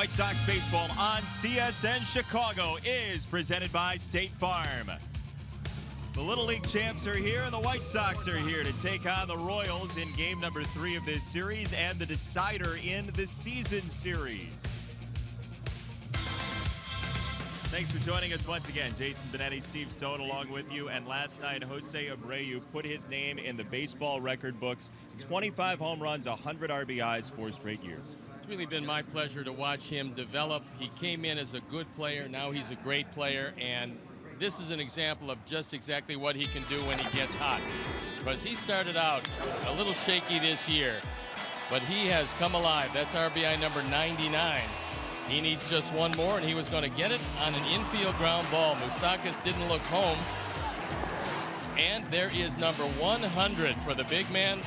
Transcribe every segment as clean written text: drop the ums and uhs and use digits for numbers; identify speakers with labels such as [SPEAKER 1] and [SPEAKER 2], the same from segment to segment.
[SPEAKER 1] White Sox baseball on CSN Chicago is presented by State Farm. The Little League champs are here, and the White Sox are here to take on the Royals in game number 3 of this series and the decider in the season series. Thanks for joining us once again. Jason Benetti, Steve Stone along with you. And last night, Jose Abreu put his name in the baseball record books. 25 home runs, 100 RBIs, 4 straight years.
[SPEAKER 2] It's really been my pleasure to watch him develop. He came in as a good player. Now he's a great player. And this is an example of just exactly what he can do when he gets hot. Because he started out a little shaky this year, but he has come alive. That's RBI number 99. He needs just one more, and he was going to get it on an infield ground ball. Moustakas didn't look home. And there is number 100 for the big man.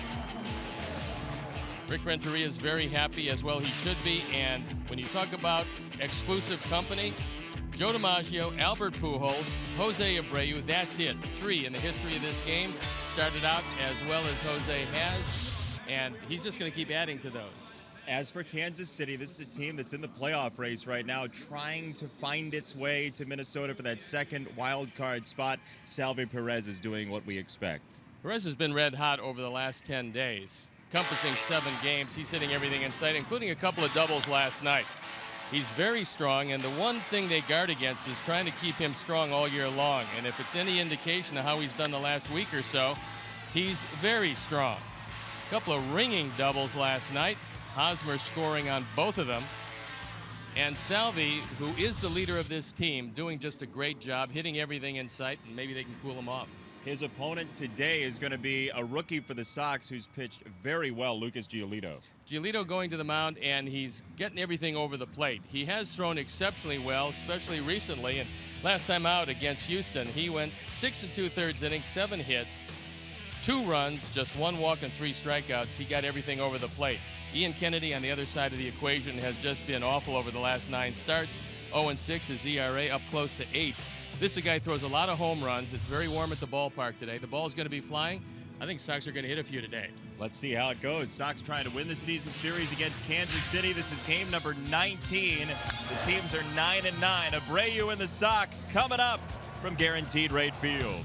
[SPEAKER 2] Rick Renteria is very happy, as well he should be. And when you talk about exclusive company, Joe DiMaggio, Albert Pujols, Jose Abreu, that's it. 3 in the history of this game. Started out as well as Jose has, and he's just going to keep adding to those.
[SPEAKER 1] As for Kansas City, this is a team that's in the playoff race right now, trying to find its way to Minnesota for that second wild card spot. Salvi Perez is doing what we expect.
[SPEAKER 2] Perez has been red hot over the last 10 days, encompassing 7 games. He's hitting everything in sight, including a couple of doubles last night. He's very strong, and the one thing they guard against is trying to keep him strong all year long. And if it's any indication of how he's done the last week or so, he's very strong. A couple of ringing doubles last night. Hosmer scoring on both of them. And Salvi, who is the leader of this team, doing just a great job, hitting everything in sight, and maybe they can cool him off.
[SPEAKER 1] His opponent today is going to be a rookie for the Sox who's pitched very well, Lucas Giolito.
[SPEAKER 2] Giolito going to the mound, and he's getting everything over the plate. He has thrown exceptionally well, especially recently. And last time out against Houston, he went 6 2/3 innings, 7 hits, 2 runs, just 1 walk and 3 strikeouts. He got everything over the plate. Ian Kennedy on the other side of the equation has just been awful over the last 9 starts. 0-6 his ERA, up close to 8. This is a guy who throws a lot of home runs. It's very warm at the ballpark today. The ball's going to be flying. I think Sox are going to hit a few today.
[SPEAKER 1] Let's see how it goes. Sox trying to win the season series against Kansas City. This is game number 19. The teams are 9-9. Abreu and the Sox coming up from Guaranteed Rate Field.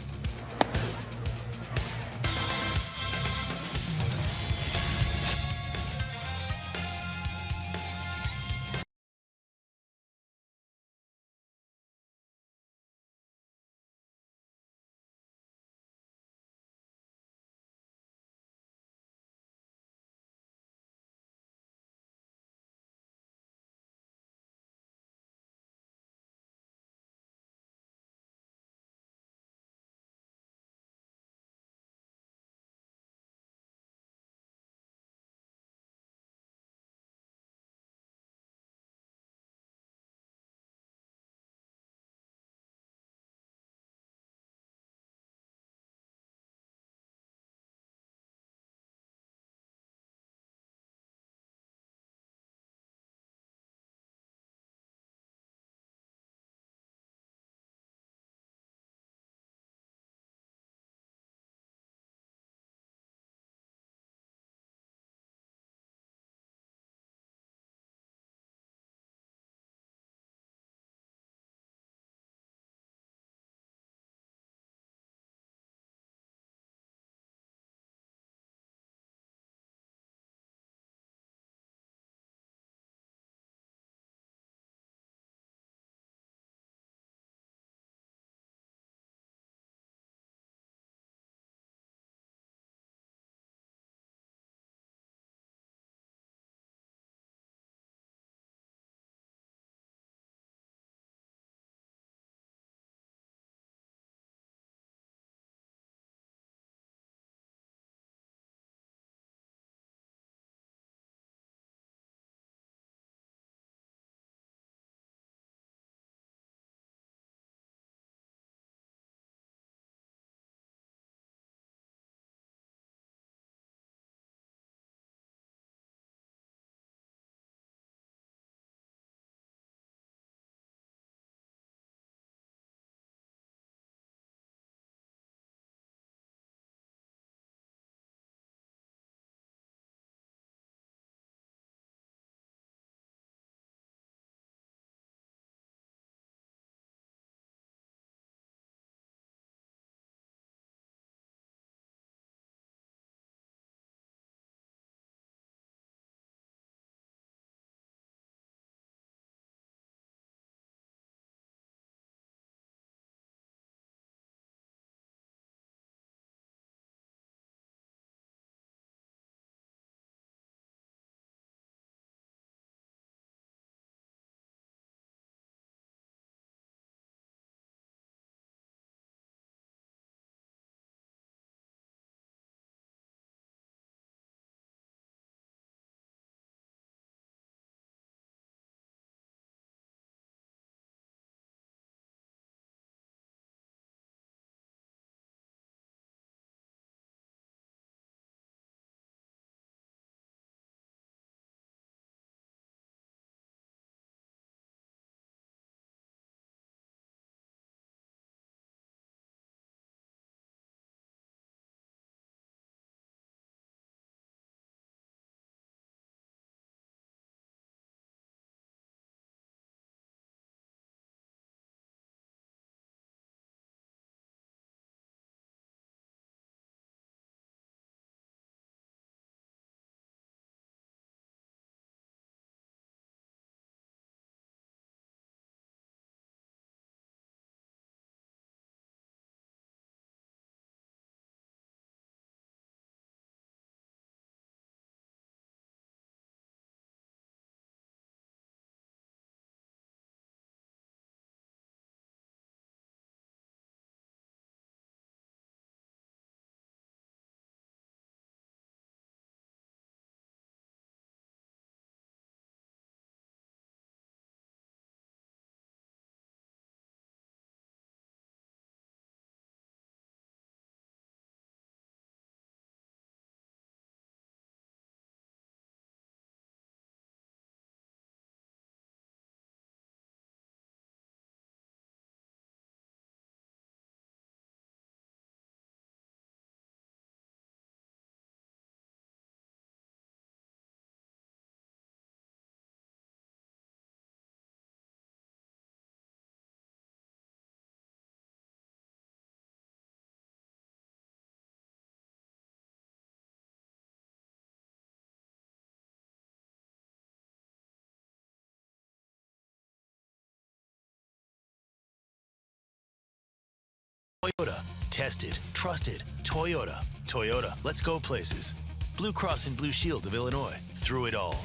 [SPEAKER 3] Toyota. Tested. Trusted. Toyota. Toyota. Let's go places. Blue Cross and Blue Shield of Illinois. Through it all.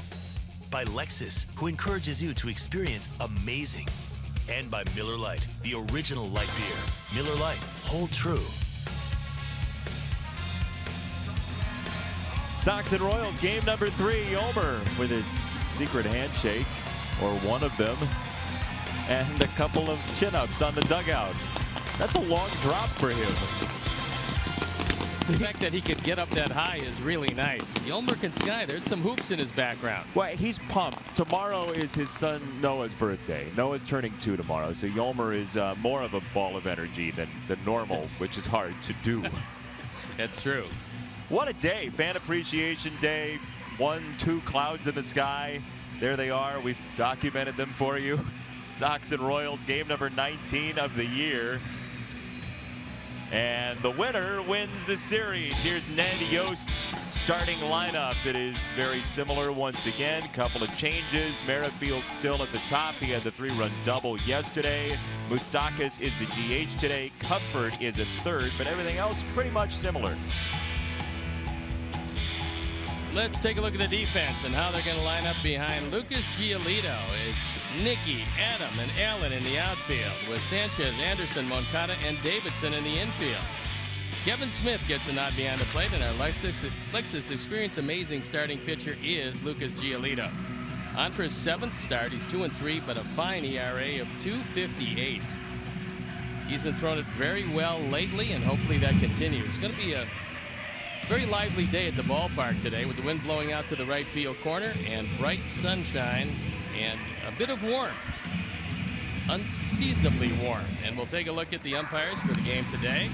[SPEAKER 3] By Lexus, who encourages you to experience amazing. And by Miller Lite, the original light beer. Miller Lite. Hold true.
[SPEAKER 1] Sox and Royals, game number 3. Yolmer with his secret handshake, or one of them, and a couple of chin-ups on the dugout. That's a long drop for him.
[SPEAKER 2] The fact that he could get up that high is really nice. Yolmer can sky. There's some hoops in his background.
[SPEAKER 1] Well, he's pumped. Tomorrow is his son Noah's birthday. Noah's turning 2 tomorrow, so Yolmer is more of a ball of energy than normal, which is hard to do.
[SPEAKER 2] That's true.
[SPEAKER 1] What a day. Fan Appreciation Day. 1, 2 clouds in the sky. There they are. We've documented them for you. Sox and Royals, game number 19 of the year. And the winner wins the series. Here's Ned Yost's starting lineup. It is very similar once again. Couple of changes. Merrifield still at the top. He had the 3-run double yesterday. Moustakas is the DH today. Cuthbert is a third, but everything else pretty much similar.
[SPEAKER 2] Let's take a look at the defense and how they're going to line up behind Lucas Giolito. It's Nicky, Adam, and Allen in the outfield, with Sanchez, Anderson, Moncada, and Davidson in the infield. Kevin Smith gets a nod behind the plate, and our Lexus Experience amazing starting pitcher is Lucas Giolito. On for his 7th start, he's 2-3, but a fine ERA of 2.58. He's been throwing it very well lately, and hopefully that continues. It's going to be a very lively day at the ballpark today, with the wind blowing out to the right field corner and bright sunshine and a bit of warmth. Unseasonably warm. And we'll take a look at the umpires for the game today.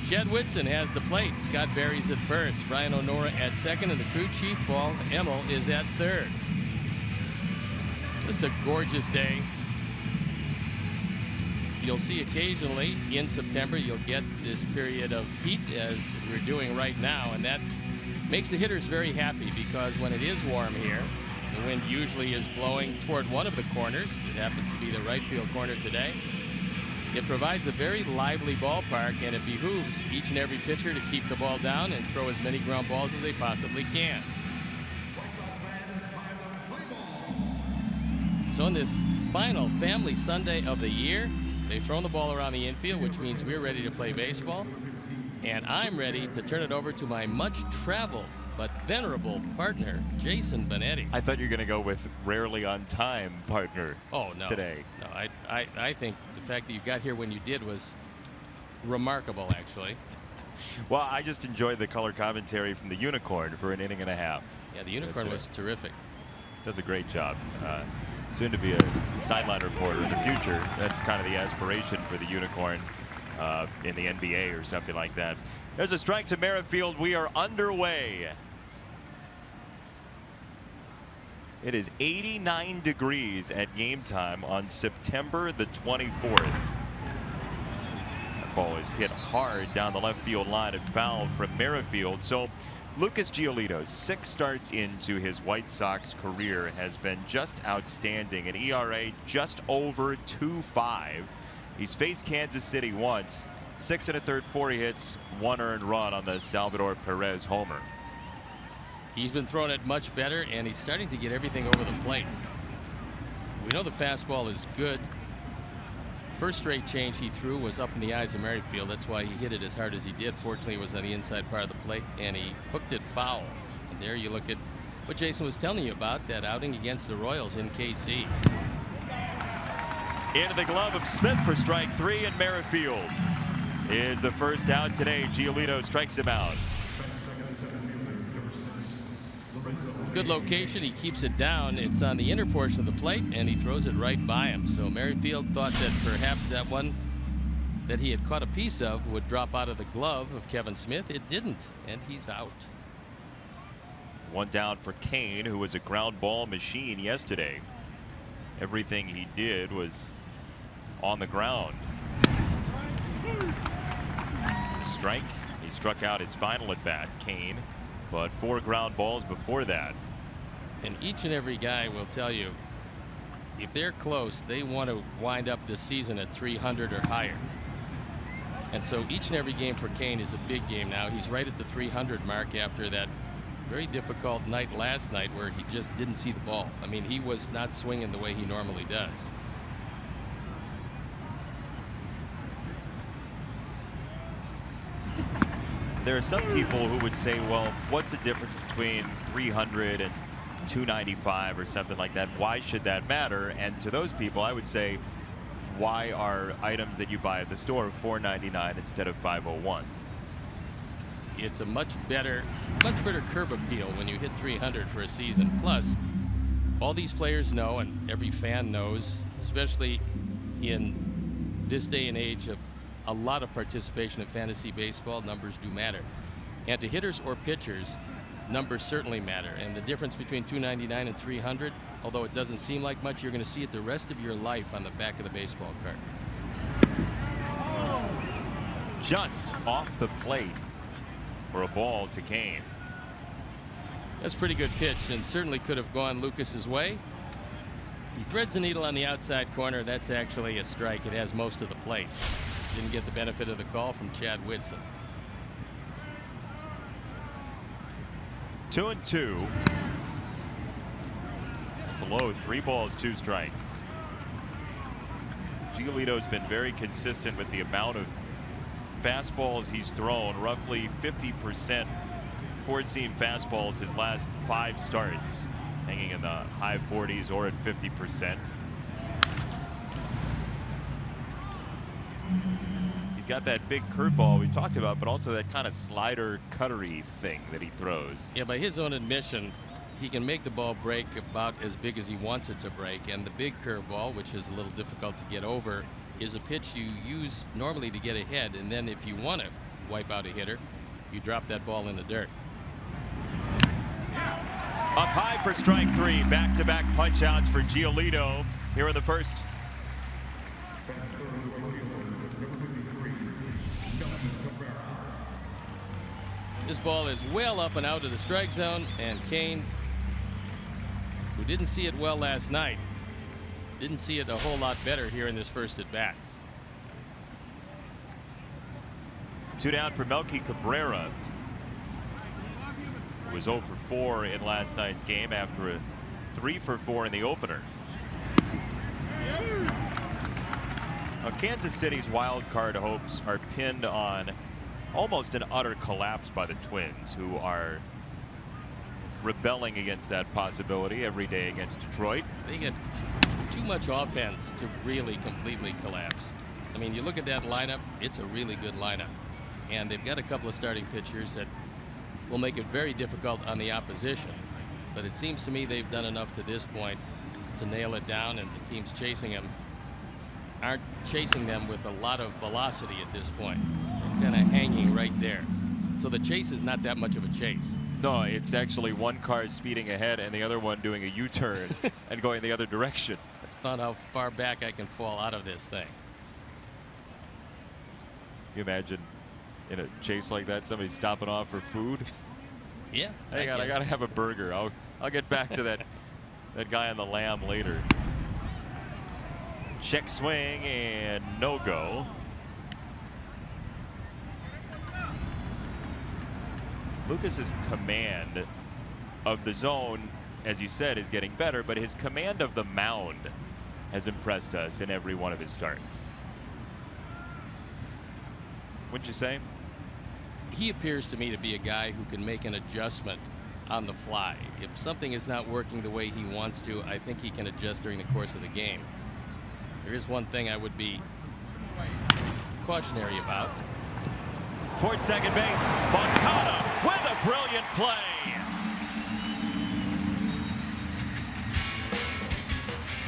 [SPEAKER 2] Jed Whitson has the plate. Scott Berry's at first. Brian Onora at second, and the crew chief, Paul Emmel, is at third. Just a gorgeous day. You'll see occasionally in September, you'll get this period of heat as we're doing right now, and that makes the hitters very happy, because when it is warm here, the wind usually is blowing toward one of the corners. It happens to be the right field corner today. It provides a very lively ballpark, and it behooves each and every pitcher to keep the ball down and throw as many ground balls as they possibly can. So in this final family Sunday of the year, they've thrown the ball around the infield, which means we're ready to play baseball. And I'm ready to turn it over to my much-traveled but venerable partner, Jason Benetti.
[SPEAKER 1] I thought you were going to go with rarely on time partner.
[SPEAKER 2] Oh, no.
[SPEAKER 1] Today.
[SPEAKER 2] No, I think the fact that you got here when you did was remarkable, actually.
[SPEAKER 1] Well, I just enjoyed the color commentary from the Unicorn for an inning and a half.
[SPEAKER 2] Yeah, the Unicorn was terrific.
[SPEAKER 1] Does a great job. Soon to be a sideline reporter in the future. That's kind of the aspiration for the Unicorn in the NBA or something like that. There's a strike to Merrifield. We are underway. It is 89 degrees at game time on September the 24th. That ball is hit hard down the left field line and fouled from Merrifield. So Lucas Giolito, 6 starts into his White Sox career, has been just outstanding. An ERA just over 2.5. He's faced Kansas City once. 6 1/3, 4 hits, 1 earned run on the Salvador Perez homer.
[SPEAKER 2] He's been throwing it much better, and he's starting to get everything over the plate. We know the fastball is good. First straight change he threw was up in the eyes of Merrifield. That's why he hit it as hard as he did. Fortunately, it was on the inside part of the plate, and he hooked it foul. And there you look at what Jason was telling you about, that outing against the Royals in KC.
[SPEAKER 1] Into the glove of Smith for strike 3, and Merrifield is the first out today. Giolito strikes him out.
[SPEAKER 2] Good location. He keeps it down. It's on the inner portion of the plate, and he throws it right by him. So Merrifield thought that perhaps that one that he had caught a piece of would drop out of the glove of Kevin Smith. It didn't, and he's out.
[SPEAKER 1] One down for Kane, who was a ground ball machine yesterday. Everything he did was on the ground. Strike. He struck out his final at bat, Kane, but 4 ground balls before that.
[SPEAKER 2] And each and every guy will tell you, if they're close, they want to wind up this season at 300 or higher. And so each and every game for Kane is a big game now. He's right at the 300 mark after that very difficult night last night where he just didn't see the ball. I mean, he was not swinging the way he normally does.
[SPEAKER 1] There are some people who would say, well, what's the difference between 300 and 295 or something like that? Why should that matter? And to those people, I would say, why are items that you buy at the store $4.99 instead of $5.01?
[SPEAKER 2] It's a much better curb appeal when you hit 300 for a season. Plus, all these players know, and every fan knows, especially in this day and age of a lot of participation in fantasy baseball, numbers do matter. And to hitters or pitchers, numbers certainly matter. And the difference between 299 and 300, although it doesn't seem like much, you're going to see it the rest of your life on the back of the baseball card.
[SPEAKER 1] Just off the plate for a ball to Kane.
[SPEAKER 2] That's a pretty good pitch and certainly could have gone Lucas's way. He threads the needle on the outside corner. That's actually a strike. It has most of the plate. Didn't get the benefit of the call from Chad Whitson.
[SPEAKER 1] 2-2. That's a low. 3 balls, 2 strikes. Giolito's been very consistent with the amount of fastballs he's thrown. Roughly 50% four-seam fastballs his last 5 starts, hanging in the high 40s or at 50%. He's got that big curveball we talked about, but also that kind of slider cuttery thing that he throws.
[SPEAKER 2] Yeah, by his own admission, he can make the ball break about as big as he wants it to break. And the big curveball, which is a little difficult to get over, is a pitch you use normally to get ahead. And then if you want to wipe out a hitter, you drop that ball in the dirt.
[SPEAKER 1] Up high for strike 3. Back-to-back punch-outs for Giolito here in the first.
[SPEAKER 2] This ball is well up and out of the strike zone, and Kane, who didn't see it well last night, didn't see it a whole lot better here in this first at bat.
[SPEAKER 1] 2 down for Melky Cabrera, who was 0 for 4 in last night's game after a 3 for 4 in the opener. Now, Kansas City's wild card hopes are pinned on almost an utter collapse by the Twins, who are rebelling against that possibility every day against Detroit.
[SPEAKER 2] They get too much offense to really completely collapse. I mean, you look at that lineup, it's a really good lineup. And they've got a couple of starting pitchers that will make it very difficult on the opposition. But it seems to me they've done enough to this point to nail it down, and the teams chasing them aren't chasing them with a lot of velocity at this point. They're kind of hanging right there. So the chase is not that much of a chase.
[SPEAKER 1] No, it's actually one car speeding ahead and the other one doing a U-turn and going the other direction.
[SPEAKER 2] I've found how far back I can fall out of this thing.
[SPEAKER 1] You imagine in a chase like that, somebody stopping off for food?
[SPEAKER 2] Yeah.
[SPEAKER 1] I gotta have a burger. I'll get back to that guy on the lam later. Check swing and no go. Lucas's command of the zone, as you said, is getting better, but his command of the mound has impressed us in every one of his starts. Wouldn't you say?
[SPEAKER 2] He appears to me to be a guy who can make an adjustment on the fly. If something is not working the way he wants to, I think he can adjust during the course of the game. There is one thing I would be cautionary about.
[SPEAKER 1] Towards second base, Moncada with a brilliant play.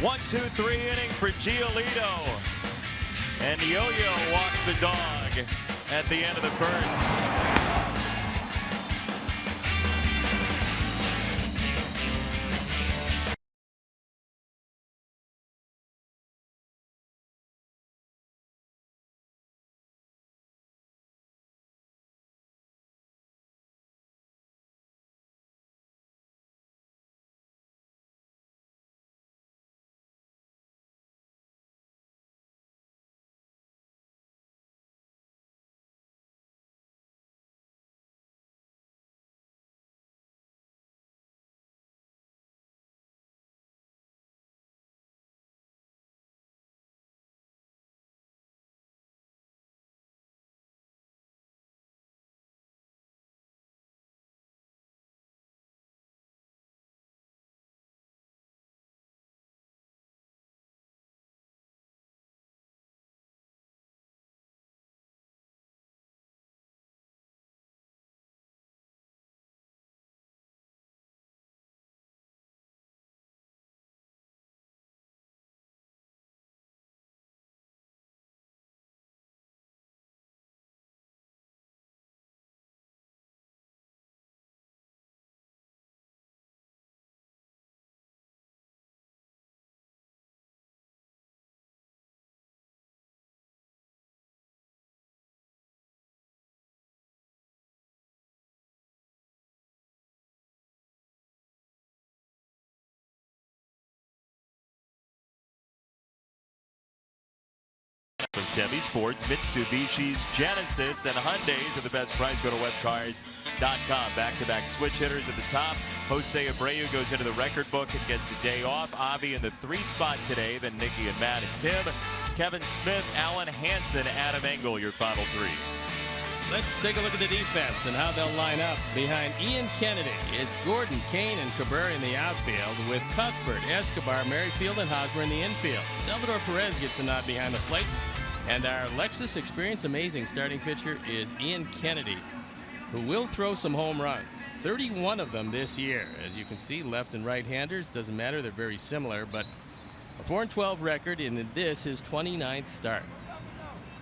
[SPEAKER 1] 1-2-3 inning for Giolito. And Yo-Yo walks the dog at the end of the first. From Chevys, Fords, Mitsubishis, Genesis, and Hyundais at the best price. Go to webcars.com. Back-to-back switch hitters at the top. Jose Abreu goes into the record book and gets the day off. Avi in the 3 spot today. Then Nicky and Matt and Tim. Kevin Smith, Alan Hansen, Adam Engel, your final 3.
[SPEAKER 2] Let's take a look at the defense and how they'll line up. Behind Ian Kennedy, it's Gordon, Kane, and Cabrera in the outfield, with Cuthbert, Escobar, Merrifield, and Hosmer in the infield. Salvador Perez gets a nod behind the plate. And our Lexus Experience Amazing starting pitcher is Ian Kennedy, who will throw some home runs. 31 of them this year. As you can see, left and right-handers, doesn't matter, they're very similar, but a 4-12 record in this, his 29th start.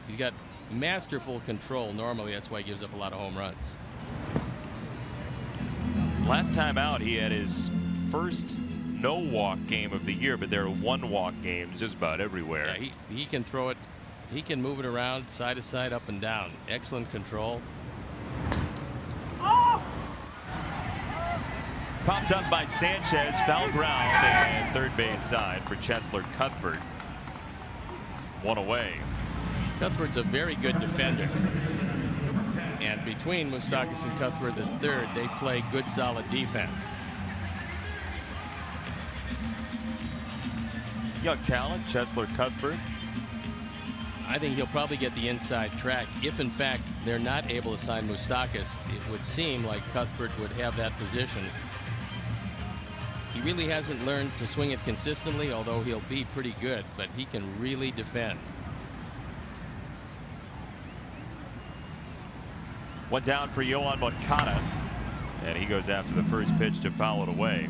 [SPEAKER 2] He's got masterful control. Normally, that's why he gives up a lot of home runs.
[SPEAKER 1] Last time out, he had his first no-walk game of the year, but there are 1-walk games just about everywhere.
[SPEAKER 2] Yeah, he can throw it. He can move it around side to side, up and down. Excellent control.
[SPEAKER 1] Popped up by Sanchez, foul ground, and third base side for Cheslor Cuthbert. 1 away.
[SPEAKER 2] Cuthbert's a very good defender. And between Moustakas and Cuthbert the third, they play good, solid defense.
[SPEAKER 1] Young talent, Cheslor Cuthbert.
[SPEAKER 2] I think he'll probably get the inside track. If, in fact, they're not able to sign Moustakas, it would seem like Cuthbert would have that position. He really hasn't learned to swing it consistently, although he'll be pretty good, but he can really defend.
[SPEAKER 1] 1 down for Yoan Moncada, and he goes after the first pitch to foul it away.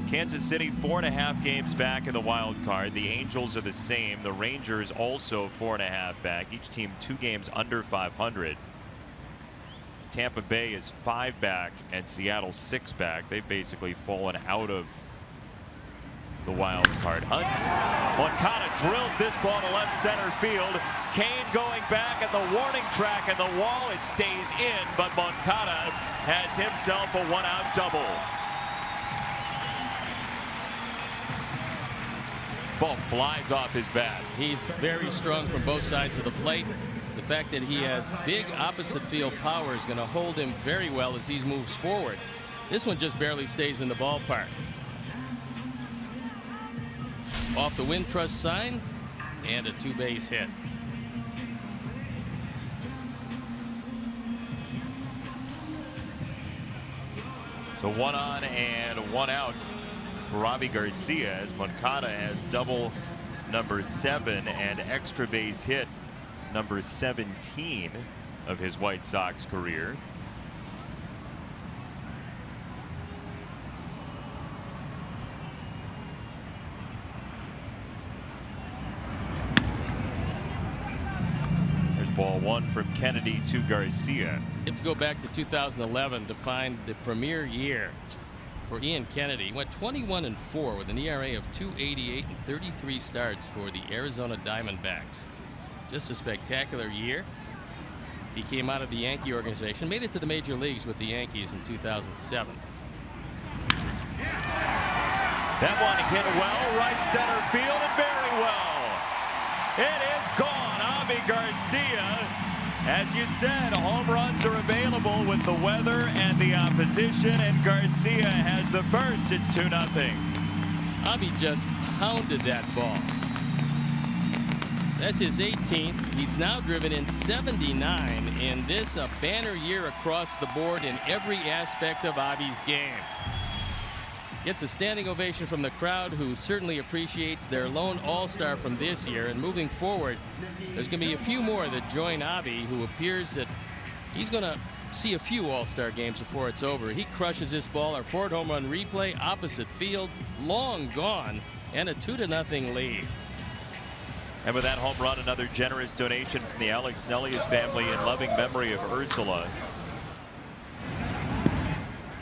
[SPEAKER 1] Kansas City 4.5 games back in the wild card. The Angels are the same. The Rangers also 4.5 back. Each team 2 games under 500. Tampa Bay is 5 back and Seattle 6 back. They've basically fallen out of the wild card hunt. Moncada drills this ball to left center field. Kane going back at the warning track and the wall. It stays in, but Moncada has himself a 1-out double. Ball flies off his bat.
[SPEAKER 2] He's very strong from both sides of the plate. The fact that he has big opposite field power is going to hold him very well as he moves forward. This one just barely stays in the ballpark. Off the Wintrust sign and a 2-base hit.
[SPEAKER 1] So 1 on and 1 out for Robbie Garcia, as Moncada has double number 7 and extra base hit number 17 of his White Sox career. There's ball 1 from Kennedy to Garcia.
[SPEAKER 2] You have to go back to 2011 to find the premier year for Ian Kennedy. He went 21-4 with an ERA of 2.88 and 33 starts for the Arizona Diamondbacks. Just a spectacular year. He came out of the Yankee organization, made it to the major leagues with the Yankees in 2007.
[SPEAKER 1] That one hit well, right center field, and very well. It is gone. Avi Garcia. As you said, home runs are available with the weather and the opposition, and Garcia has the first. It's 2-0.
[SPEAKER 2] Avi just pounded that ball. That's his 18th. He's now driven in 79 in this, a banner year across the board in every aspect of Avi's game. Gets a standing ovation from the crowd, who certainly appreciates their lone all-star from this year. And moving forward, there's going to be a few more that join Avi, who appears that he's going to see a few all-star games before it's over. He crushes this ball. Our forward home run replay, opposite field, long gone, and a 2-0 lead.
[SPEAKER 1] And with that home run, another generous donation from the Alex Nellius family in loving memory of Ursula.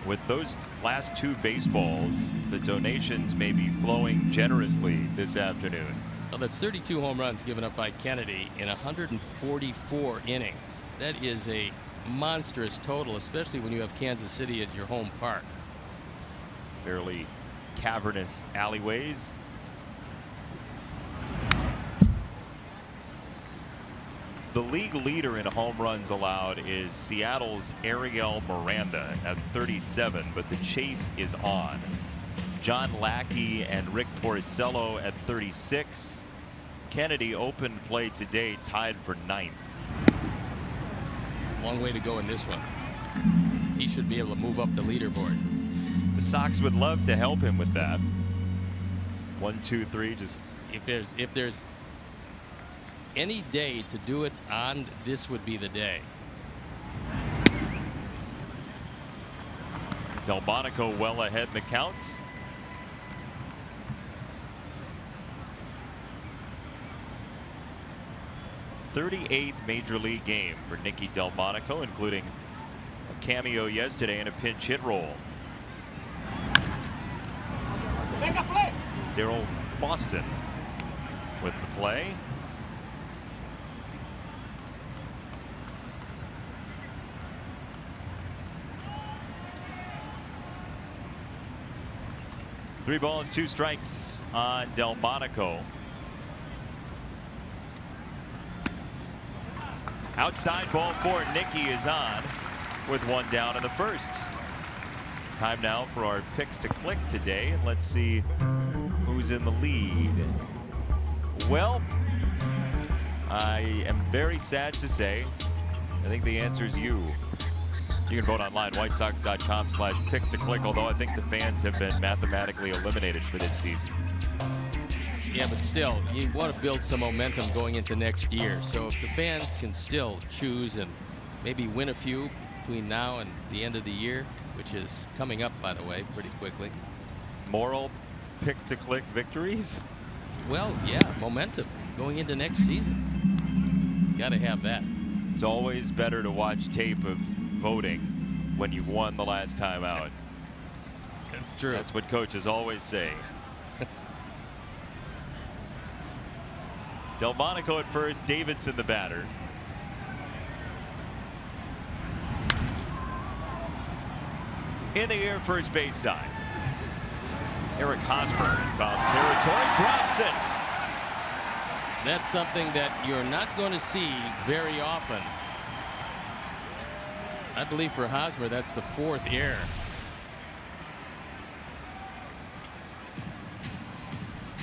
[SPEAKER 1] With those last 2 baseballs, the donations may be flowing generously this afternoon.
[SPEAKER 2] Well, that's 32 home runs given up by Kennedy in 144 innings. That is a monstrous total, especially when you have Kansas City as your home park.
[SPEAKER 1] Fairly cavernous alleyways. The league leader in home runs allowed is Seattle's Ariel Miranda at 37, but the chase is on. John Lackey and Rick Porcello at 36. Kennedy opened play today, tied for 9th.
[SPEAKER 2] Long way to go in this one. He should be able to move up the leaderboard.
[SPEAKER 1] The Sox would love to help him with that. 1, 2, 3. Just
[SPEAKER 2] if there's any day to do it on, this would be the day.
[SPEAKER 1] Delmonico well ahead in the count. '38th major league game for Nicky Delmonico, including a cameo yesterday in a pinch hit role. Daryl Boston with the play. Three balls, 2 strikes on Delmonico. Outside ball 4. Nicky is on with 1 down in the first. Time now for our picks to click today, and let's see who's in the lead. Well, I am very sad to say, I think the answer is you. You can vote online, whitesox.com/pick-to-click, although I think the fans have been mathematically eliminated for this season.
[SPEAKER 2] Yeah, but still, you want to build some momentum going into next year. So if the fans can still choose and maybe win a few between now and the end of the year, which is coming up, by the way, pretty quickly.
[SPEAKER 1] Moral pick-to-click victories?
[SPEAKER 2] Well, yeah, momentum going into next season. Got to have that.
[SPEAKER 1] It's always better to watch tape of voting when you've won the last time out.
[SPEAKER 2] That's true.
[SPEAKER 1] That's what coaches always say. Delmonico at first, Davidson the batter. In the air, first base side. Eric Hosmer in foul territory, drops it.
[SPEAKER 2] That's something that you're not going to see very often. I believe for Hosmer, that's the 4th error.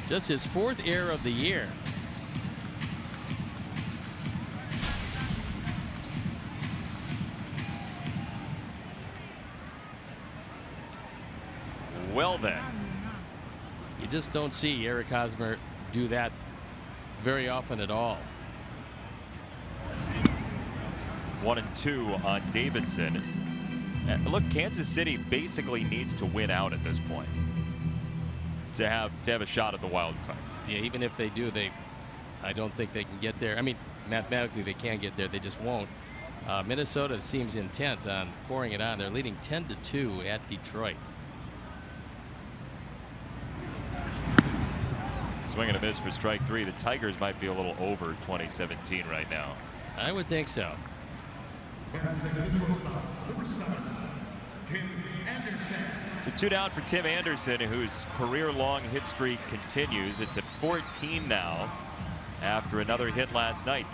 [SPEAKER 2] Just his 4th error of the year.
[SPEAKER 1] Well then.
[SPEAKER 2] You just don't see Eric Hosmer do that very often at all.
[SPEAKER 1] 1 and 2 on Davidson. And look, Kansas City basically needs to win out at this point to have a shot at the wild card.
[SPEAKER 2] Yeah, even if they do, I don't think they can get there. I mean, mathematically they can get there, they just won't. Minnesota seems intent on pouring it on. They're leading 10-2 at Detroit.
[SPEAKER 1] Swing and a miss for strike 3. The Tigers might be a little over 2017 right now.
[SPEAKER 2] I would think so.
[SPEAKER 1] So 2 down for Tim Anderson, whose career-long hit streak continues. It's at 14 now after another hit last night.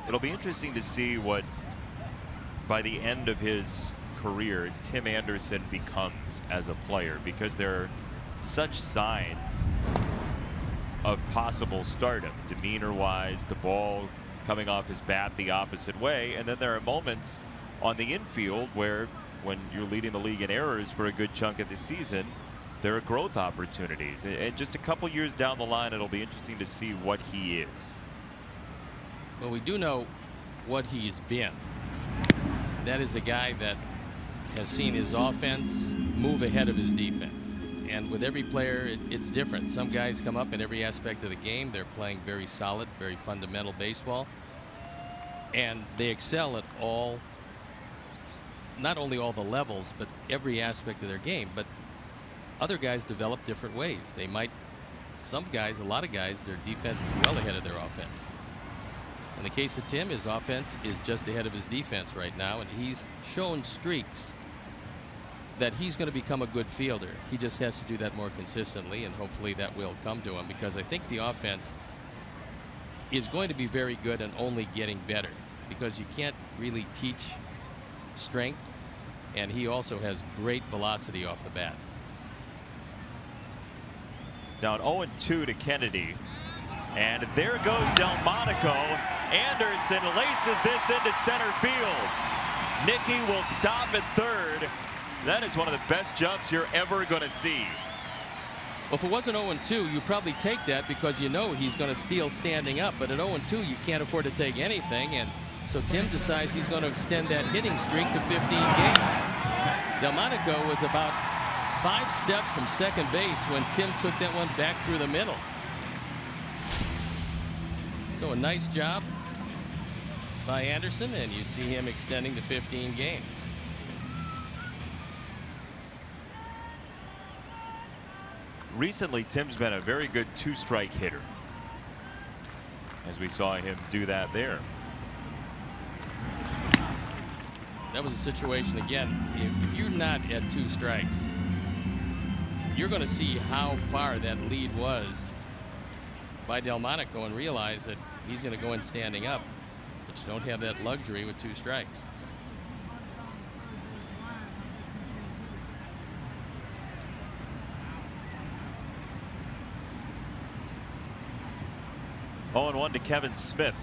[SPEAKER 1] It'll be interesting to see what, by the end of his career, Tim Anderson becomes as a player, because there are such signs of possible stardom, demeanor-wise, the ball coming off his bat the opposite way, and then there are moments on the infield where, when you're leading the league in errors for a good chunk of the season, there are growth opportunities. And just a couple years down the line, it'll be interesting to see what he is.
[SPEAKER 2] Well, we do know what he's been. That is a guy that has seen his offense move ahead of his defense. And with every player, it's different. Some guys come up in every aspect of the game. They're playing very solid, very fundamental baseball. And they excel at all, not only all the levels, but every aspect of their game. But other guys develop different ways. They might, some guys, a lot of guys, their defense is well ahead of their offense. In the case of Tim, his offense is just ahead of his defense right now, and he's shown streaks that he's going to become a good fielder. He just has to do that more consistently, and hopefully that will come to him, because I think the offense is going to be very good and only getting better, because you can't really teach strength, and he also has great velocity off the bat.
[SPEAKER 1] Down 0-2 to Kennedy. And there goes Delmonico. Anderson laces this into center field. Nicky will stop at third. That is one of the best jumps you're ever going to see.
[SPEAKER 2] Well, if it wasn't 0-2, you probably take that because you know he's going to steal standing up. But at 0-2, you can't afford to take anything. And so Tim decides he's going to extend that hitting streak to 15 games. Delmonico was about 5 steps from second base when Tim took that one back through the middle. So a nice job by Anderson, and you see him extending to 15 games.
[SPEAKER 1] Recently, Tim's been a very good 2-strike hitter, as we saw him do that there.
[SPEAKER 2] That was a situation, again, if you're not at 2 strikes, you're going to see how far that lead was by Delmonico and realize that he's going to go in standing up, but you don't have that luxury with 2 strikes.
[SPEAKER 1] Oh, 0-1 to Kevin Smith.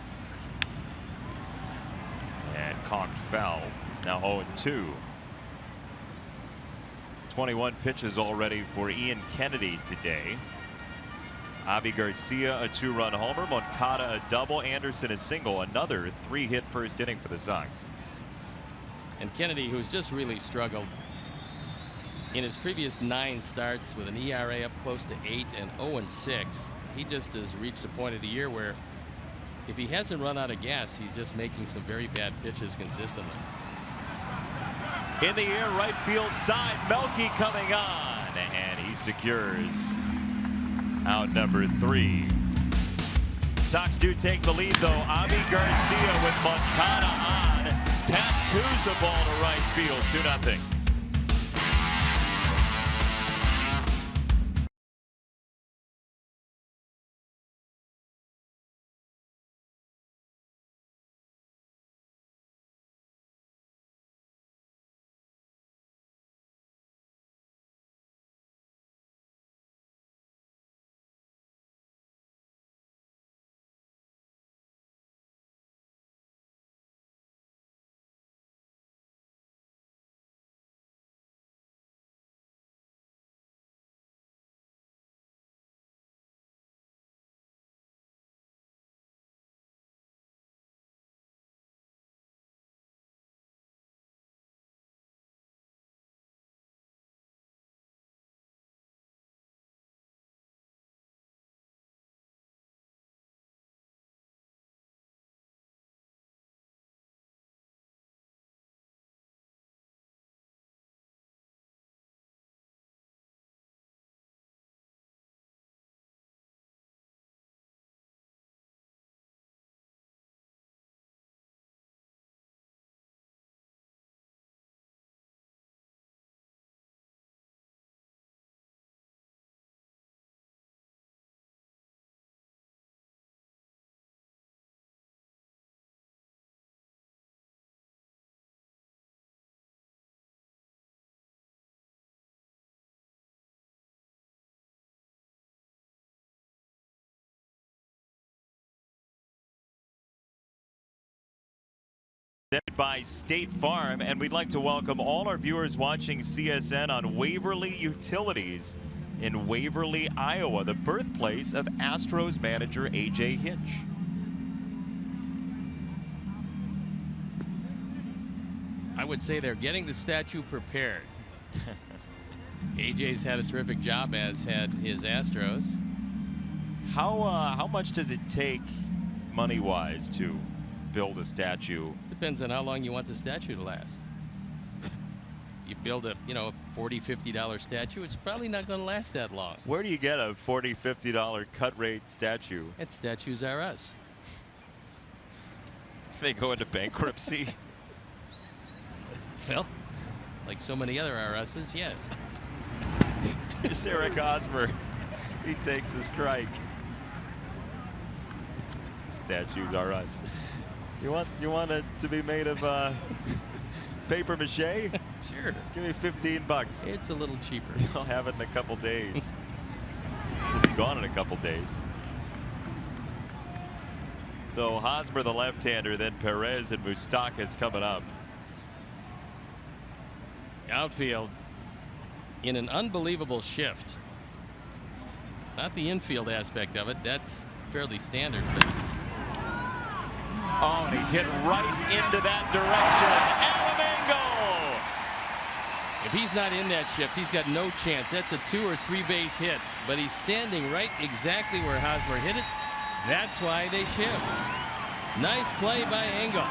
[SPEAKER 1] And conked foul. Now 0-2. 21 pitches already for Ian Kennedy today. Avi Garcia a 2-run homer, Moncada a double, Anderson a single, another 3-hit first inning for the Sox.
[SPEAKER 2] And Kennedy, who's just really struggled in his previous 9 starts with an ERA up close to 8 and 0-6, he just has reached a point of the year where if he hasn't run out of gas, he's just making some very bad pitches consistently.
[SPEAKER 1] In the air, right field side, Melky coming on, and he secures out number 3. Sox do take the lead, though. Avi Garcia with Moncada on. Tattoos a ball to right field, 2-0. By State Farm, and we'd like to welcome all our viewers watching CSN on Waverly Utilities in Waverly, Iowa, the birthplace of Astros manager A.J. Hinch.
[SPEAKER 2] I would say they're getting the statue prepared. AJ's had a terrific job, as had his Astros.
[SPEAKER 1] How much does it take money-wise to build a statue?
[SPEAKER 2] Depends on how long you want the statue to last. You build a, $40, $50 statue, it's probably not going to last that long.
[SPEAKER 1] Where do you get a $40, $50 cut rate statue?
[SPEAKER 2] And Statues R Us.
[SPEAKER 1] They go into bankruptcy.
[SPEAKER 2] Well, like so many other RSs, yes.
[SPEAKER 1] Here's Eric Hosmer. He takes a strike. Statues are us. You want it to be made of paper mache?
[SPEAKER 2] Sure.
[SPEAKER 1] Give me $15.
[SPEAKER 2] It's a little cheaper.
[SPEAKER 1] I'll have it in a couple days. We'll be gone in a couple days. So Hosmer, the left-hander, then Perez and Moustakas coming up.
[SPEAKER 2] Outfield in an unbelievable shift. Not the infield aspect of it. That's fairly standard. But
[SPEAKER 1] oh, and he hit right into that direction. Adam Engel!
[SPEAKER 2] if he's not in that shift, he's got no chance. That's a 2 or 3 base hit. But he's standing right exactly where Hosmer hit it. That's why they shift. Nice play by Engel.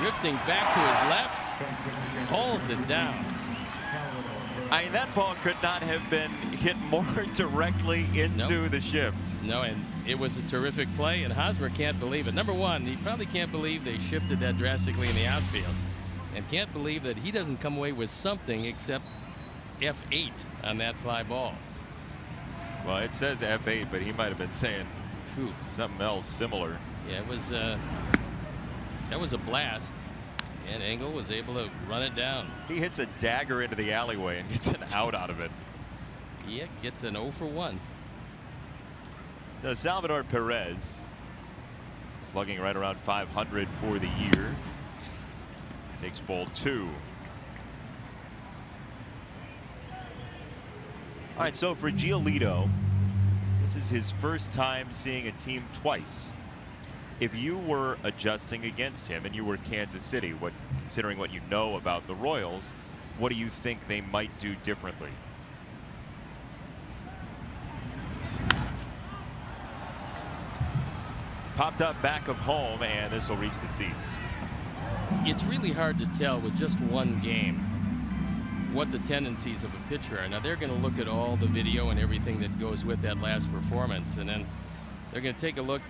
[SPEAKER 2] Drifting back to his left. Hauls it down.
[SPEAKER 1] I mean, that ball could not have been hit more directly into the shift.
[SPEAKER 2] No, and it was a terrific play, and Hosmer can't believe it. Number one, he probably can't believe they shifted that drastically in the outfield, and can't believe that he doesn't come away with something except F8 on that fly ball.
[SPEAKER 1] Well, it says F8, but he might have been saying something else similar.
[SPEAKER 2] Yeah, it was that was a blast. And Engel was able to run it down.
[SPEAKER 1] He hits a dagger into the alleyway and gets an out of it.
[SPEAKER 2] Yeah, gets an 0 for 1.
[SPEAKER 1] So Salvador Perez slugging right around 500 for the year. Takes ball 2. All right, so for Giolito, this is his first time seeing a team twice. If you were adjusting against him and you were Kansas City, considering what you know about the Royals, what do you think they might do differently? Popped up back of home, and this will reach the seats.
[SPEAKER 2] It's really hard to tell with just one game what the tendencies of a pitcher are. Now, they're going to look at all the video and everything that goes with that last performance, and then they're going to take a look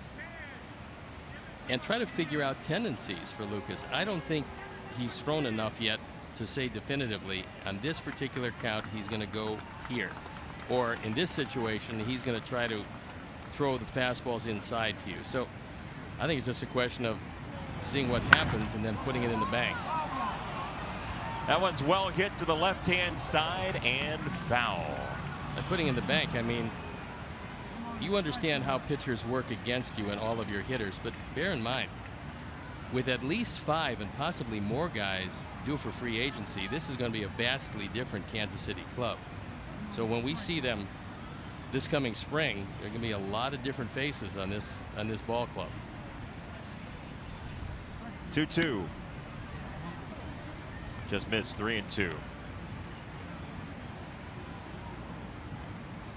[SPEAKER 2] and try to figure out tendencies for Lucas. I don't think he's thrown enough yet to say definitively on this particular count he's going to go here, or in this situation he's going to try to throw the fastballs inside to you. So I think it's just a question of seeing what happens and then putting it in the bank.
[SPEAKER 1] That one's well hit to the left-hand side and foul.
[SPEAKER 2] By putting in the bank, I mean, you understand how pitchers work against you and all of your hitters, but bear in mind, with at least 5 and possibly more guys due for free agency, this is going to be a vastly different Kansas City club. So when we see them this coming spring, there are going to be a lot of different faces on this ball club.
[SPEAKER 1] 2-2. Just missed 3-2.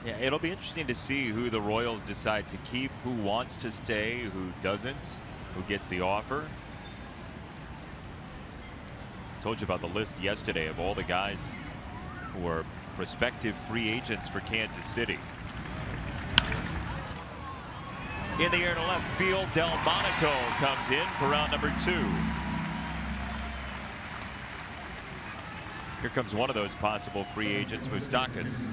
[SPEAKER 1] Yeah, it'll be interesting to see who the Royals decide to keep, who wants to stay, who doesn't, who gets the offer. Told you about the list yesterday of all the guys who are prospective free agents for Kansas City. In the air to left field, Delmonico comes in for round number 2. Here comes one of those possible free agents, Moustakas.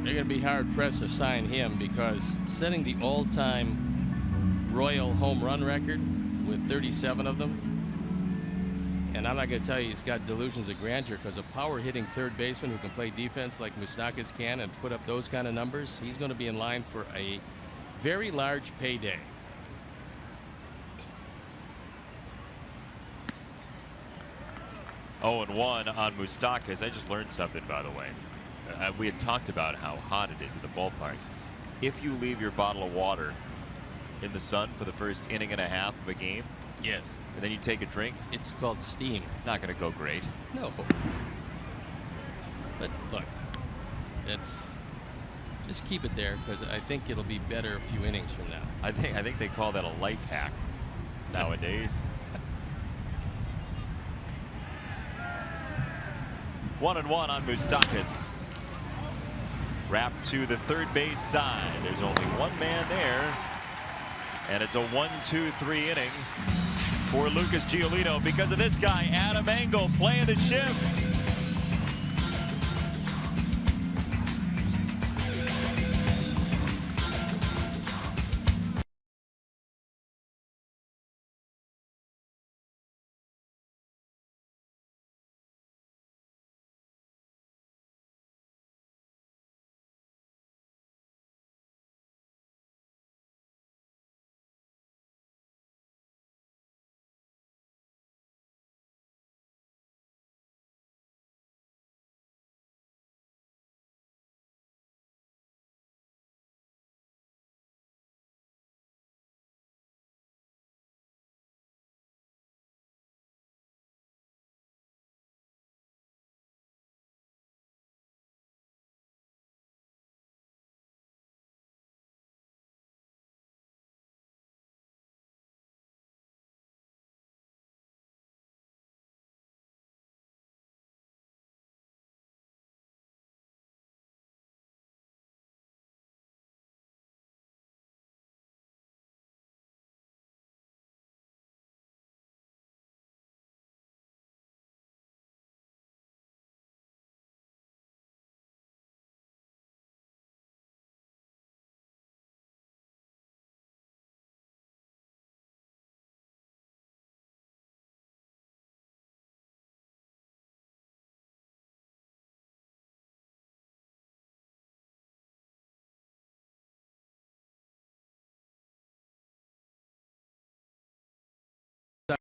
[SPEAKER 2] They're going to be hard-pressed to sign him because setting the all-time Royal home run record with 37 of them, and I'm not going to tell you he's got delusions of grandeur, because a power-hitting third baseman who can play defense like Moustakas can and put up those kind of numbers, he's going to be in line for a very large payday.
[SPEAKER 1] Oh, and 1 on Moustakas. I just learned something, by the way. We had talked about how hot it is at the ballpark. If you leave your bottle of water in the sun for the first inning and a half of a game,
[SPEAKER 2] yes,
[SPEAKER 1] and then you take a drink,
[SPEAKER 2] it's called steam.
[SPEAKER 1] It's not going to go great.
[SPEAKER 2] No. But look, just keep it there, because I think it'll be better a few innings from now.
[SPEAKER 1] I think they call that a life hack nowadays. 1-1 on Moustakas. Wrapped to the third base side. There's only one man there, and it's a 1-2-3 inning for Lucas Giolito because of this guy, Adam Engel, playing the shift.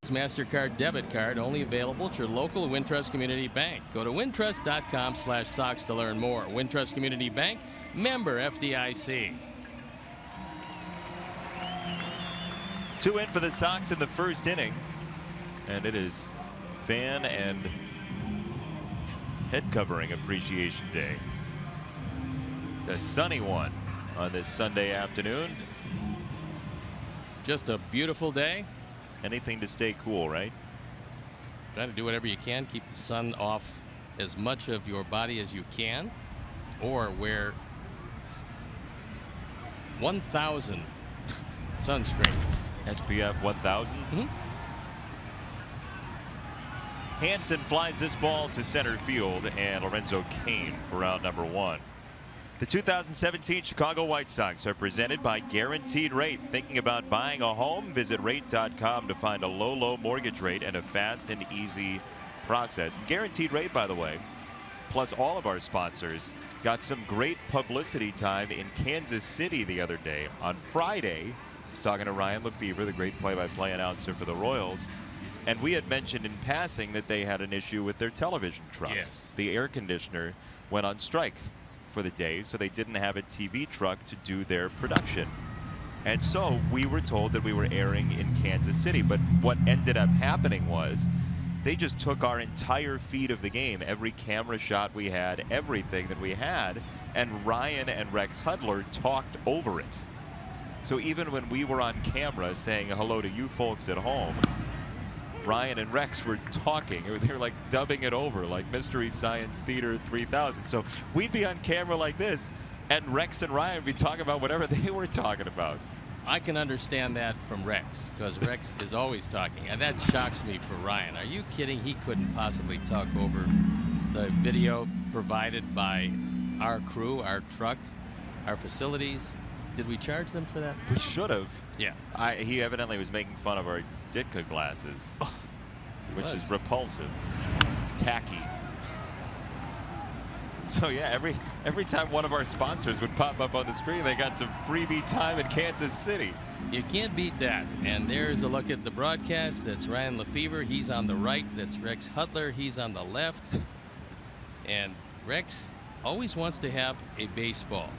[SPEAKER 2] MasterCard debit card only available at your local Wintrust Community Bank. Go to wintrust.com/Sox to learn more. Wintrust Community Bank, member FDIC.
[SPEAKER 1] 2 in for the Sox in the first inning, and it is fan and head covering appreciation day. It's a sunny one on this Sunday afternoon.
[SPEAKER 2] Just a beautiful day.
[SPEAKER 1] Anything to stay cool, right?
[SPEAKER 2] Trying to do whatever you can, keep the sun off as much of your body as you can, or wear 1,000 sunscreen.
[SPEAKER 1] SPF 1000. Hansen flies this ball to center field, and Lorenzo Cain for out number 1. The 2017 Chicago White Sox are presented by Guaranteed Rate. Thinking about buying a home? Visit rate.com to find a low mortgage rate and a fast and easy process. Guaranteed Rate, by the way, plus all of our sponsors, got some great publicity time in Kansas City the other day. On Friday, I was talking to Ryan Lefevre, the great play-by-play announcer for the Royals, and we had mentioned in passing that they had an issue with their television truck.
[SPEAKER 2] Yes.
[SPEAKER 1] The air conditioner went on strike for the day, so they didn't have a TV truck to do their production. And so we were told that we were airing in Kansas City, but what ended up happening was they just took our entire feed of the game, every camera shot we had, everything that we had, and Ryan and Rex Hudler talked over it. So even when we were on camera saying hello to you folks at home, Ryan and Rex were talking. They were like dubbing it over, like Mystery Science Theater 3000. So we'd be on camera like this, and Rex and Ryan would be talking about whatever they were talking about.
[SPEAKER 2] I can understand that from Rex, because Rex is always talking, and that shocks me for Ryan. Are you kidding? He couldn't possibly talk over the video provided by our crew, our truck, our facilities. Did we charge them for that?
[SPEAKER 1] We should have.
[SPEAKER 2] Yeah.
[SPEAKER 1] He evidently was making fun of our Ditka glasses, which is repulsive, tacky. So yeah, every time one of our sponsors would pop up on the screen, they got some freebie time in Kansas City.
[SPEAKER 2] You can't beat that. And there's a look at the broadcast. That's Ryan Lefevre. He's on the right. That's Rex Hudler. He's on the left. And Rex always wants to have a baseball.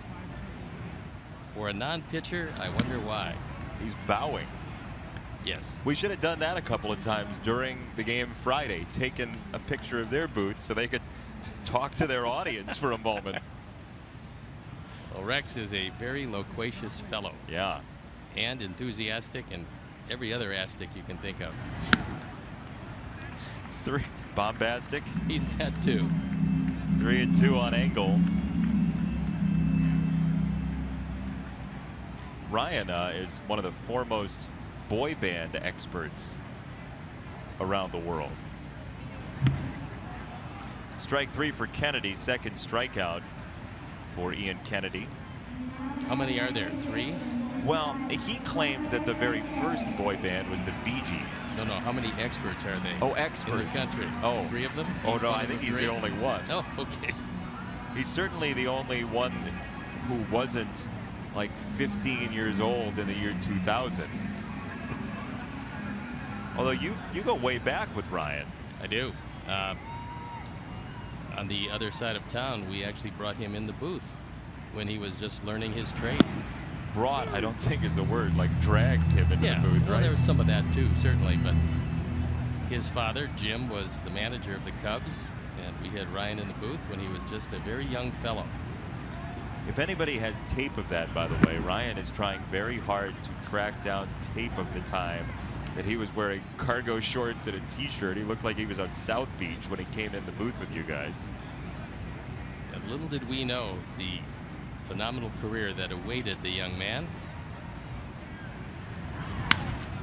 [SPEAKER 2] For a non-pitcher, I wonder why.
[SPEAKER 1] He's bowing.
[SPEAKER 2] Yes.
[SPEAKER 1] We should have done that a couple of times during the game Friday, taken a picture of their boots so they could talk to their audience for a moment.
[SPEAKER 2] Well, Rex is a very loquacious fellow.
[SPEAKER 1] Yeah.
[SPEAKER 2] And enthusiastic and every other astic you can think of.
[SPEAKER 1] Bombastic.
[SPEAKER 2] He's that too.
[SPEAKER 1] 3-2 on Engel. Ryan is one of the foremost boy band experts around the world. Strike 3 for Kennedy, second strikeout for Ian Kennedy.
[SPEAKER 2] How many are there? 3?
[SPEAKER 1] Well, he claims that the very first boy band was the Bee Gees.
[SPEAKER 2] No, how many experts are they?
[SPEAKER 1] Oh, experts.
[SPEAKER 2] In the country.
[SPEAKER 1] Oh.
[SPEAKER 2] 3 of them?
[SPEAKER 1] Oh, no, I think he's the only one.
[SPEAKER 2] Oh, okay.
[SPEAKER 1] He's certainly the only one who wasn't like 15 years old in the year 2000. Although you go way back with Ryan.
[SPEAKER 2] I do. On the other side of town, we actually brought him in the booth when he was just learning his trade.
[SPEAKER 1] Brought, I don't think is the word, like dragged him into the booth,
[SPEAKER 2] well,
[SPEAKER 1] right?
[SPEAKER 2] there was some of that too, certainly, but his father, Jim, was the manager of the Cubs, and we had Ryan in the booth when he was just a very young fellow.
[SPEAKER 1] If anybody has tape of that, by the way, Ryan is trying very hard to track down tape of the time that he was wearing cargo shorts and a t-shirt. He looked like he was on South Beach when he came in the booth with you guys.
[SPEAKER 2] And little did we know the phenomenal career that awaited the young man.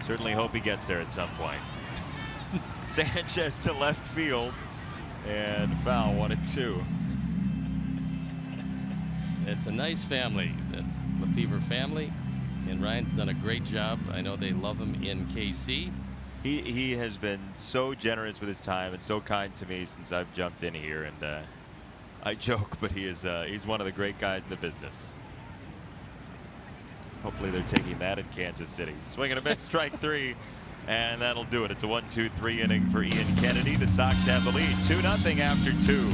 [SPEAKER 1] Certainly hope he gets there at some point. Sanchez to left field and foul, 1-2.
[SPEAKER 2] It's a nice family, the Lefevre family, and Ryan's done a great job. I know they love him in KC.
[SPEAKER 1] He has been so generous with his time and so kind to me since I've jumped in here, and I joke, but he's one of the great guys in the business. Hopefully they're taking that in Kansas City. Swing and a miss, strike 3, and that'll do it. It's a 1-2-3 inning for Ian Kennedy. The Sox have the lead, 2-0 after 2.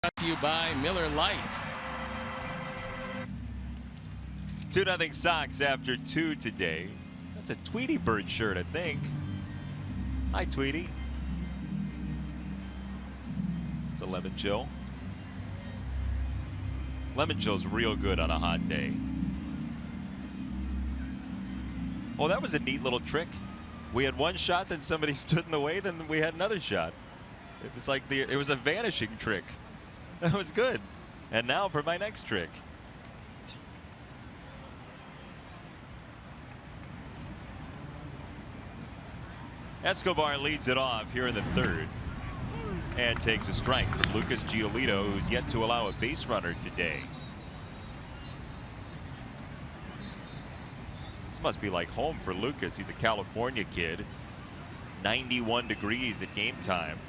[SPEAKER 2] Brought to you by Miller Lite.
[SPEAKER 1] 2-0 Sox after 2 today. That's a Tweety Bird shirt, I think. Hi, Tweety. It's a lemon chill. Lemon chill's real good on a hot day. Oh, that was a neat little trick. We had one shot, then somebody stood in the way, then we had another shot. It was like it was a vanishing trick. That was good. And now for my next trick. Escobar leads it off here in the 3rd and takes a strike from Lucas Giolito, who's yet to allow a base runner today. This must be like home for Lucas. He's a California kid. It's 91 degrees at game time.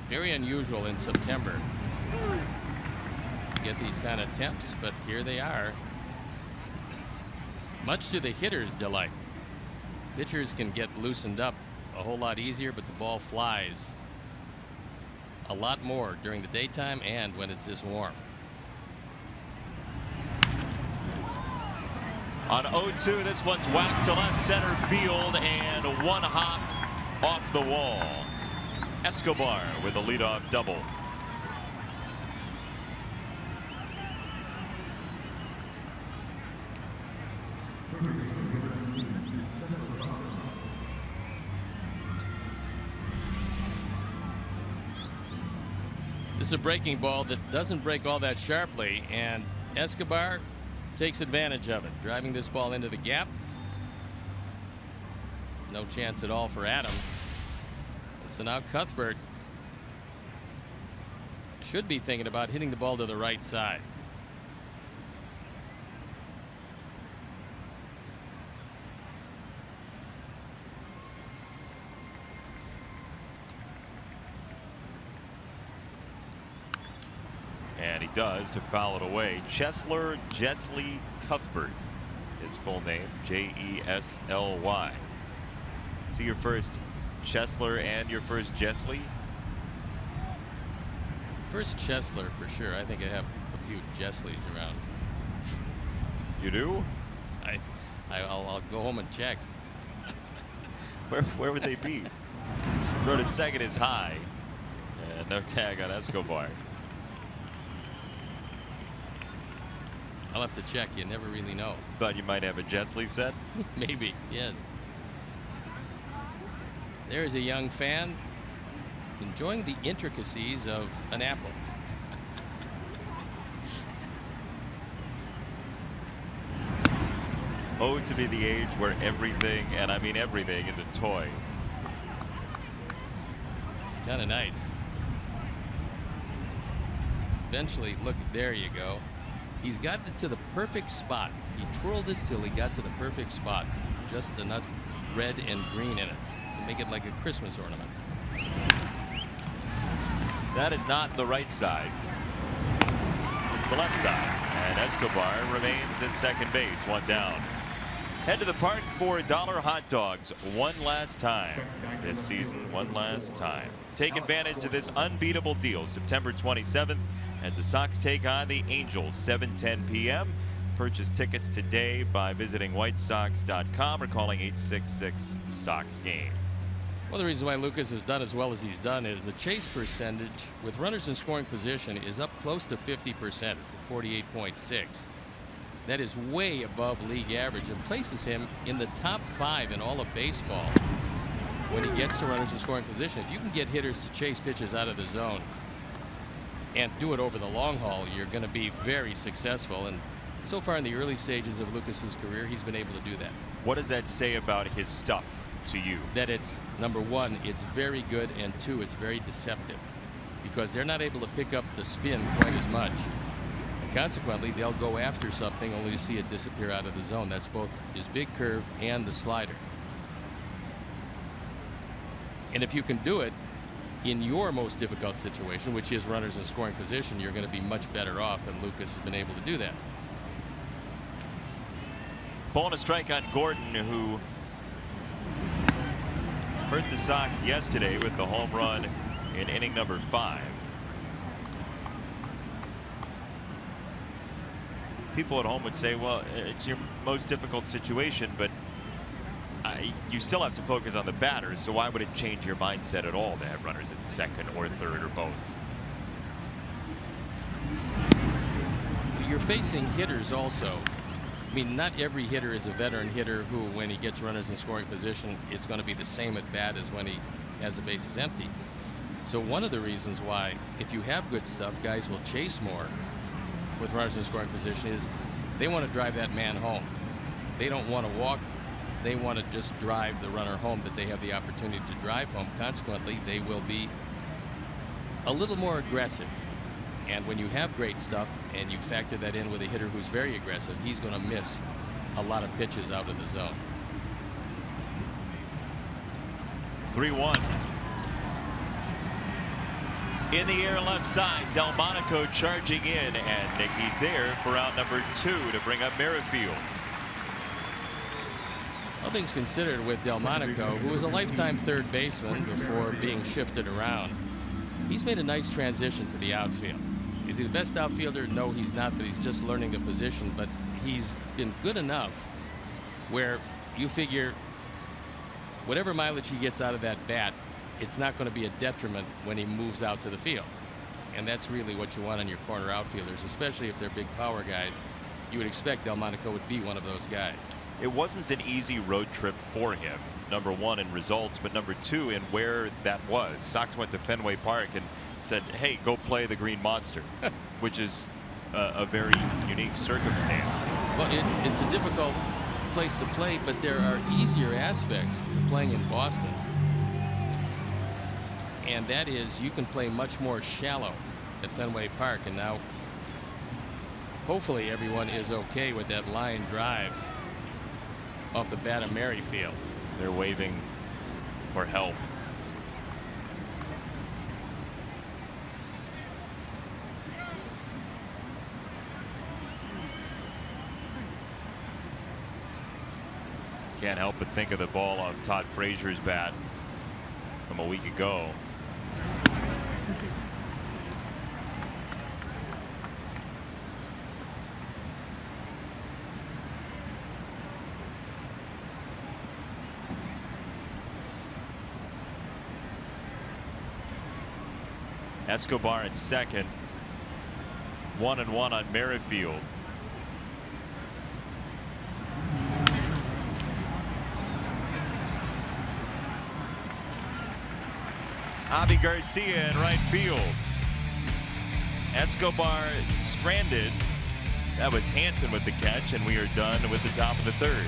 [SPEAKER 2] Very unusual in September to get these kind of temps, but here they are. Much to the hitter's delight. Pitchers can get loosened up a whole lot easier, but the ball flies a lot more during the daytime and when it's this warm.
[SPEAKER 1] On 0-2, this one's whacked to left center field and one hop off the wall. Escobar with a leadoff double.
[SPEAKER 2] This is a breaking ball that doesn't break all that sharply, and Escobar takes advantage of it, driving this ball into the gap. No chance at all for Adam. So now Cuthbert should be thinking about hitting the ball to the right side.
[SPEAKER 1] And he does to foul it away. Cheslor Jesly Cuthbert, his full name, Jesly. See your first Cheslor and your first Jesly?
[SPEAKER 2] First Cheslor for sure. I think I have a few Jesleys around.
[SPEAKER 1] You do?
[SPEAKER 2] I'll go home and check.
[SPEAKER 1] Where would they be? Throw to second is high. And no tag on Escobar.
[SPEAKER 2] I'll have to check. You never really know.
[SPEAKER 1] Thought you might have a Jesly set?
[SPEAKER 2] Maybe, yes. There's a young fan enjoying the intricacies of an apple.
[SPEAKER 1] Oh, to be the age where everything, and I mean everything, is a toy.
[SPEAKER 2] It's kind of nice. Eventually, look, there you go. He's got it to the perfect spot. He twirled it till he got to the perfect spot. Just enough red and green in it to make it like a Christmas ornament.
[SPEAKER 1] That is not the right side. It's the left side. And Escobar remains in second base, one down. Head to the park for $1 hot dogs one last time this season, one last time. Take advantage of this unbeatable deal September 27th as the Sox take on the Angels, 7:10 p.m. Purchase tickets today by visiting whitesox.com or calling 866-SOX-GAME.
[SPEAKER 2] One of the reasons why Lucas has done as well as he's done is the chase percentage with runners in scoring position is up close to 50%. It's at 48.6. That is way above league average and places him in the top 5 in all of baseball when he gets to runners in scoring position. If you can get hitters to chase pitches out of the zone and do it over the long haul, you're going to be very successful. And so far in the early stages of Lucas's career, he's been able to do that.
[SPEAKER 1] What does that say about his stuff to you?
[SPEAKER 2] That it's, number one, it's very good, and two, it's very deceptive because they're not able to pick up the spin quite as much. And consequently, they'll go after something only to see it disappear out of the zone. That's both his big curve and the slider. And if you can do it in your most difficult situation, which is runners in scoring position, you're going to be much better off, and Lucas has been able to do that.
[SPEAKER 1] Ball and a strike on Gordon, who hurt the Sox yesterday with the home run in inning number 5. People at home would say, well, it's your most difficult situation, but you still have to focus on the batters, so why would it change your mindset at all to have runners at second or third or both?
[SPEAKER 2] You're facing hitters also. I mean, not every hitter is a veteran hitter who, when he gets runners in scoring position, it's going to be the same at bat as when he has the bases empty. So one of the reasons why, if you have good stuff, guys will chase more with runners in scoring position is they want to drive that man home. They don't want to walk. They want to just drive the runner home that they have the opportunity to drive home. Consequently, they will be a little more aggressive. And when you have great stuff and you factor that in with a hitter who's very aggressive, he's going to miss a lot of pitches out of the zone.
[SPEAKER 1] 3-1. In the air left side, Delmonico charging in, and Nicky's there for out number 2 to bring up Merrifield.
[SPEAKER 2] All things considered with Delmonico, who was a lifetime third baseman before being shifted around, He's made a nice transition to the outfield. Is he the best outfielder? No, he's not, but he's just learning the position. But he's been good enough where you figure whatever mileage he gets out of that bat, it's not going to be a detriment when he moves out to the field. And that's really what you want on your corner outfielders, especially if they're big power guys. You would expect Delmonico would be one of those guys.
[SPEAKER 1] It wasn't an easy road trip for him, number one in results, but number two in where that was. Sox went to Fenway Park and said, hey, go play the Green Monster, which is a very unique circumstance.
[SPEAKER 2] Well, it's a difficult place to play, but there are easier aspects to playing in Boston. And that is you can play much more shallow at Fenway Park. And now hopefully everyone is okay with that line drive off the bat of Merrifield.
[SPEAKER 1] They're waving for help. Can't help but think of the ball off Todd Frazier's bat from a week ago. Escobar at second. 1-1 on Merrifield. Javi Garcia in right field. Escobar stranded. That was Hansen with the catch, and we are done with the top of the third.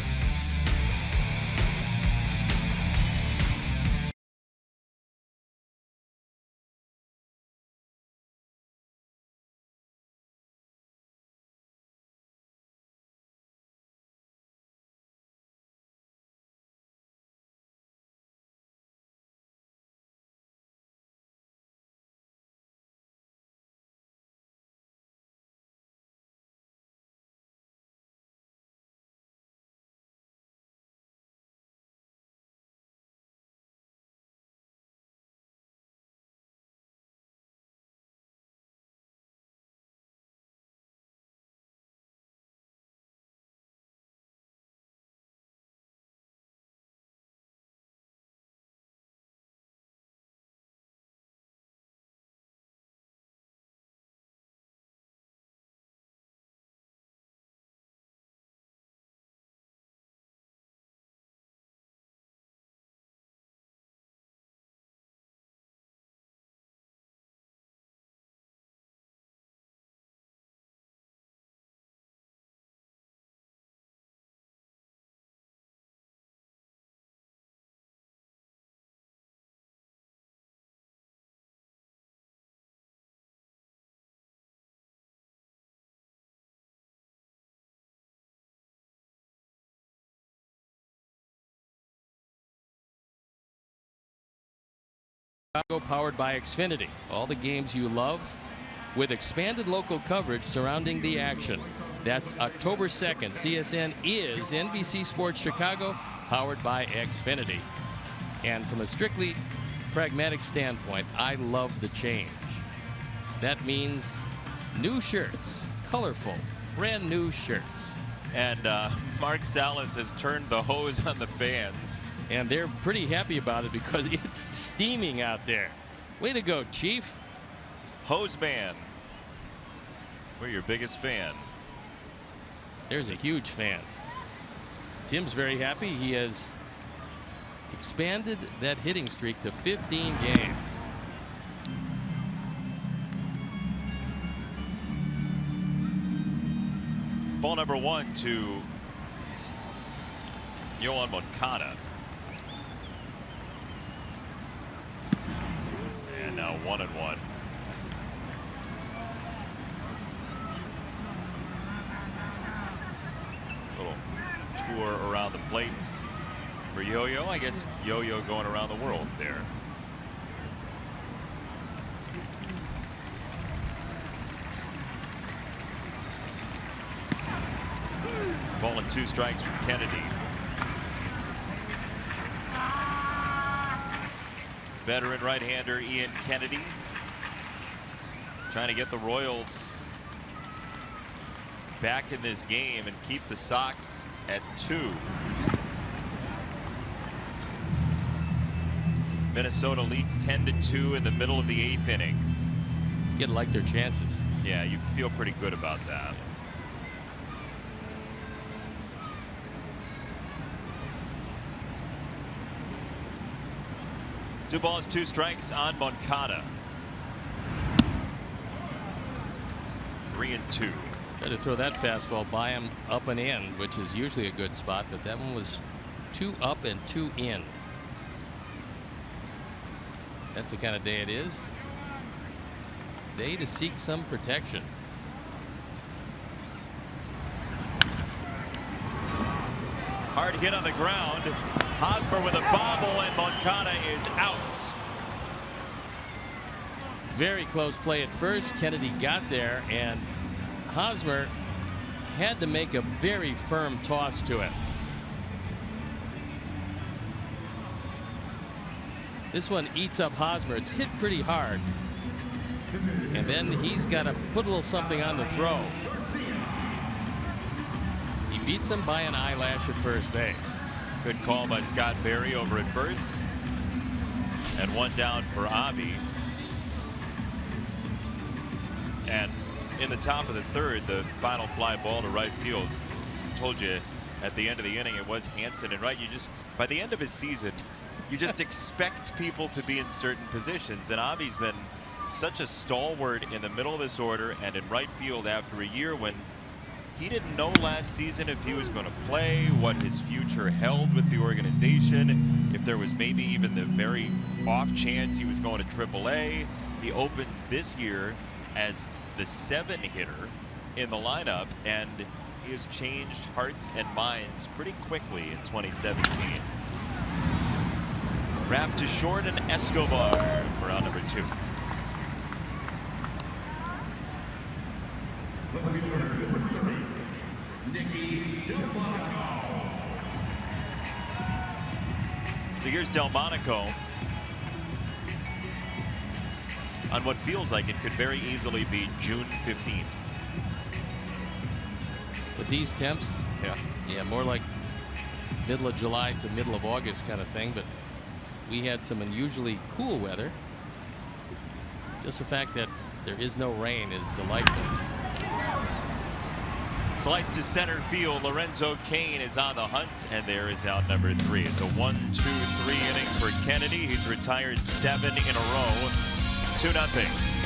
[SPEAKER 2] Chicago, powered by Xfinity. All the games you love with expanded local coverage surrounding the action. That's October 2nd. CSN is NBC Sports Chicago, powered by Xfinity. And from a strictly pragmatic standpoint, I love the change. That means new shirts, colorful, brand new shirts.
[SPEAKER 1] And Mark Salas has turned the hose on the fans.
[SPEAKER 2] And they're pretty happy about it because it's steaming out there. Way to go, Chief.
[SPEAKER 1] Hose man. We're your biggest fan.
[SPEAKER 2] There's a huge fan. Tim's very happy. He has expanded that hitting streak to 15 games.
[SPEAKER 1] Ball number one to Yohan Moncada. And now 1-1. Little tour around the plate for Yo-Yo. I guess Yo-Yo going around the world there. Ball and 2 strikes from Kennedy. Veteran right-hander Ian Kennedy trying to get the Royals back in this game and keep the Sox at 2. Minnesota leads 10-2 in the middle of the 8th inning.
[SPEAKER 2] You like their chances.
[SPEAKER 1] Yeah, you feel pretty good about that. Two balls, 2 strikes on Moncada. 3-2.
[SPEAKER 2] Tried to throw that fastball by him up and in, which is usually a good spot, but that one was 2 up and 2 in. That's the kind of day it is. Day to seek some protection.
[SPEAKER 1] Hard hit on the ground. Hosmer with a bobble, and Moncada is out.
[SPEAKER 2] Very close play at first. Kennedy got there, and Hosmer had to make a very firm toss to it. This one eats up Hosmer. It's hit pretty hard. And then he's got to put a little something on the throw. He beats him by an eyelash at first base.
[SPEAKER 1] Good call by Scott Berry over at first. And 1 down for Avi. And in the top of the 3rd, the final fly ball to right field. Told you at the end of the inning it was Hansen, and right, you just, by the end of his season, you just expect people to be in certain positions, and Avi's been such a stalwart in the middle of this order and in right field after a year when he didn't know last season if he was going to play, what his future held with the organization, if there was maybe even the very off chance he was going to AAA. He opens this year as the 7 hitter in the lineup, and he has changed hearts and minds pretty quickly in 2017. Wrapped to short, and Escobar for round number 2. So here's Delmonico on what feels like it could very easily be June 15th.
[SPEAKER 2] With these temps, yeah, more like middle of July to middle of August kind of thing, but we had some unusually cool weather. Just the fact that there is no rain is delightful.
[SPEAKER 1] Slice to center field. Lorenzo Cain is on the hunt, and there is out number 3. It's a 1-2-3 inning for Kennedy. He's retired 7 in a row. 2-0.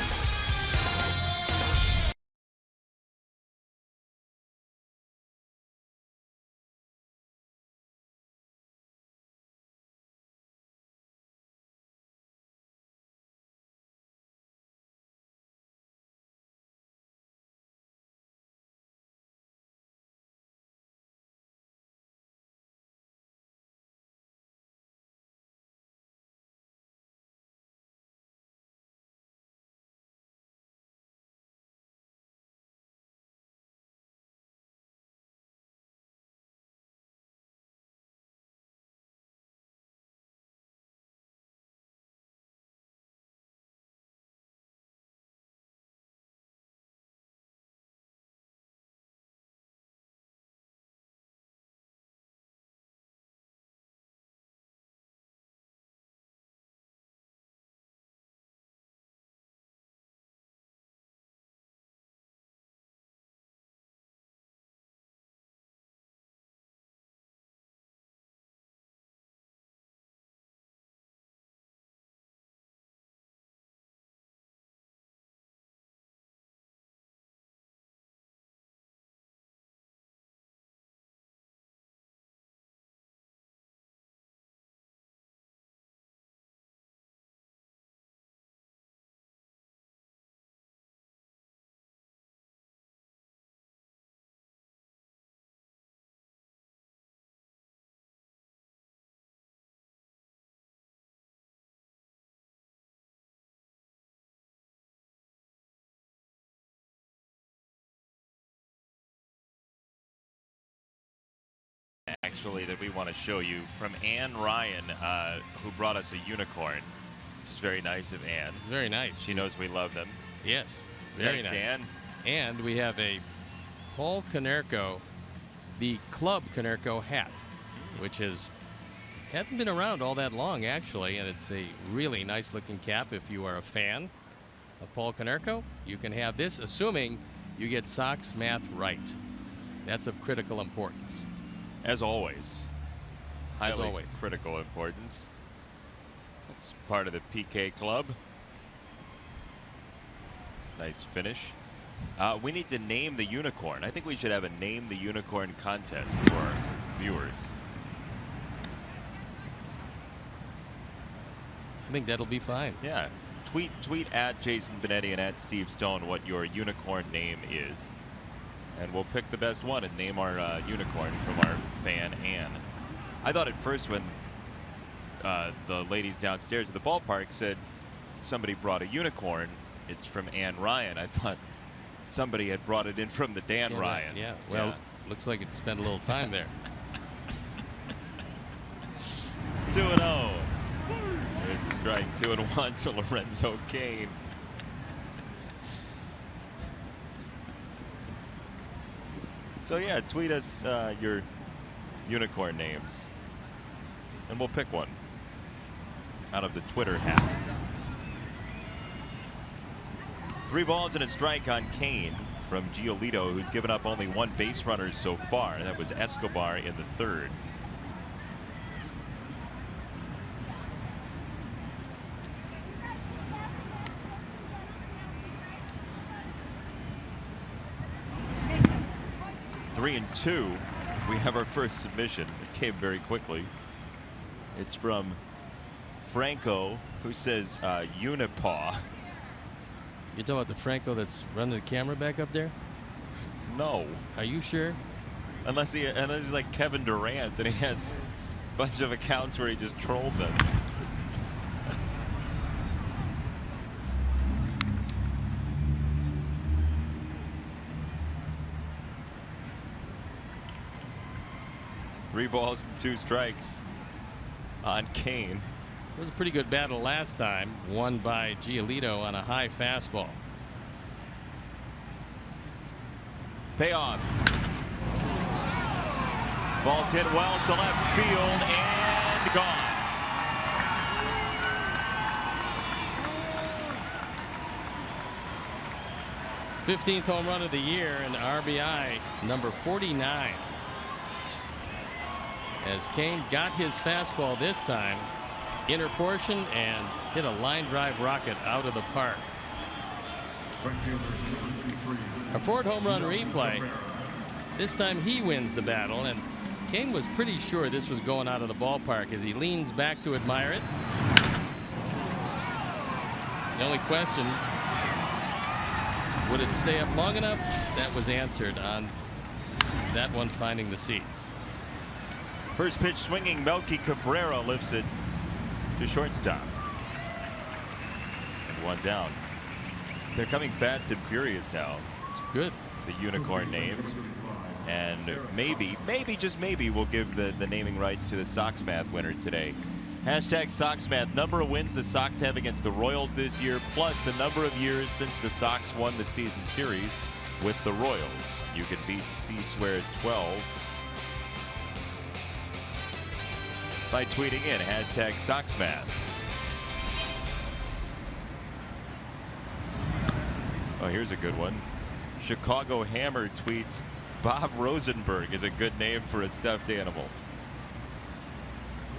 [SPEAKER 1] Actually, that we want to show you from Ann Ryan, who brought us a unicorn. Which is very nice of Ann.
[SPEAKER 2] Very nice.
[SPEAKER 1] She knows we love them.
[SPEAKER 2] Yes. Very
[SPEAKER 1] Thanks,
[SPEAKER 2] nice.
[SPEAKER 1] Ann.
[SPEAKER 2] And we have a Paul Konerko, the Club Konerko hat, which hasn't been around all that long, actually, and it's a really nice looking cap. If you are a fan of Paul Konerko, you can have this, assuming you get Sox math right. That's of critical importance.
[SPEAKER 1] As always.
[SPEAKER 2] As
[SPEAKER 1] Highly
[SPEAKER 2] always.
[SPEAKER 1] critical importance. It's part of the PK club. Nice finish. We need to name the unicorn. I think we should have a name the unicorn contest for our viewers.
[SPEAKER 2] I think that'll be fine.
[SPEAKER 1] Yeah. Tweet at Jason Benetti and at Steve Stone what your unicorn name is. And we'll pick the best one and name our unicorn from our fan, Ann. I thought at first when the ladies downstairs at the ballpark said somebody brought a unicorn, it's from Ann Ryan. I thought somebody had brought it in from the Dan Ryan.
[SPEAKER 2] Yeah, well, looks like it spent a little time there.
[SPEAKER 1] 2-0. There's a strike. 2-1 to Lorenzo Cain. So yeah, tweet us your unicorn names, and we'll pick one out of the Twitter hat. 3 balls and a strike on Cain from Giolito, who's given up only 1 base runner so far. That was Escobar in the 3rd. Three and 2. We have our first submission. It came very quickly. It's from Franco, who says Unipaw.
[SPEAKER 2] You talking about the Franco that's running the camera back up there?
[SPEAKER 1] No.
[SPEAKER 2] Are you sure?
[SPEAKER 1] Unless he's like Kevin Durant and he has a bunch of accounts where he just trolls us. Three balls and 2 strikes on Cain.
[SPEAKER 2] It was a pretty good battle last time, won by Giolito on a high fastball.
[SPEAKER 1] Payoff. Ball's hit well to left field and gone.
[SPEAKER 2] #15th home run of the year and RBI number 49. As Cain got his fastball this time, inner portion, and hit a line drive rocket out of the park. A 4th home run replay. This time he wins the battle, and Cain was pretty sure this was going out of the ballpark as he leans back to admire it. The only question, would it stay up long enough? That was answered on that one finding the seats.
[SPEAKER 1] First pitch swinging, Melky Cabrera lifts it to shortstop. And 1 down. They're coming fast and furious now.
[SPEAKER 2] It's good.
[SPEAKER 1] The unicorn names. And maybe, just maybe, we'll give the naming rights to the Sox Math winner today. Hashtag Sox Math. Number of wins the Sox have against the Royals this year, plus the number of years since the Sox won the season series with the Royals. You can beat C-Squared 12 by tweeting in hashtag SoxMath. Oh, here's a good one. Chicago Hammer tweets, Bob Rosenberg is a good name for a stuffed animal.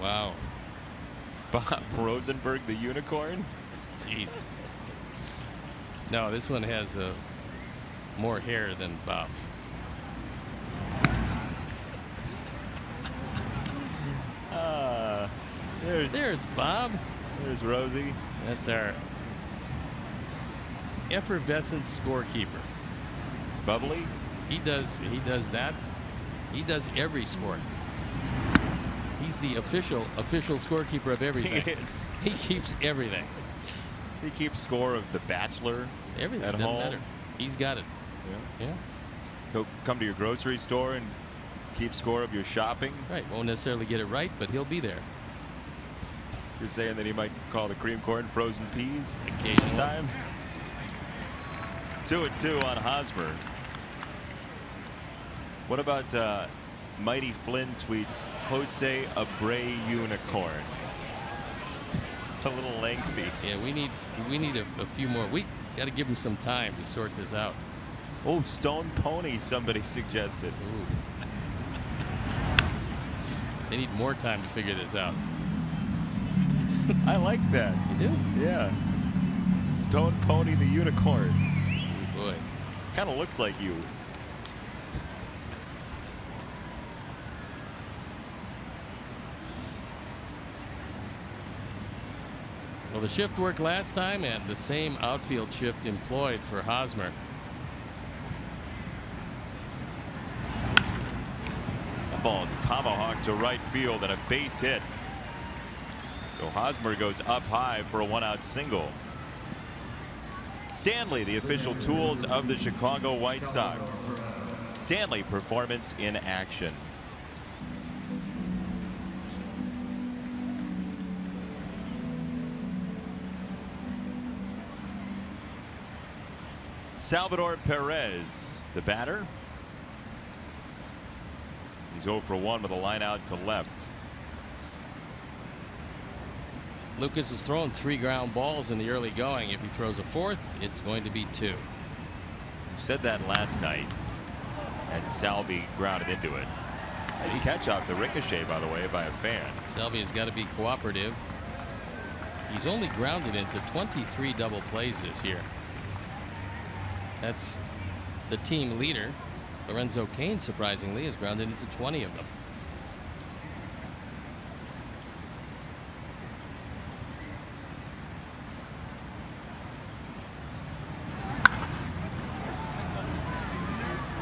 [SPEAKER 2] Wow.
[SPEAKER 1] Bob Rosenberg, the unicorn?
[SPEAKER 2] Jeez. No, this one has more hair than Bob. There's Bob.
[SPEAKER 1] There's Rosie.
[SPEAKER 2] That's our effervescent scorekeeper.
[SPEAKER 1] Bubbly.
[SPEAKER 2] He does that. He does every sport. He's the official scorekeeper of everything.
[SPEAKER 1] He is.
[SPEAKER 2] He keeps everything.
[SPEAKER 1] He keeps score of The Bachelor.
[SPEAKER 2] Everything.
[SPEAKER 1] At
[SPEAKER 2] Doesn't
[SPEAKER 1] home.
[SPEAKER 2] matter. He's got it. Yeah.
[SPEAKER 1] He'll come to your grocery store and keep score of your shopping.
[SPEAKER 2] Right. Won't necessarily get it right, but he'll be there.
[SPEAKER 1] You're saying that he might call the cream corn frozen peas
[SPEAKER 2] Occasionally.
[SPEAKER 1] sometimes? 2-2 on Hosmer. What about Mighty Flynn tweets Jose Abreu Unicorn? It's a little lengthy.
[SPEAKER 2] Yeah, we need a few more. We got to give him some time to sort this out.
[SPEAKER 1] Oh, Stone Pony, somebody suggested.
[SPEAKER 2] Ooh. They need more time to figure this out.
[SPEAKER 1] I like that.
[SPEAKER 2] You do?
[SPEAKER 1] Yeah. Stone Pony the Unicorn.
[SPEAKER 2] Oh boy.
[SPEAKER 1] Kind of looks like you.
[SPEAKER 2] Well, the shift worked last time, and the same outfield shift employed for Hosmer.
[SPEAKER 1] That ball is tomahawked to right field and a base hit. So Hosmer goes up high for a one-out single. Stanley, the official tools of the Chicago White Sox. Stanley, performance in action. Salvador Perez, the batter. He's 0 for 1 with a line out to left.
[SPEAKER 2] Lucas has thrown 3 ground balls in the early going. If he throws a 4th, it's going to be 2.
[SPEAKER 1] Said that last night, and Salvi grounded into it. Nice catch off the ricochet, by the way, by a fan.
[SPEAKER 2] Salvi has got to be cooperative. He's only grounded into 23 double plays this year. That's the team leader. Lorenzo Cain, surprisingly, has grounded into 20 of them.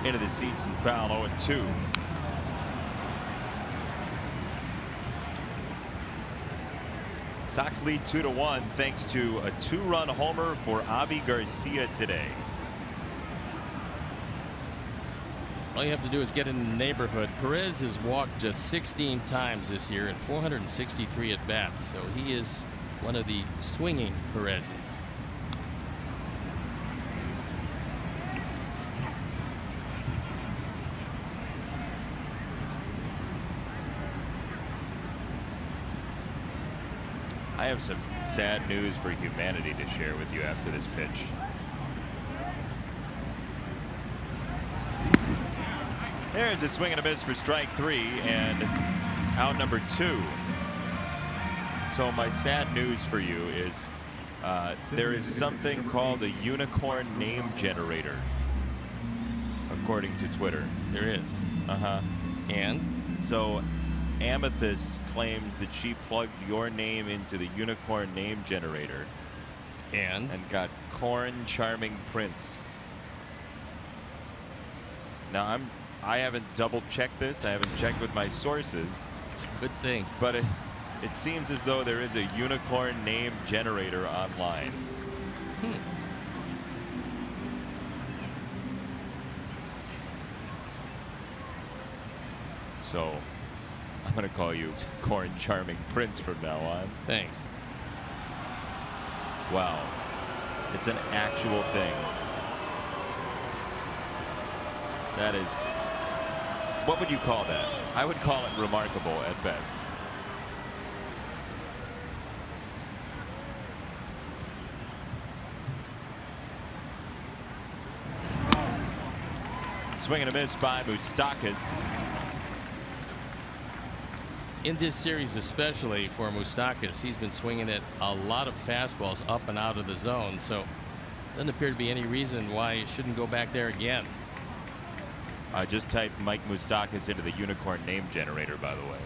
[SPEAKER 1] Into the seats and foul. 0-2. Sox lead 2-1 thanks to a 2-run homer for Avi Garcia today.
[SPEAKER 2] All you have to do is get in the neighborhood. Perez has walked just 16 times this year and 463 at bats, so he is one of the swinging Perezes.
[SPEAKER 1] I have some sad news for humanity to share with you after this pitch. There's a swing and a miss for strike 3 and out number 2. So my sad news for you is there is something called a unicorn name generator, according to Twitter.
[SPEAKER 2] There is. And
[SPEAKER 1] so Amethyst claims that she plugged your name into the unicorn name generator
[SPEAKER 2] and
[SPEAKER 1] got Corn Charming Prince. Now I haven't double checked this. I haven't checked with my sources.
[SPEAKER 2] It's a good thing.
[SPEAKER 1] But it seems as though there is a unicorn name generator online. So I'm going to call you Corn Charming Prince from now on.
[SPEAKER 2] Thanks.
[SPEAKER 1] Wow. It's an actual thing. That is, what would you call that? I would call it remarkable at best. Swing and a miss by Moustakas.
[SPEAKER 2] In this series, especially for Moustakas, he's been swinging at a lot of fastballs up and out of the zone, so doesn't appear to be any reason why he shouldn't go back there again.
[SPEAKER 1] I just typed Mike Moustakas into the unicorn name generator, by the way.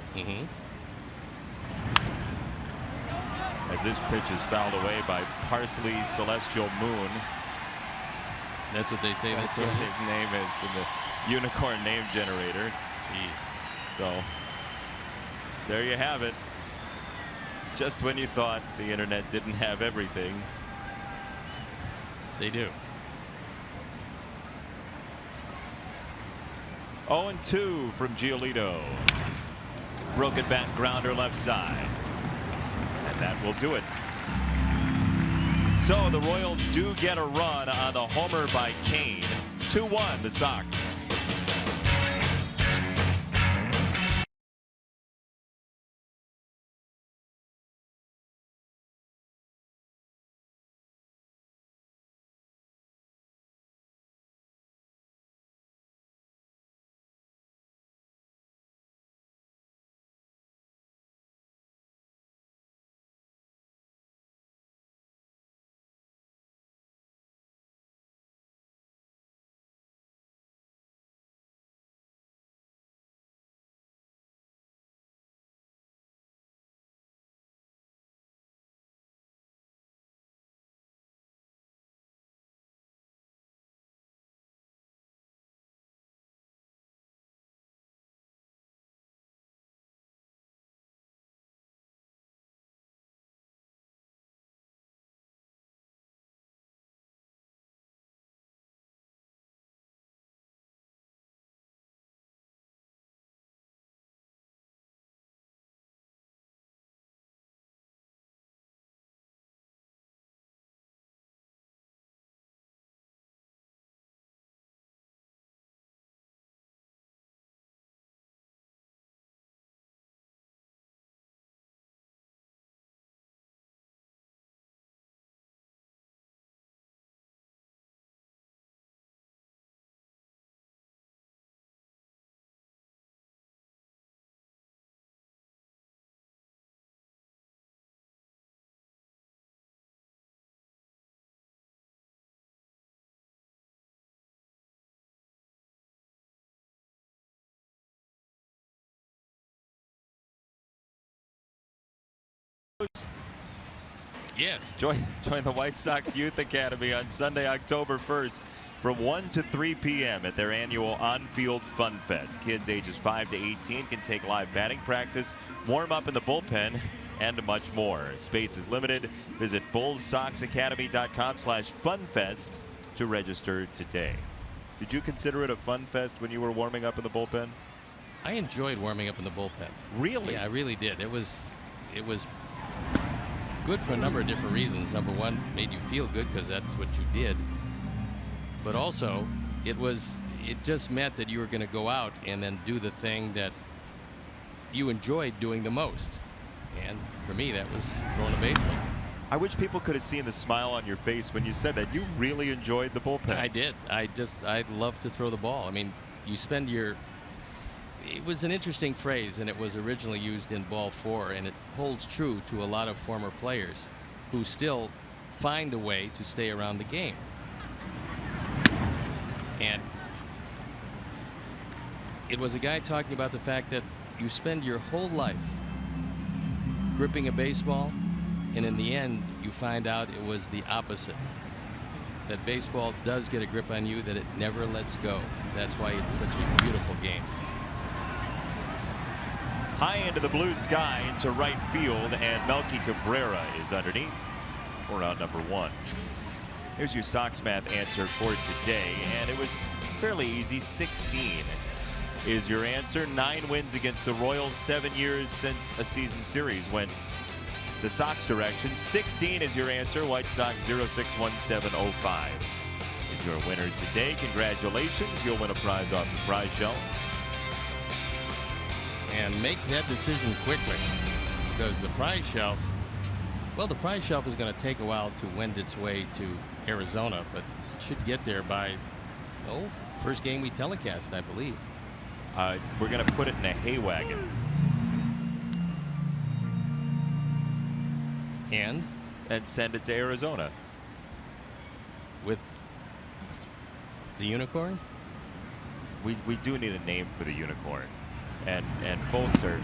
[SPEAKER 1] As this pitch is fouled away by Parsley Celestial Moon.
[SPEAKER 2] That's what they say.
[SPEAKER 1] That's what his name is in the unicorn name generator.
[SPEAKER 2] Jeez.
[SPEAKER 1] So there you have it. Just when you thought the internet didn't have everything,
[SPEAKER 2] they do.
[SPEAKER 1] 0-2 from Giolito. Broken bat grounder left side. And that will do it. So the Royals do get a run on the homer by Kane. 2-1 the Sox.
[SPEAKER 2] Yes.
[SPEAKER 1] Join the White Sox Youth Academy on Sunday, October 1st from 1 to 3 p.m. at their annual On-Field Fun Fest. Kids ages 5 to 18 can take live batting practice, warm up in the bullpen, and much more. Space is limited. Visit bullssoxacademy.com/funfest to register today. Did you consider it a fun fest when you were warming up in the bullpen?
[SPEAKER 2] I enjoyed warming up in the bullpen.
[SPEAKER 1] Really?
[SPEAKER 2] Yeah, I really did. It was good for a number of different reasons. Number one, made you feel good because that's what you did. But also, it just meant that you were going to go out and then do the thing that you enjoyed doing the most. And for me, that was throwing a baseball.
[SPEAKER 1] I wish people could have seen the smile on your face when you said that. You really enjoyed the bullpen.
[SPEAKER 2] I did. I love to throw the ball. I mean, you spend your... It was an interesting phrase, and it was originally used in Ball 4, and it holds true to a lot of former players who still find a way to stay around the game. And it was a guy talking about the fact that you spend your whole life gripping a baseball, and in the end, you find out it was the opposite. That baseball does get a grip on you that it never lets go. That's why it's such a beautiful game.
[SPEAKER 1] High into the blue sky into right field, and Melky Cabrera is underneath for round number 1. Here's your Sox math answer for today, and it was fairly easy. 16 is your answer. 9 wins against the Royals, 7 years since a season series went the Sox direction. 16 is your answer. White Sox 061705 is your winner today. Congratulations. You'll win a prize off the prize shelf.
[SPEAKER 2] And make that decision quickly, because the prize shelf, well, the prize shelf is going to take a while to wend its way to Arizona, but it should get there by, first game we telecast, I believe.
[SPEAKER 1] We're going to put it in a hay wagon.
[SPEAKER 2] And
[SPEAKER 1] send it to Arizona.
[SPEAKER 2] With the unicorn?
[SPEAKER 1] We do need a name for the unicorn. And folks are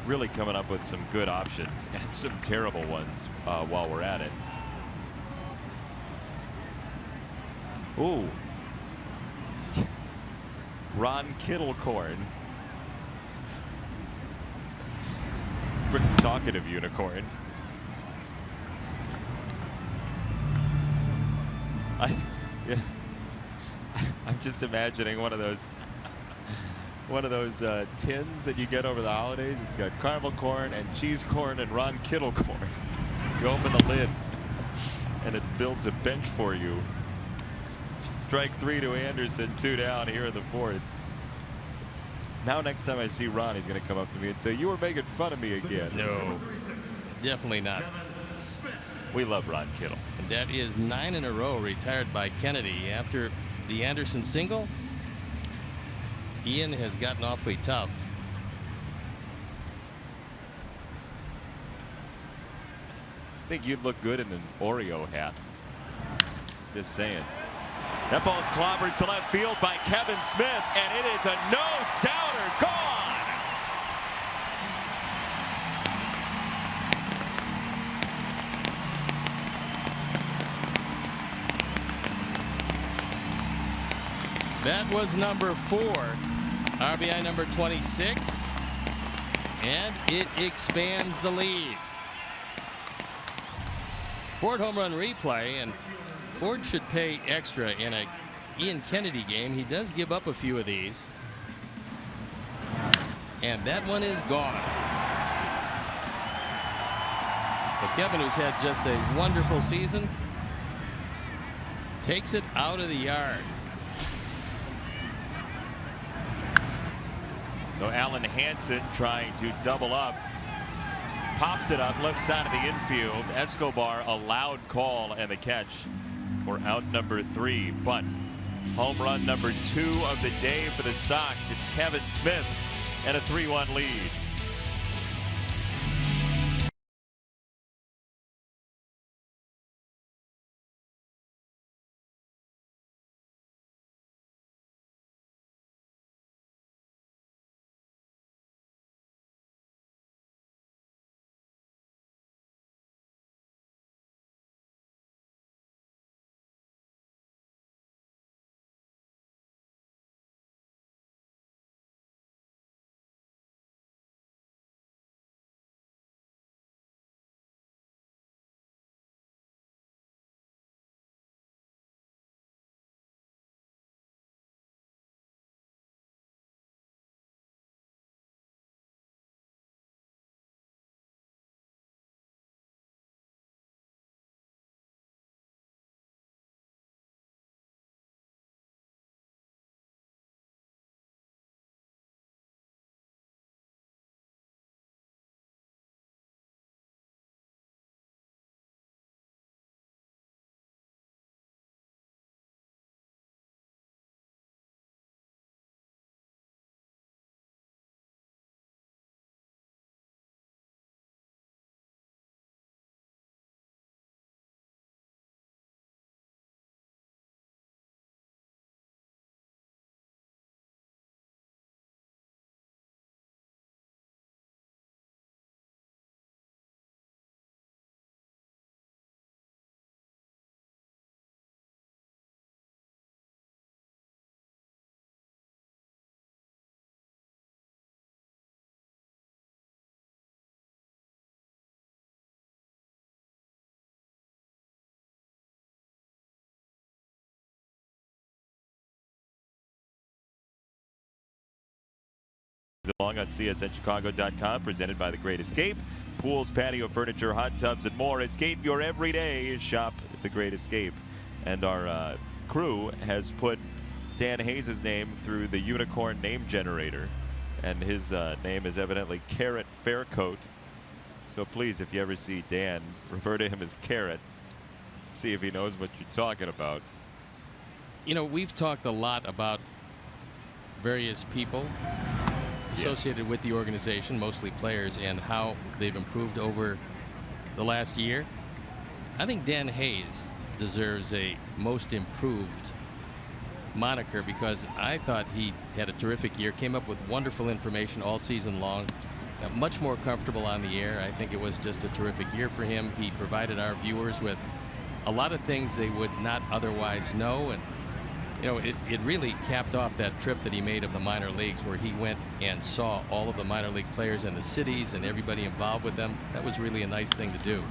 [SPEAKER 1] really coming up with some good options and some terrible ones while we're at it. Ooh. Ron Kittlecorn. Talkative unicorn. I'm just imagining one of those tins that you get over the holidays. It's got caramel corn and cheese corn and Ron Kittle corn. You open the lid and it builds a bench for you. Strike 3 to Anderson, 2 down here in the 4th. Now next time I see Ron, he's going to come up to me and say, "You were making fun of me again."
[SPEAKER 2] No, definitely not.
[SPEAKER 1] We love Ron Kittle.
[SPEAKER 2] And that is 9 in a row retired by Kennedy. After the Anderson single, Ian has gotten awfully tough.
[SPEAKER 1] I think you'd look good in an Oreo hat. Just saying. That ball's clobbered to left field by Kevin Smith, and it is a no-doubter gone.
[SPEAKER 2] That was number 4, RBI number 26, and it expands the lead. Ford home run replay, and Ford should pay extra in a Ian Kennedy game. He does give up a few of these, and that one is gone. So Kevin, who's had just a wonderful season, takes it out of the yard.
[SPEAKER 1] So Alan Hansen trying to double up. Pops it up left side of the infield. Escobar a loud call and the catch for out number 3. But home run number 2 of the day for the Sox. It's Kevin Smith's and a 3-1 lead. Along on CSNChicago.com, presented by The Great Escape. Pools, patio furniture, hot tubs, and more. Escape your everyday. Shop The Great Escape. And our crew has put Dan Hayes' name through the unicorn name generator. And his name is evidently Carrot Faircoat. So please, if you ever see Dan, refer to him as Carrot. See if he knows what you're talking about.
[SPEAKER 2] You know, we've talked a lot about various people associated with the organization, mostly players, and how they've improved over the last year. I think Dan Hayes deserves a most improved moniker because I thought he had a terrific year, came up with wonderful information all season long, much more comfortable on the air. I think it was just a terrific year for him. He provided our viewers with a lot of things they would not otherwise know, and you know, it really capped off that trip that he made of the minor leagues where he went and saw all of the minor league players and the cities and everybody involved with them. That was really a nice thing to do.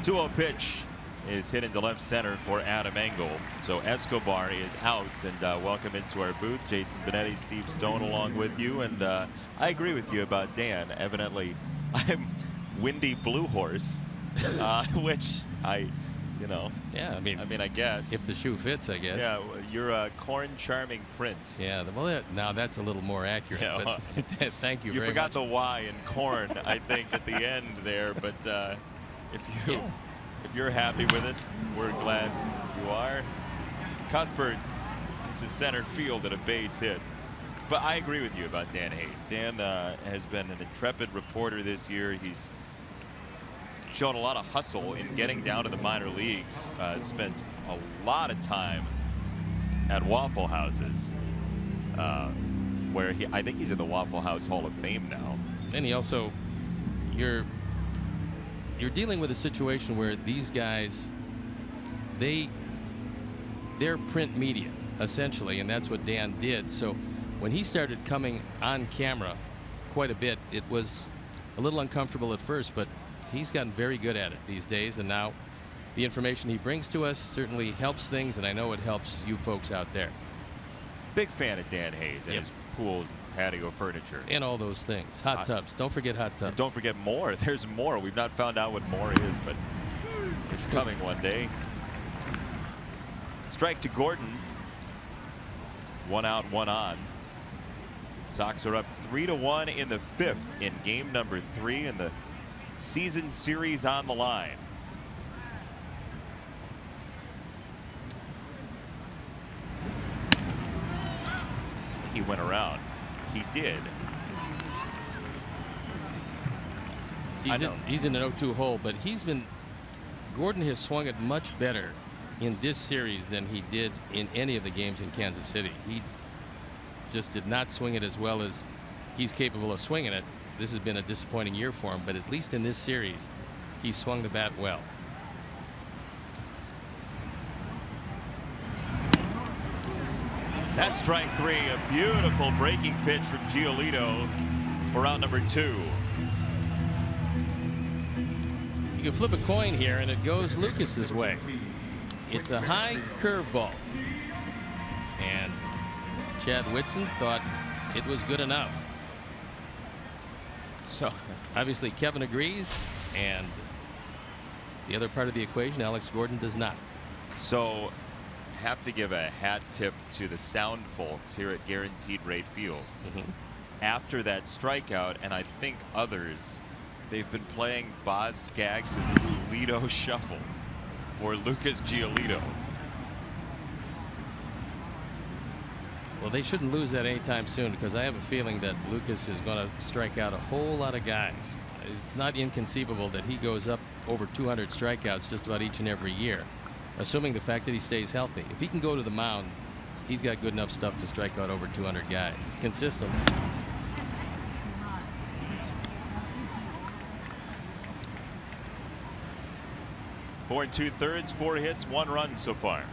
[SPEAKER 1] 2-0 pitch is hit into left center for Adam Engel. So Escobar is out, and welcome into our booth. Jason Benetti, Steve Stone along with you. And I agree with you about Dan. Evidently, I'm Windy Blue Horse. which
[SPEAKER 2] Yeah, I mean,
[SPEAKER 1] I guess.
[SPEAKER 2] if the shoe fits, I guess.
[SPEAKER 1] Yeah, you're a corn charming prince.
[SPEAKER 2] Yeah, well, now that's a little more accurate.
[SPEAKER 1] Yeah,
[SPEAKER 2] but thank you
[SPEAKER 1] You
[SPEAKER 2] very
[SPEAKER 1] forgot
[SPEAKER 2] much.
[SPEAKER 1] the Y in corn, I think, at the end there. But if you're happy with it, we're glad you are. Cuthbert to center field at a base hit. But I agree with you about Dan Hayes. Dan has been an intrepid reporter this year. He's shown a lot of hustle in getting down to the minor leagues. Spent a lot of time at Waffle Houses, where I think he's in the Waffle House Hall of Fame now.
[SPEAKER 2] And he also, you're dealing with a situation where these guys, they're print media essentially, and that's what Dan did. So when he started coming on camera quite a bit, it was a little uncomfortable at first, but he's gotten very good at it these days, and now the information he brings to us certainly helps things, and I know it helps you folks out there.
[SPEAKER 1] Big fan of Dan Hayes and his pools and patio furniture.
[SPEAKER 2] And all those things. Hot tubs. Don't forget hot tubs.
[SPEAKER 1] Don't forget more. There's more. We've not found out what more is, but it's coming one day. Strike to Gordon. 1 out, 1 on. Sox are up 3-1 in the 5th in game number 3, and the season series on the line. He went around. He did.
[SPEAKER 2] He's in an 0-2 hole, but Gordon has swung it much better in this series than he did in any of the games in Kansas City. He just did not swing it as well as he's capable of swinging it. This has been a disappointing year for him, but at least in this series, he swung the bat well.
[SPEAKER 1] That's strike 3. A beautiful breaking pitch from Giolito for out number 2.
[SPEAKER 2] You can flip a coin here, and it goes Lucas's way. It's a high curveball, and Chad Whitson thought it was good enough.
[SPEAKER 1] So
[SPEAKER 2] obviously Kevin agrees, and the other part of the equation, Alex Gordon, does not.
[SPEAKER 1] So have to give a hat tip to the sound folks here at Guaranteed Rate Field. After that strikeout, and I think others, they've been playing Boz Scaggs' Lido Shuffle for Lucas Giolito.
[SPEAKER 2] Well, they shouldn't lose that anytime soon, because I have a feeling that Lucas is going to strike out a whole lot of guys. It's not inconceivable that he goes up over 200 strikeouts just about each and every year, assuming the fact that he stays healthy. If he can go to the mound, he's got good enough stuff to strike out over 200 guys consistently.
[SPEAKER 1] Four and 2/3, 4 hits, 1 run so far.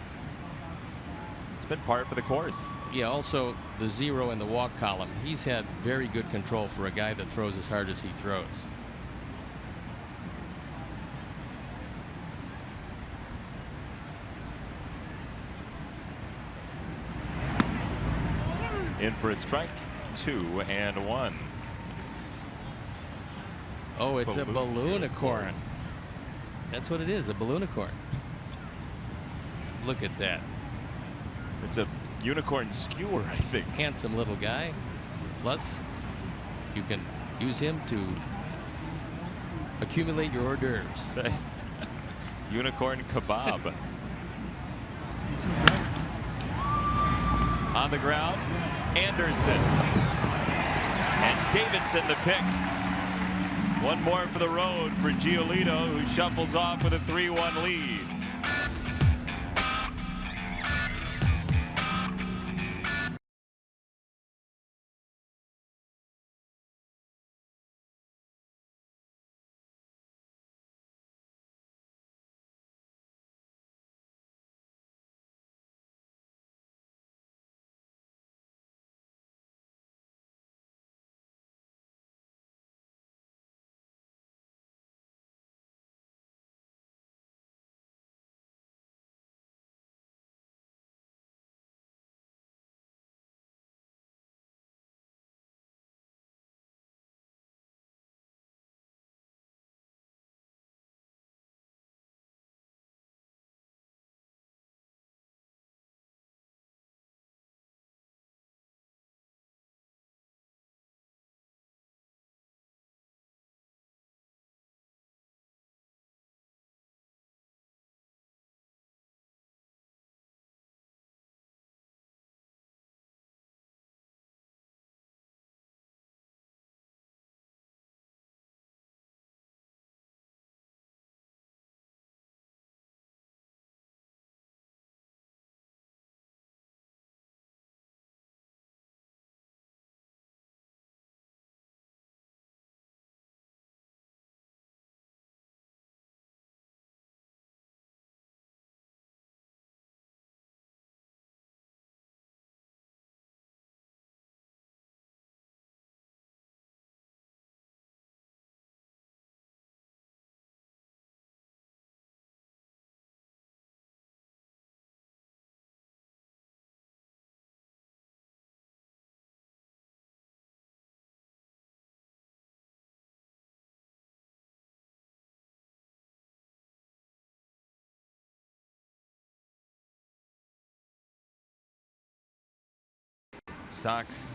[SPEAKER 1] It's been par for the course.
[SPEAKER 2] Yeah, also the 0 in the walk column. He's had very good control for a guy that throws as hard as he throws.
[SPEAKER 1] In for a strike, 2 and 1.
[SPEAKER 2] Oh, it's a balloonicorn. That's what it is, a balloonicorn. Look at that.
[SPEAKER 1] It's a unicorn skewer, I think.
[SPEAKER 2] Handsome little guy. Plus, you can use him to accumulate your hors d'oeuvres.
[SPEAKER 1] Unicorn kebab. On the ground, Anderson. And Davidson the pick. One more for the road for Giolito, who shuffles off with a 3-1 lead. Sox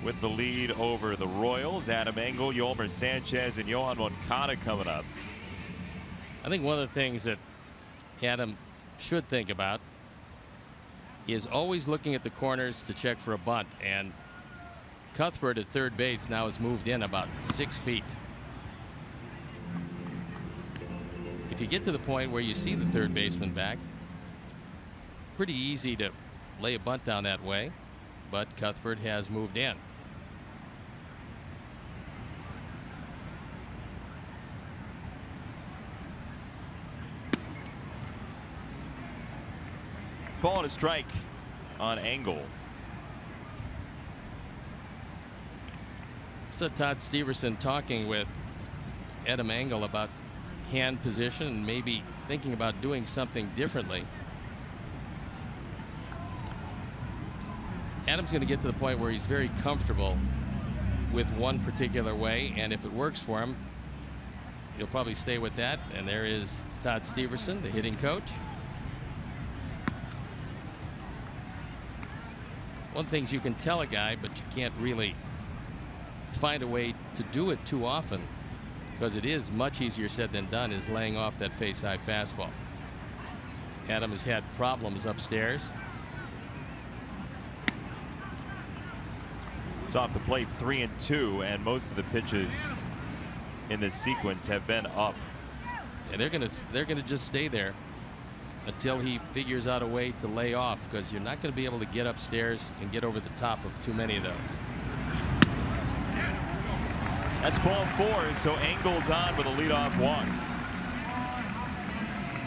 [SPEAKER 1] with the lead over the Royals. Adam Engel, Yolmer Sanchez, and Yohan Moncada coming up.
[SPEAKER 2] I think one of the things that Adam should think about is always looking at the corners to check for a bunt. And Cuthbert at third base now has moved in about 6 feet. If you get to the point where you see the third baseman back, pretty easy to lay a bunt down that way, but Cuthbert has moved in.
[SPEAKER 1] Ball and a strike on Engel.
[SPEAKER 2] So Todd Steverson talking with Adam Engel about hand position and maybe thinking about doing something differently. Adam's going to get to the point where he's very comfortable with one particular way, and if it works for him, he'll probably stay with that. And there is Todd Steverson, the hitting coach. One thing is you can tell a guy, but you can't really find a way to do it too often, because it is much easier said than done, is laying off that face-high fastball. Adam has had problems upstairs.
[SPEAKER 1] It's off the plate, 3-2, and most of the pitches in this sequence have been up.
[SPEAKER 2] And they're gonna just stay there until he figures out a way to lay off, because you're not going to be able to get upstairs and get over the top of too many of those.
[SPEAKER 1] That's ball 4, so Engel's on with a leadoff walk.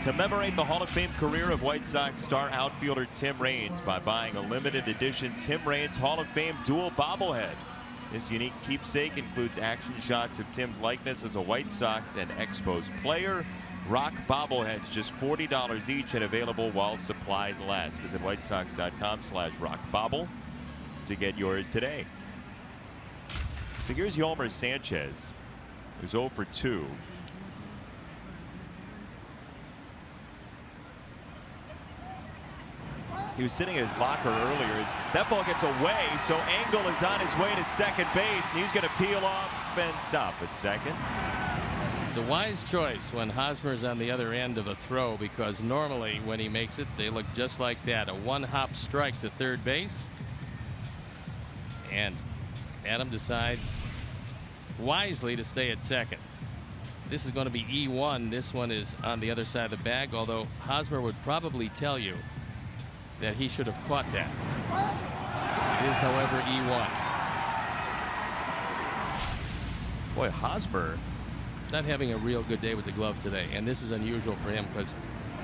[SPEAKER 1] Commemorate the Hall of Fame career of White Sox star outfielder Tim Raines by buying a limited edition Tim Raines Hall of Fame dual bobblehead. This unique keepsake includes action shots of Tim's likeness as a White Sox and Expos player. Rock bobbleheads, just $40 each, and available while supplies last. Visit whitesox.com/rockbobble to get yours today. So here's Yolmer Sanchez, who's 0 for 2. He was sitting in his locker earlier. That ball gets away, so Engel is on his way to second base, and he's going to peel off and stop at second.
[SPEAKER 2] It's a wise choice when Hosmer's on the other end of a throw, because normally when he makes it, they look just like that. A one-hop strike to third base. And Adam decides wisely to stay at second. This is going to be E1. This one is on the other side of the bag, although Hosmer would probably tell you that he should have caught that. It is, however, E1.
[SPEAKER 1] Boy, Hosmer
[SPEAKER 2] not having a real good day with the glove today, and this is unusual for him because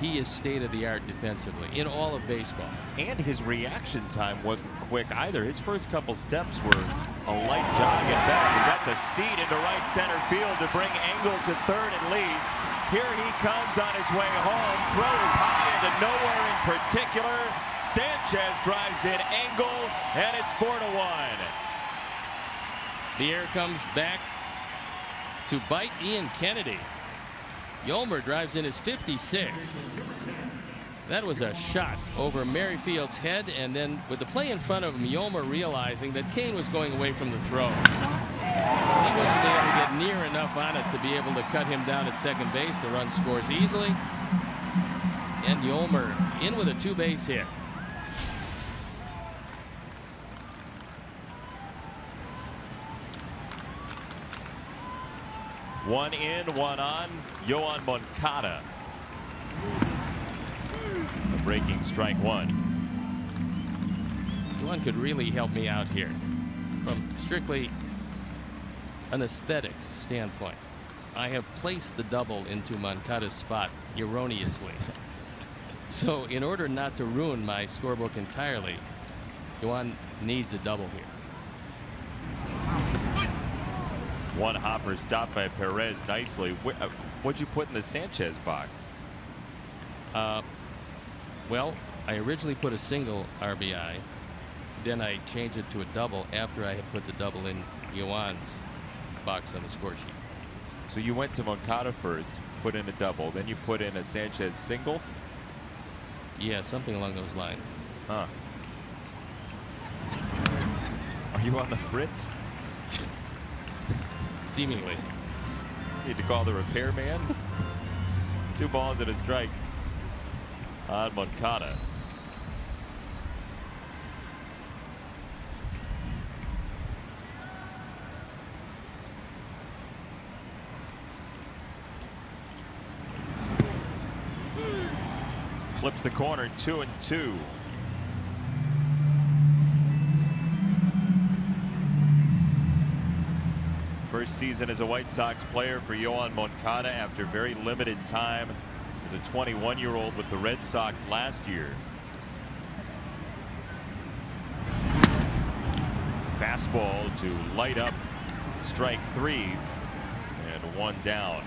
[SPEAKER 2] he is state-of-the-art defensively in all of baseball.
[SPEAKER 1] And his reaction time wasn't quick either. His first couple steps were a light jog at best, as that's a seed into right center field to bring Engel to third at least. Here he comes on his way home. Throw is high into nowhere in particular. Sanchez drives in Engel, and it's 4-1.
[SPEAKER 2] The air comes back to bite Ian Kennedy. Yolmer drives in his 56th. That was a shot over Merrifield's head, and then with the play in front of him, Yolmer realizing that Kane was going away from the throw. He wasn't able to get near enough on it to be able to cut him down at second base. The run scores easily, and Yolmer in with a two-base hit.
[SPEAKER 1] One in, one on. Yohan Moncada. A breaking strike one.
[SPEAKER 2] One could really help me out here from strictly an aesthetic standpoint. I have placed the double into Moncada's spot erroneously. So in order not to ruin my scorebook entirely, Yohan needs a double here.
[SPEAKER 1] One hopper stopped by Perez nicely. What'd you put in the Sanchez box?
[SPEAKER 2] Well, I originally put a single RBI. Then I changed it to a double after I had put the double in Yohan's box on the score sheet.
[SPEAKER 1] So you went to Moncada first, put in a double, then you put in a Sanchez single?
[SPEAKER 2] Yeah, something along those lines.
[SPEAKER 1] Huh. You on the fritz?
[SPEAKER 2] Seemingly.
[SPEAKER 1] Need to call the repairman. 2 balls and a strike on Moncada. Flips the corner, 2-2. First season as a White Sox player for Yoan Moncada after very limited time as a 21-year-old with the Red Sox last year. Fastball to light up, strike 3, and 1 down.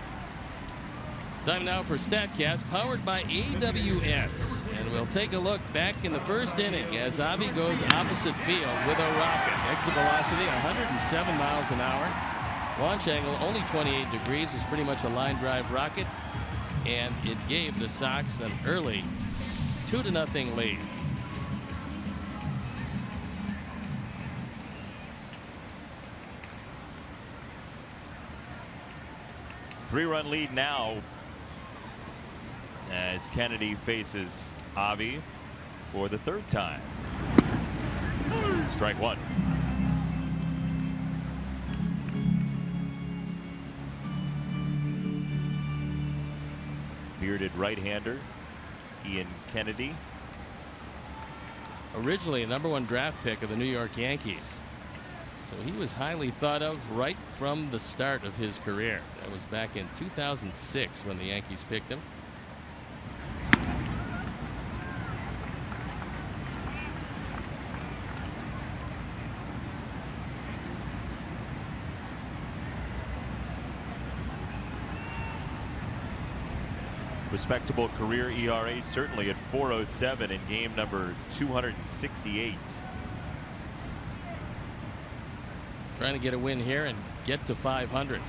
[SPEAKER 2] Time now for StatCast, powered by AWS. And we'll take a look back in the first inning as Avi goes opposite field with a rocket. Exit velocity 107 miles an hour. Launch angle only 28 degrees. Was pretty much a line drive rocket. And it gave the Sox an early 2-0 lead.
[SPEAKER 1] Three-run lead now as Kennedy faces Avi for the 3rd time. Strike 1. Bearded right-hander Ian Kennedy.
[SPEAKER 2] Originally a #1 draft pick of the New York Yankees. So he was highly thought of right from the start of his career. That was back in 2006 when the Yankees picked him.
[SPEAKER 1] Respectable career ERA, certainly at 4.07 in game number 268.
[SPEAKER 2] Trying to get a win here and get to 500.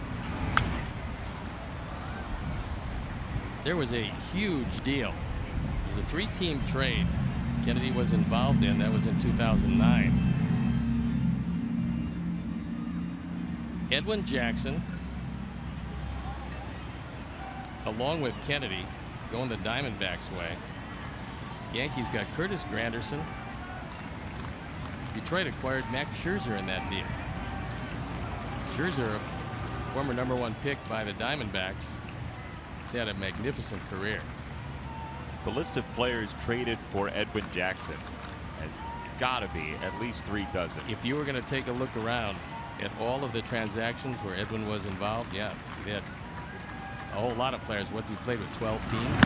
[SPEAKER 2] There was a huge deal. It was a 3-team trade Kennedy was involved in. That was in 2009. Edwin Jackson, along with Kennedy, going the Diamondbacks' way. Yankees got Curtis Granderson. Detroit acquired Max Scherzer in that deal. Scherzer, former #1 pick by the Diamondbacks, has had a magnificent career.
[SPEAKER 1] The list of players traded for Edwin Jackson has got to be at least 3 dozen.
[SPEAKER 2] If you were going to take a look around at all of the transactions where Edwin was involved, yeah, he had a whole lot of players. What's he played with, 12 teams?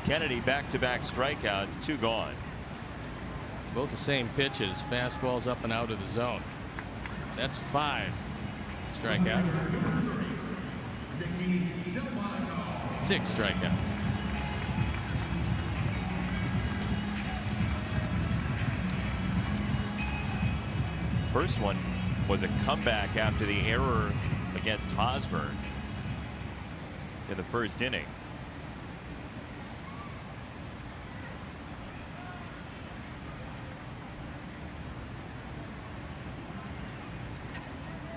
[SPEAKER 1] Kennedy back-to-back strikeouts, 2 gone.
[SPEAKER 2] Both the same pitches, fastballs up and out of the zone. That's 5 strikeouts. 6 strikeouts.
[SPEAKER 1] First one was a comeback after the error against Hosmer in the first inning.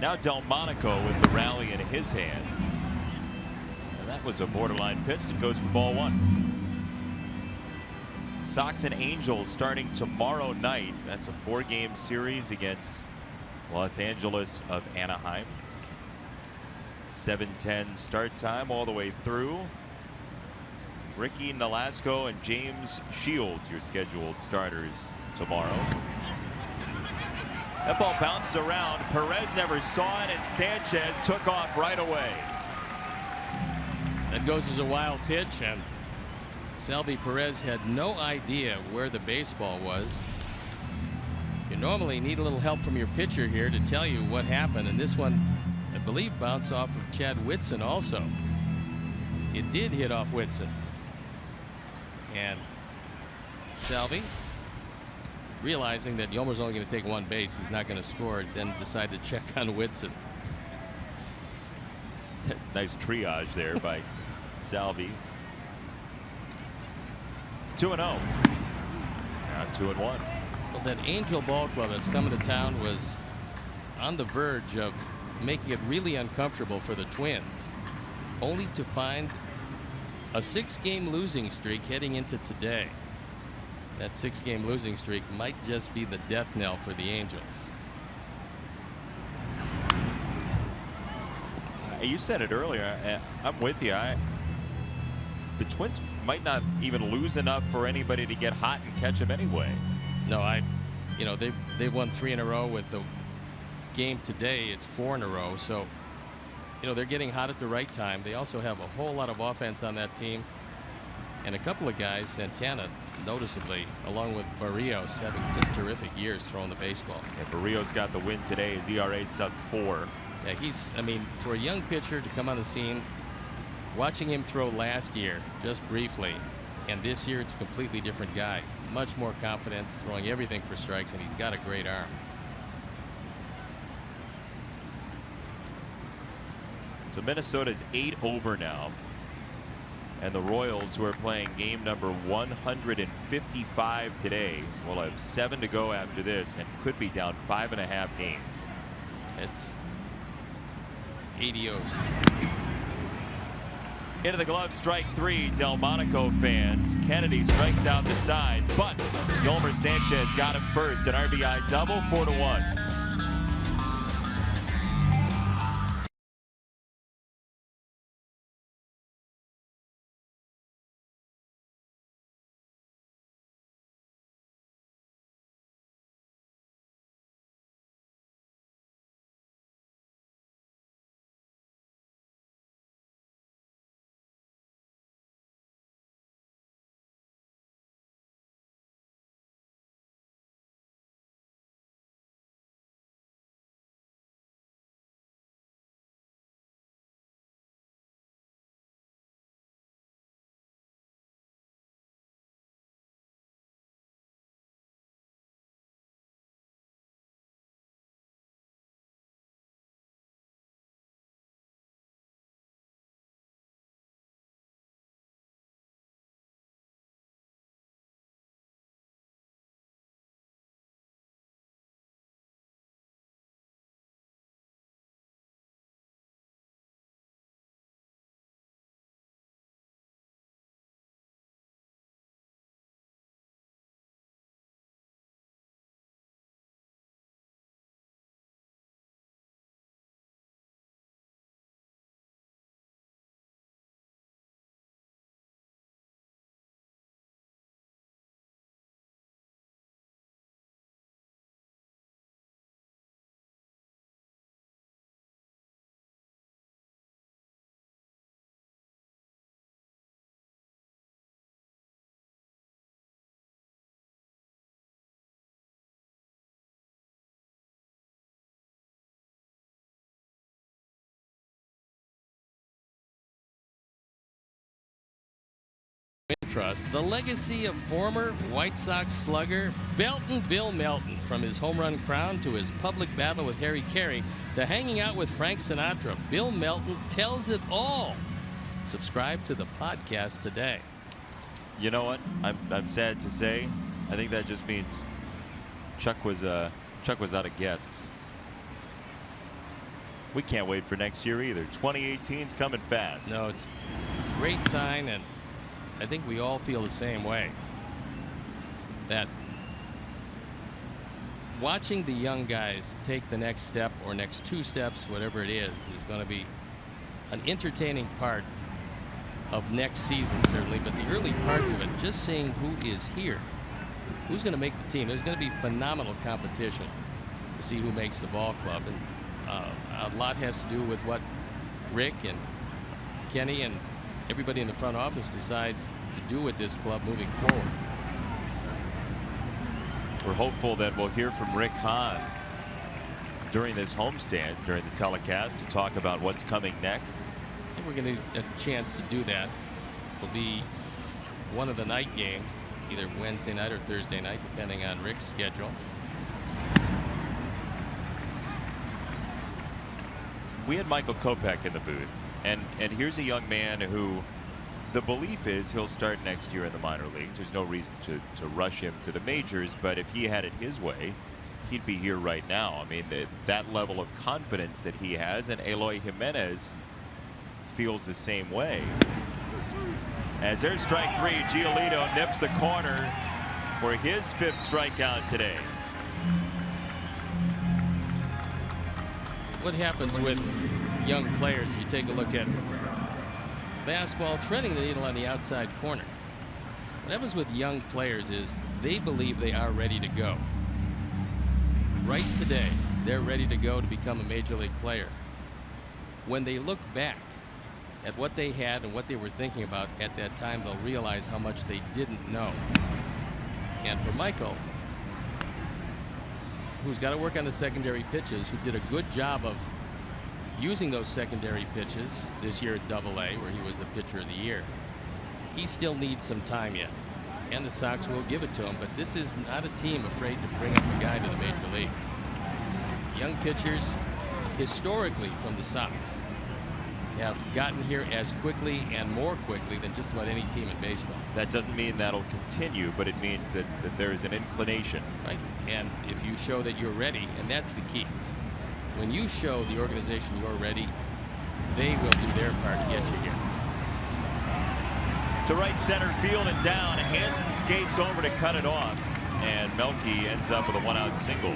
[SPEAKER 1] Now Delmonico with the rally in his hands. And that was a borderline pitch that goes for ball 1. Sox and Angels starting tomorrow night. That's a 4-game series against Los Angeles of Anaheim. 7:10 start time all the way through. Ricky Nolasco and James Shields, your scheduled starters tomorrow. That ball bounces around. Perez never saw it, and Sanchez took off right away.
[SPEAKER 2] That goes as a wild pitch, and Salvi Perez had no idea where the baseball was. You normally need a little help from your pitcher here to tell you what happened, and this one, I believe, bounced off of Chad Whitson also. It did hit off Whitson. And Salvi, realizing that Yomer's only going to take 1 base, he's not going to score, then decided to check on Whitson.
[SPEAKER 1] Nice triage there by Salvi. 2-0. Now 2-1.
[SPEAKER 2] Well, that Angel Ball Club that's coming to town was on the verge of making it really uncomfortable for the Twins, only to find a 6-game losing streak heading into today. That 6-game losing streak might just be the death knell for the Angels.
[SPEAKER 1] You said it earlier. I'm with you. The Twins might not even lose enough for anybody to get hot and catch them anyway.
[SPEAKER 2] No, you know, they've won 3 in a row. With the game today, it's 4 in a row. So, you know, they're getting hot at the right time. They also have a whole lot of offense on that team, and a couple of guys, Santana noticeably, along with Barrios, having just terrific years throwing the baseball.
[SPEAKER 1] And Barrios got the win today. His ERA sub-4.
[SPEAKER 2] Yeah, I mean, for a young pitcher to come on the scene, watching him throw last year just briefly, and this year it's a completely different guy. Much more confidence, throwing everything for strikes, and he's got a great arm.
[SPEAKER 1] So Minnesota's 8 over now. And the Royals, who are playing game number 155 today, will have 7 to go after this and could be down 5.5 games.
[SPEAKER 2] It's 80-0s.
[SPEAKER 1] Into the glove, strike 3. Delmonico fans. Kennedy strikes out the side, but Yolmer Sanchez got him first. An RBI double, 4-1.
[SPEAKER 2] Trust the legacy of former White Sox slugger Belton Bill Melton, from his home run crown to his public battle with Harry Carey to hanging out with Frank Sinatra. Bill Melton tells it all. Subscribe to the podcast today.
[SPEAKER 1] You know what? I'm sad to say, I think that just means Chuck was out of guests. We can't wait for next year either. 2018's coming fast.
[SPEAKER 2] No, it's a great sign, and I think we all feel the same way. That watching the young guys take the next step or next 2 steps, whatever it is going to be an entertaining part of next season, certainly. But the early parts of it, just seeing who is here, who's going to make the team. There's going to be phenomenal competition to see who makes the ball club. And a lot has to do with what Rick and Kenny and everybody in the front office decides to do with this club moving forward.
[SPEAKER 1] We're hopeful that we'll hear from Rick Hahn during this homestand, during the telecast, to talk about what's coming next.
[SPEAKER 2] I think we're going to get a chance to do that. It'll be one of the night games, either Wednesday night or Thursday night, depending on Rick's schedule.
[SPEAKER 1] We had Michael Kopech in the booth, and here's a young man who The belief is he'll start next year in the minor leagues. There's no reason to rush him to the majors, but if he had it his way, he'd be here right now. I mean, that level of confidence that he has, and Eloy Jimenez feels the same way. As there's strike three, Giolito nips the corner for his 5th strikeout today.
[SPEAKER 2] What happens with young players? You take a look at fastball threading the needle on the outside corner. What happens with young players is they believe they are ready to go. Right today, they're ready to go to become a major league player. When they look back at what they had and what they were thinking about at that time, they'll realize how much they didn't know. And for Michael, who's got to work on the secondary pitches, who did a good job of using those secondary pitches this year at Double-A, where he was the pitcher of the year, he still needs some time yet. And the Sox will give it to him, but this is not a team afraid to bring up a guy to the major leagues. Young pitchers, historically from the Sox, have gotten here as quickly and more quickly than just about any team in baseball.
[SPEAKER 1] That doesn't mean that'll continue, but it means that there is an inclination.
[SPEAKER 2] Right, and if you show that you're ready, and that's the key. When you show the organization you're ready, they will do their part to get you here.
[SPEAKER 1] To right center field and down, Hansen skates over to cut it off, and Melky ends up with a 1-out single.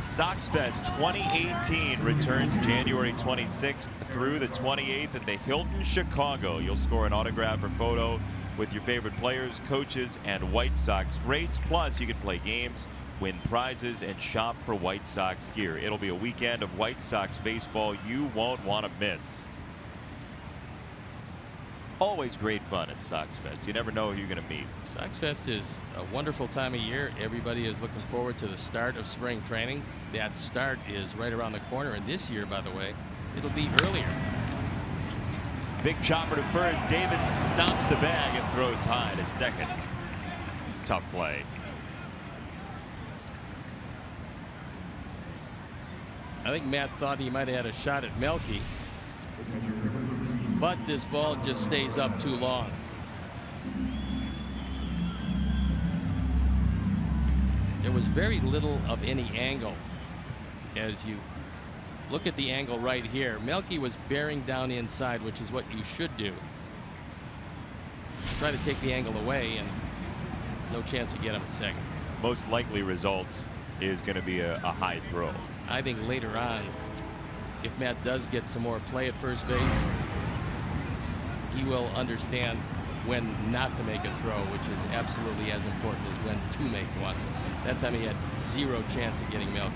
[SPEAKER 1] Sox Fest 2018 returns January 26th through the 28th at the Hilton, Chicago. You'll score an autograph or photo with your favorite players, coaches, and White Sox greats. Plus, you can play games, win prizes, and shop for White Sox gear. It'll be a weekend of White Sox baseball you won't want to miss. Always great fun at Sox Fest. You never know who you're going to meet.
[SPEAKER 2] Sox Fest is a wonderful time of year. Everybody is looking forward to the start of spring training. That start is right around the corner, and this year, by the way, it'll be earlier.
[SPEAKER 1] Big chopper to first. Davidson stops the bag and throws high to second. It's a tough play.
[SPEAKER 2] I think Matt thought he might have had a shot at Melky, but this ball just stays up too long. There was very little of any angle. As you look at the angle right here, Melky was bearing down inside, which is what you should do. Try to take the angle away, and no chance to get him at second.
[SPEAKER 1] Most likely result is going to be a high throw.
[SPEAKER 2] I think later on, if Matt does get some more play at first base, he will understand when not to make a throw, which is absolutely as important as when to make one. That time he had zero chance of getting Melky.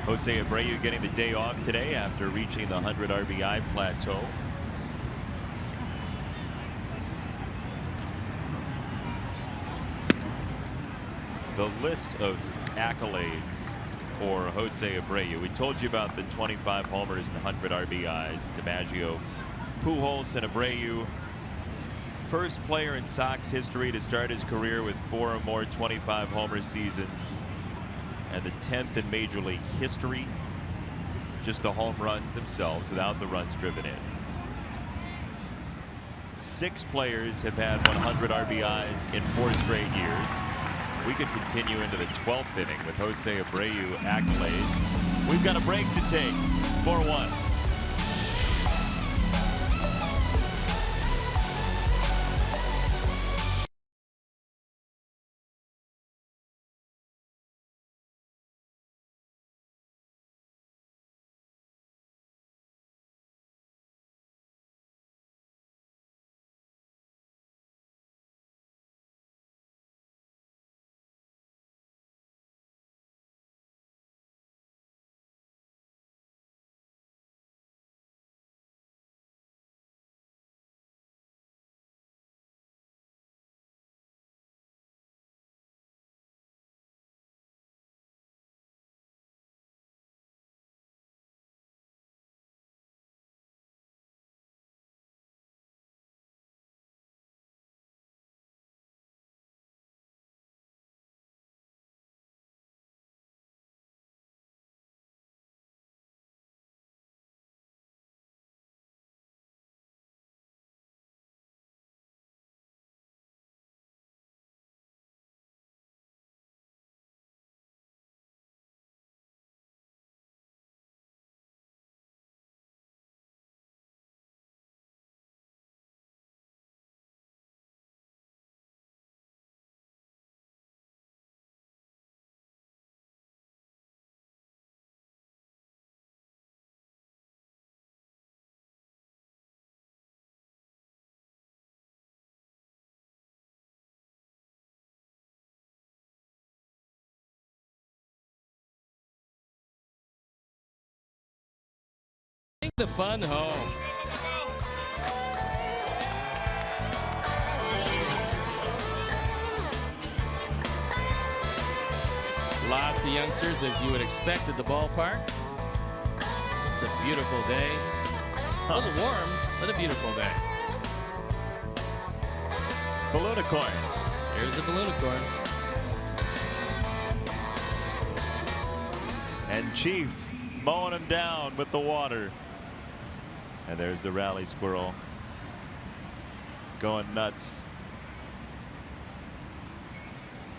[SPEAKER 1] Jose Abreu getting the day off today after reaching the 100 RBI plateau. The list of accolades for Jose Abreu. We told you about the 25 homers and 100 RBIs. DiMaggio, Pujols, and Abreu. First player in Sox history to start his career with 4 or more 25 homer seasons, and the 10th in Major League history. Just the home runs themselves without the runs driven in. 6 players have had 100 RBIs in 4 straight years. We could continue into the 12th inning with Jose Abreu accolades. We've got a break to take. 4-1.
[SPEAKER 2] The fun home. Lots of youngsters, as you would expect at the ballpark. It's a beautiful day. It's a little warm, but a beautiful day.
[SPEAKER 1] Balloonicorn.
[SPEAKER 2] Here's the Balloonicorn.
[SPEAKER 1] And Chief mowing him down with the water. And there's the rally squirrel going nuts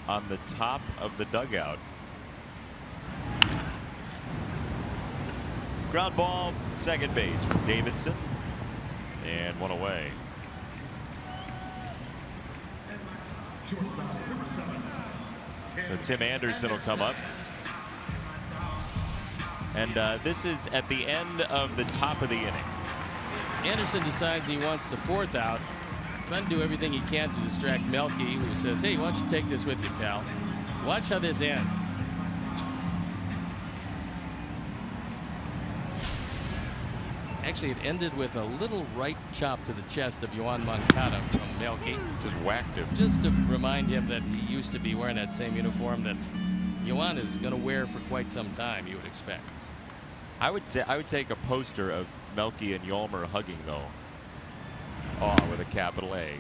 [SPEAKER 1] on the top of the dugout. Ground ball, second base from Davidson, and one away. So Tim Anderson will come up. And this is at the end of the top of the inning.
[SPEAKER 2] Anderson decides he wants the fourth out. Trying to do everything he can to distract Melky, who says, hey, why don't you take this with you, pal? Watch how this ends. Actually, it ended with a little right chop to the chest of Yoán Moncada from Melky.
[SPEAKER 1] Just whacked him.
[SPEAKER 2] Just to remind him that he used to be wearing that same uniform that Yoán is going to wear for quite some time, you would expect.
[SPEAKER 1] I would take a poster of Melky and Yolmer hugging, though. Oh, with a capital A.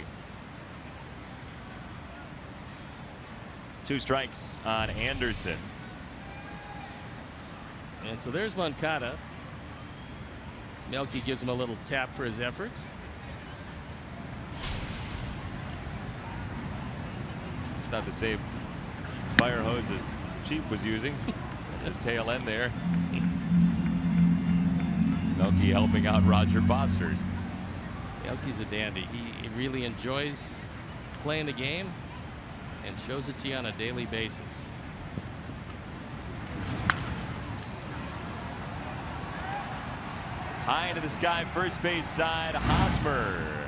[SPEAKER 1] 2 strikes on Anderson.
[SPEAKER 2] And so there's Moncada. Melky gives him a little tap for his efforts.
[SPEAKER 1] It's not the same fire hoses Chief was using at the tail end there. Melky helping out Roger Bossard.
[SPEAKER 2] Melky's a dandy. He really enjoys playing the game and shows it to you on a daily basis.
[SPEAKER 1] High into the sky, first base side. Hosmer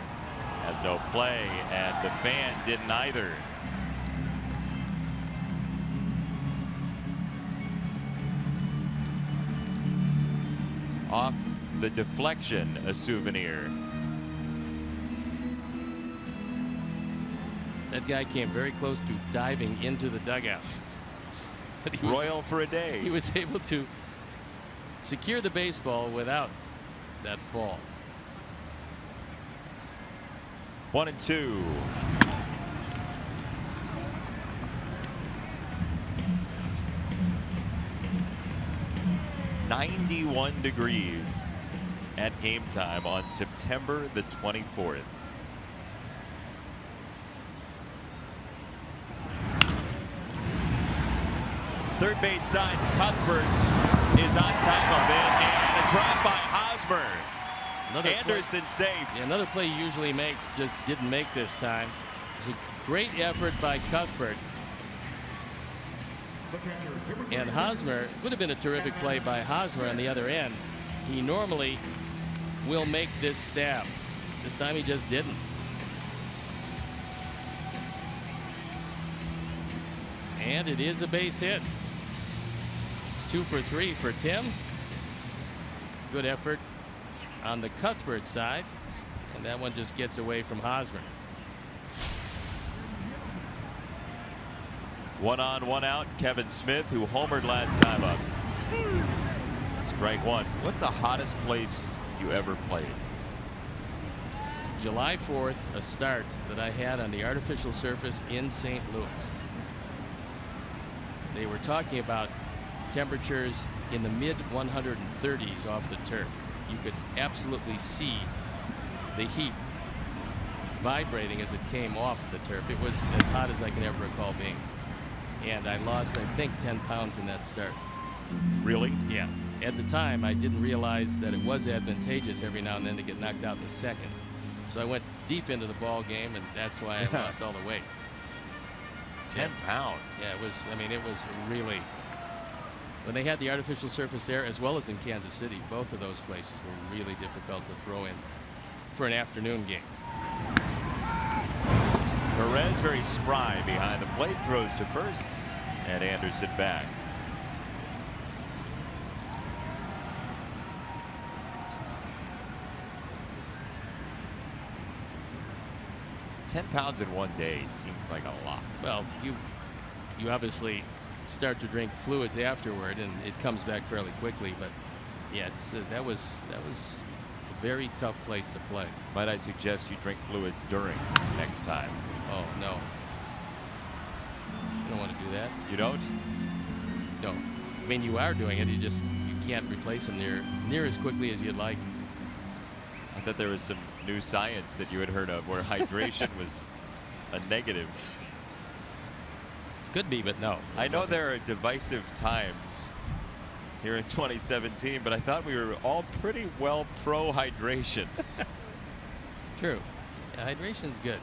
[SPEAKER 1] has no play, and the fan didn't either. Off the deflection, a souvenir.
[SPEAKER 2] That guy came very close to diving into the dugout. But
[SPEAKER 1] Royal for a day.
[SPEAKER 2] He was able to secure the baseball without that fall.
[SPEAKER 1] 1-2. "91 degrees at game time on September the 24th. Third base side, Cuthbert is on top of it, and a drop by Hosmer. Anderson safe.
[SPEAKER 2] Yeah, another play he usually makes, just didn't make this time. It was a great effort by Cuthbert. And Hosmer, would have been a terrific play by Hosmer on the other end. He normally will make this stab. This time he just didn't. And it is a base hit. It's 2 for 3 for Tim. Good effort on the Cuthbert side, and that one just gets away from Hosmer.
[SPEAKER 1] 1 on, 1 out. Kevin Smith, who homered last time up. Strike 1. What's the hottest place you ever played?
[SPEAKER 2] July 4th, a start that I had on the artificial surface in St. Louis. They were talking about temperatures in the mid 130s off the turf. You could absolutely see the heat vibrating as it came off the turf. It was as hot as I can ever recall being. And I lost, I think, 10 pounds in that start.
[SPEAKER 1] Really?
[SPEAKER 2] Yeah. At the time, I didn't realize that it was advantageous every now and then to get knocked out in the second. So I went deep into the ball game, and that's why I lost all the weight.
[SPEAKER 1] 10 pounds.
[SPEAKER 2] Yeah, it was, I mean, it was really, when they had the artificial surface there, as well as in Kansas City, both of those places were really difficult to throw in for an afternoon game.
[SPEAKER 1] Perez very spry behind the plate, throws to first, and Anderson back. 10 pounds in one day seems like a lot.
[SPEAKER 2] Well, you obviously start to drink fluids afterward, and it comes back fairly quickly. But yeah, that was a very tough place to play.
[SPEAKER 1] Might I suggest you drink fluids during next time?
[SPEAKER 2] Oh no, you don't want to do that.
[SPEAKER 1] You don't?
[SPEAKER 2] No, I mean you are doing it. You can't replace them near as quickly as you'd like.
[SPEAKER 1] I thought there was some new science that you had heard of where hydration was a negative.
[SPEAKER 2] Could be, but no.
[SPEAKER 1] I know there are divisive times here in 2017, but I thought we were all pretty well pro hydration.
[SPEAKER 2] True. Yeah, hydration's good.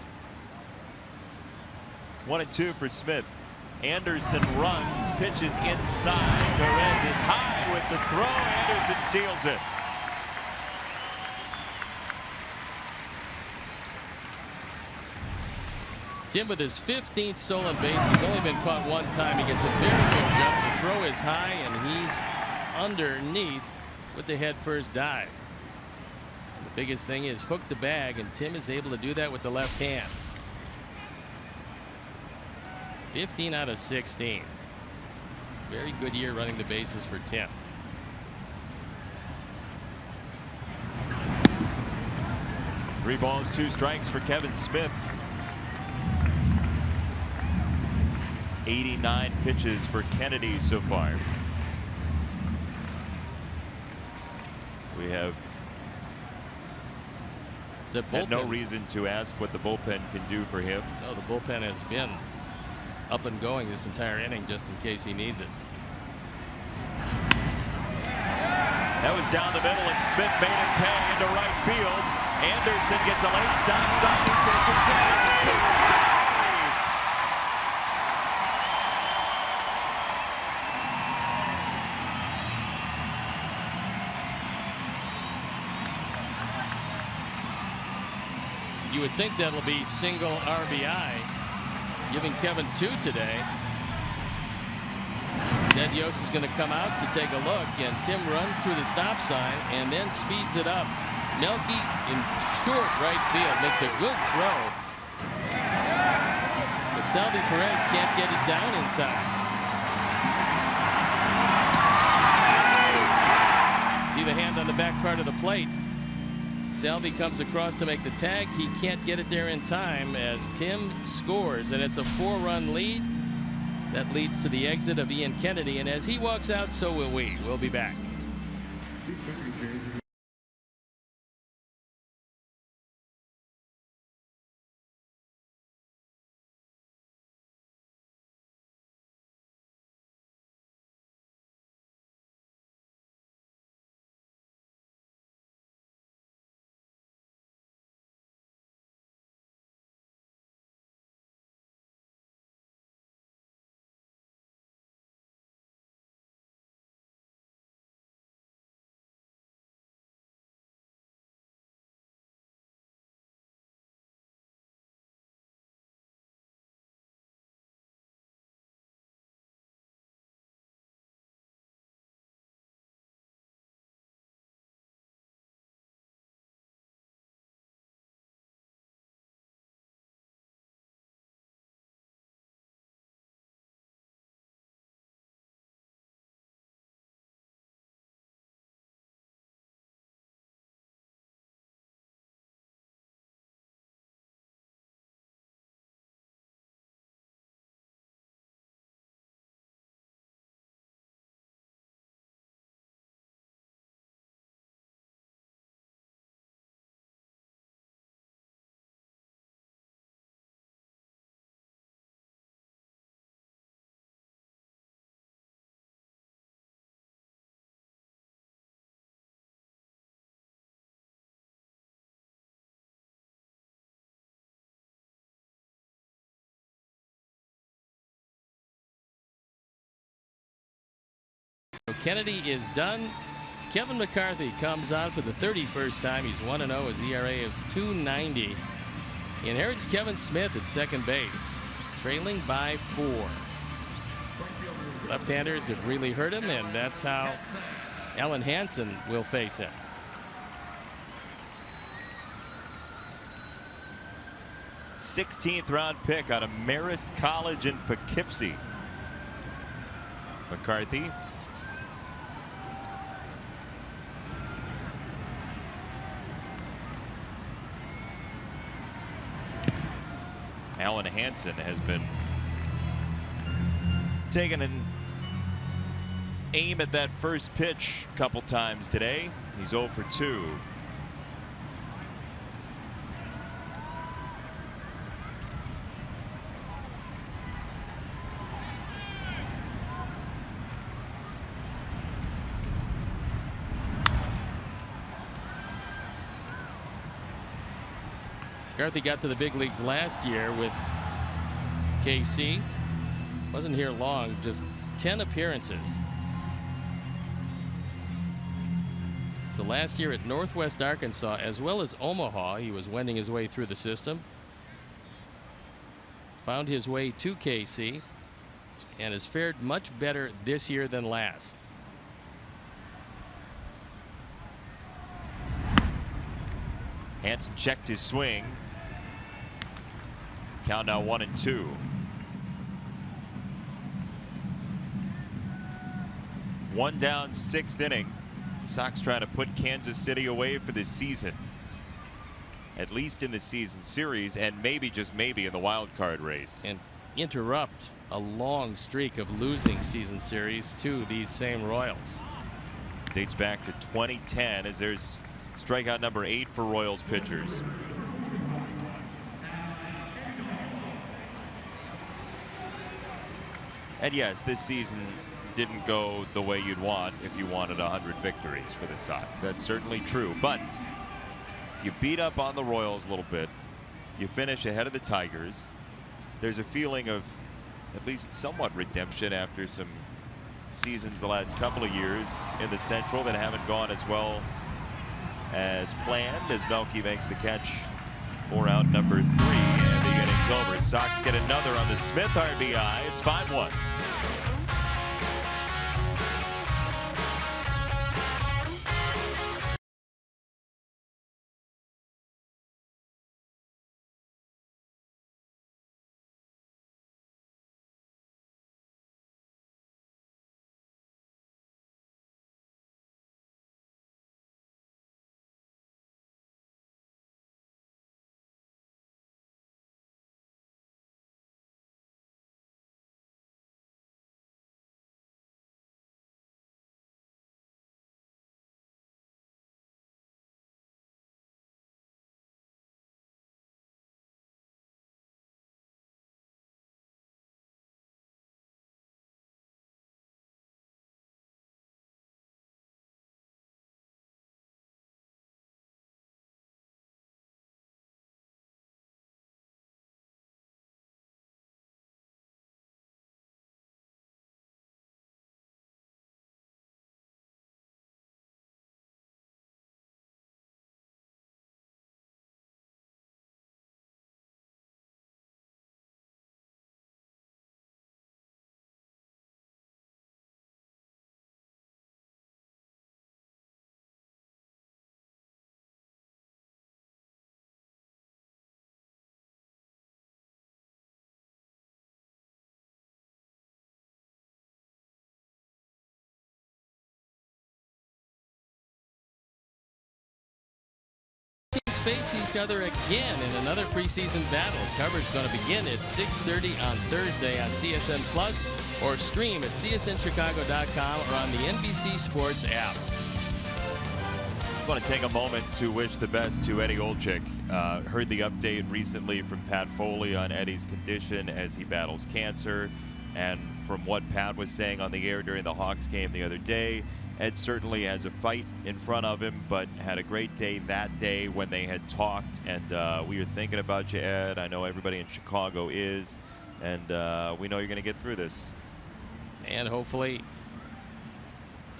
[SPEAKER 1] 1-2 for Smith. Anderson runs, pitches inside. Perez is high with the throw. Anderson steals it.
[SPEAKER 2] Tim with his 15th stolen base. He's only been caught one time. He gets a very good jump. The throw is high, and he's underneath with the head first dive. And the biggest thing is hook the bag, and Tim is able to do that with the left hand. 15 out of 16. Very good year running the bases for Tim.
[SPEAKER 1] Three balls, 2 strikes for Kevin Smith. 89 pitches for Kennedy so far. We have had no reason to ask what the bullpen can do for him.
[SPEAKER 2] No, the bullpen has been up and going this entire inning just in case he needs it.
[SPEAKER 1] That was down the middle, and Smith made it pay into right field. Anderson gets a late stop sign. He says you can't take the save.
[SPEAKER 2] You would think that'll be single RBI, giving Kevin 2 today. Ned Yost is going to come out to take a look, and Tim runs through the stop sign and then speeds it up. Melky in short right field makes a good throw, but Salvi Perez can't get it down in time. See the hand on the back part of the plate. Salvi comes across to make the tag. He can't get it there in time as Tim scores, and it's a 4-run lead. That leads to the exit of Ian Kennedy, and as he walks out, so will we. We'll be back. Kennedy is done. Kevin McCarthy comes on for the 31st time. He's 1-0. His ERA is .290. He inherits Kevin Smith at second base, trailing by 4. Left-handers have really hurt him, and that's how Ellen Hansen will face him.
[SPEAKER 1] 16th round pick out of Marist College in Poughkeepsie. McCarthy. Alan Hansen has been taking an aim at that first pitch a couple times today. He's 0 for 2.
[SPEAKER 2] McCarthy got to the big leagues last year with KC. Wasn't here long, just 10 appearances. So last year at Northwest Arkansas as well as Omaha, he was wending his way through the system. Found his way to KC and has fared much better this year than last.
[SPEAKER 1] Hansen checked his swing. Count now 1-2. One down, 6th inning. Sox trying to put Kansas City away for this season. At least in the season series, and maybe, just maybe, in the wild card race.
[SPEAKER 2] And interrupt a long streak of losing season series to these same Royals.
[SPEAKER 1] Dates back to 2010 as there's strikeout number 8 for Royals pitchers. And yes, this season didn't go the way you'd want if you wanted 100 victories for the Sox. That's certainly true. But if you beat up on the Royals a little bit, you finish ahead of the Tigers, there's a feeling of at least somewhat redemption after some seasons the last couple of years in the Central that haven't gone as well as planned, as Melky makes the catch for out number 3, and the inning's over. Sox get another on the Smith RBI. It's 5-1.
[SPEAKER 2] Face each other again in another preseason battle. Coverage is going to begin at 6:30 on Thursday on CSN Plus, or stream at csnchicago.com or on the NBC Sports app.
[SPEAKER 1] I want to take a moment to wish the best to Eddie Olczyk. Heard the update recently from Pat Foley on Eddie's condition as he battles cancer, and from what Pat was saying on the air during the Hawks game the other day, Ed certainly has a fight in front of him, but had a great day that day when they had talked. And we were thinking about you, Ed. I know everybody in Chicago is. And we know you're going to get through this.
[SPEAKER 2] And hopefully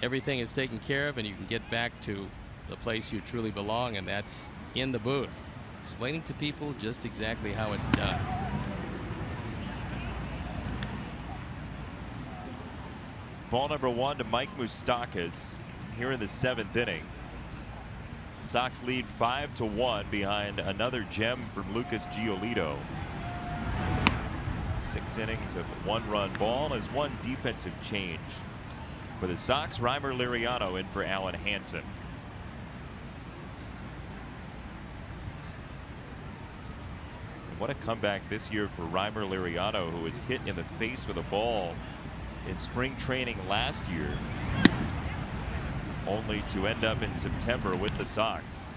[SPEAKER 2] everything is taken care of and you can get back to the place you truly belong, and that's in the booth, explaining to people just exactly how it's done.
[SPEAKER 1] Ball number 1 to Mike Moustakas here in the 7th inning. Sox lead 5-1 behind another gem from Lucas Giolito. 6 innings of 1-run ball as one defensive change. For the Sox, Reimer Liriano in for Alan Hansen. And what a comeback this year for Reimer Liriano, who was hit in the face with a ball in spring training last year, only to end up in September with the Sox.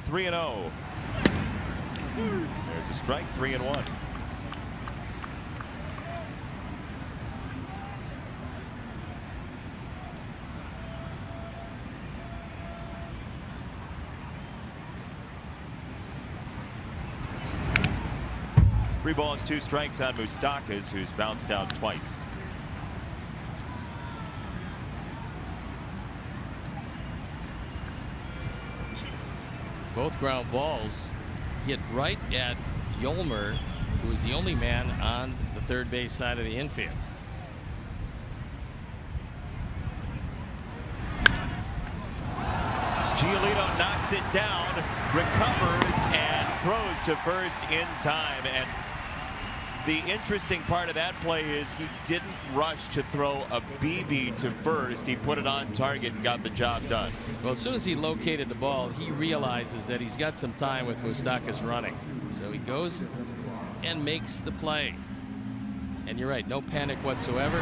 [SPEAKER 1] Three and 0. There's a strike. 3-1. Three balls, 2 strikes on Moustakas, who's bounced out twice.
[SPEAKER 2] Both ground balls hit right at Yolmer, who was the only man on the third base side of the infield.
[SPEAKER 1] Giolito knocks it down, recovers, and throws to first in time. And the interesting part of that play is he didn't rush to throw a BB to first. He put it on target and got the job done.
[SPEAKER 2] Well, as soon as he located the ball, he realizes that he's got some time with Moustakas running. So he goes and makes the play. And you're right, no panic whatsoever.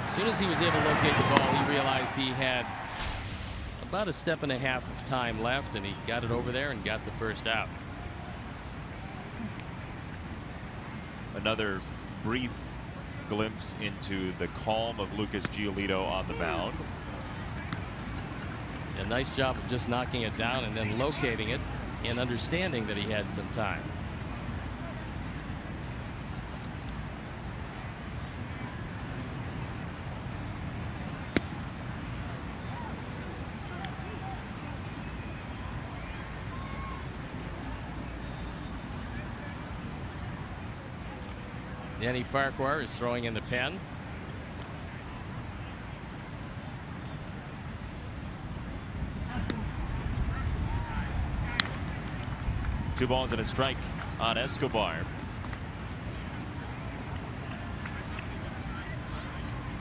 [SPEAKER 2] As soon as he was able to locate the ball, he realized he had about a step and a half of time left, and he got it over there and got the first out.
[SPEAKER 1] Another brief glimpse into the calm of Lucas Giolito on the mound.
[SPEAKER 2] A nice job of just knocking it down and then locating it and understanding that he had some time. Danny Farquhar is throwing in the pen.
[SPEAKER 1] Two balls and a strike on Escobar.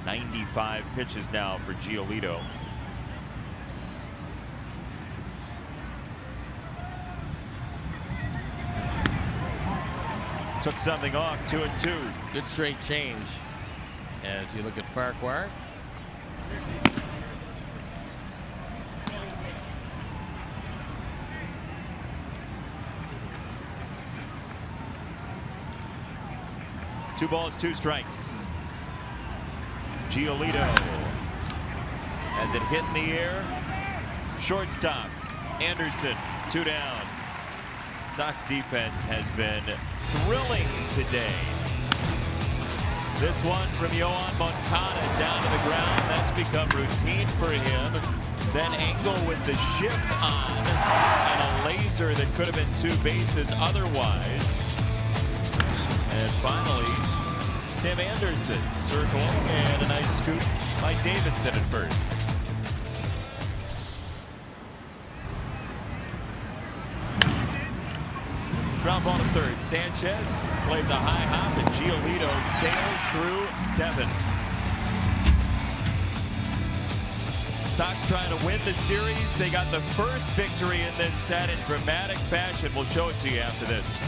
[SPEAKER 1] 95 pitches now for Giolito. Took something off. 2-2.
[SPEAKER 2] Good straight change as you look at Farquhar.
[SPEAKER 1] Two balls, 2 strikes. Giolito as it hit in the air. Shortstop Anderson, 2 down. Sox defense has been thrilling today. This one from Yoan Moncada down to the ground. That's become routine for him. Then Engel with the shift on and a laser that could have been 2 bases otherwise. And finally, Tim Anderson circling, and a nice scoop by Davidson at first. Ground ball to third. Sanchez plays a high hop, and Giolito sails through 7. Sox trying to win the series. They got the first victory in this set in dramatic fashion. We'll show it to you after this.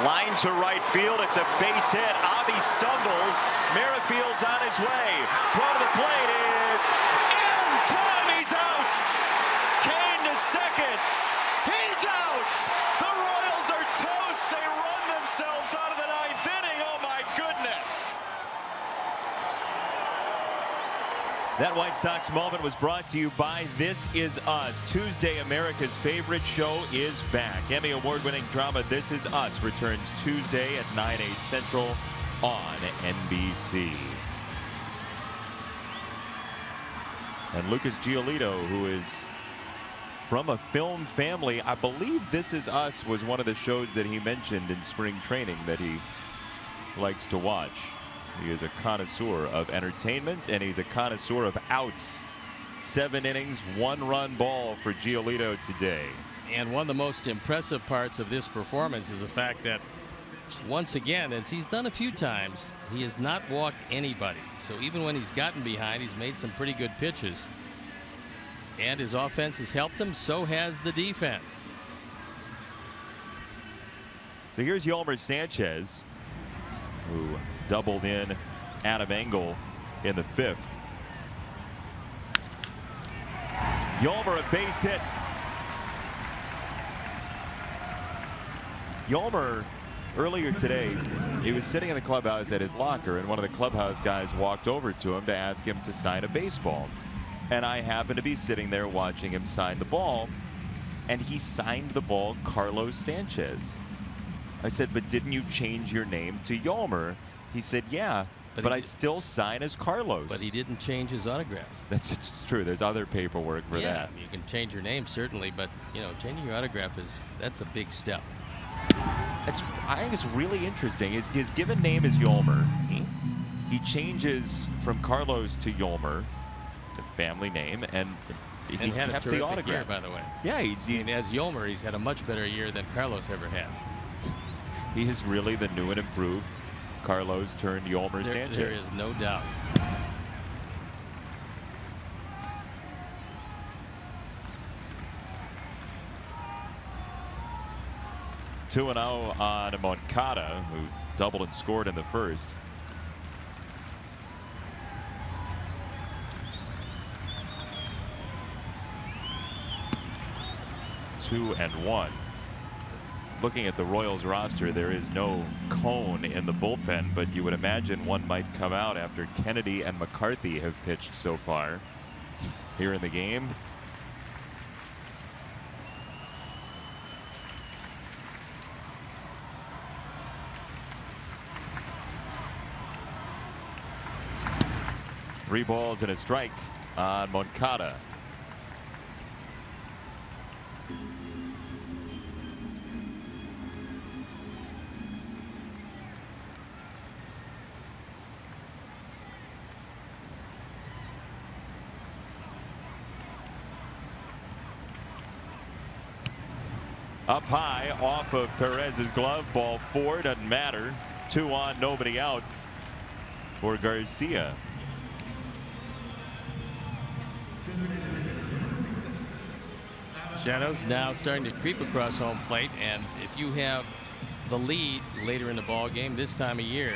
[SPEAKER 1] Line to right field. It's a base hit. Avi stumbles. Merrifield's on his way. Throw to the plate is in time. He's out. Kane to second. He's out. The Royals are toast. They run themselves out of the ninth inning. Oh my goodness. That White Sox moment was brought to you by This Is Us. Tuesday, America's favorite show is back. Emmy award-winning drama This Is Us returns Tuesday at 9/8 Central on NBC. And Lucas Giolito, who is from a film family, I believe This Is Us was one of the shows that he mentioned in spring training that he likes to watch. He is a connoisseur of entertainment, and he's a connoisseur of outs. 7 innings, 1-run ball for Giolito today.
[SPEAKER 2] And one of the most impressive parts of this performance is the fact that, once again, as he's done a few times, he has not walked anybody. So even when he's gotten behind, he's made some pretty good pitches. And his offense has helped him, so has the defense.
[SPEAKER 1] So here's Yolmer Sanchez, who doubled in Adam Engel in the 5th. Yolmer, a base hit. Yolmer, earlier today, he was sitting in the clubhouse at his locker, and one of the clubhouse guys walked over to him to ask him to sign a baseball. And I happened to be sitting there watching him sign the ball, and he signed the ball Carlos Sanchez. I said, but didn't you change your name to Yolmer? He said, yeah, but I still sign as Carlos.
[SPEAKER 2] But he didn't change his autograph.
[SPEAKER 1] That's true. There's other paperwork for that.
[SPEAKER 2] Yeah, you can change your name, certainly, but, you know, changing your autograph that's a big step.
[SPEAKER 1] I think it's really interesting. His given name is Yolmer. He changes from Carlos to Yolmer, the family name, and he kept the autograph.
[SPEAKER 2] Year, by the way.
[SPEAKER 1] Yeah,
[SPEAKER 2] as Yolmer, he's had a much better year than Carlos ever had.
[SPEAKER 1] He is really the new and improved Carlos turned Yolmer Sanchez.
[SPEAKER 2] There is no doubt.
[SPEAKER 1] Two 2-0 on Moncada, who doubled and scored in the first. Two and 1. Looking at the Royals roster, there is no Cone in the bullpen, but you would imagine one might come out after Kennedy and McCarthy have pitched so far here in the game. Three balls and a strike on Moncada. Up high off of Perez's glove, ball 4, doesn't matter. 2 on, nobody out for Garcia.
[SPEAKER 2] Shadows now starting to creep across home plate, and if you have the lead later in the ball game this time of year,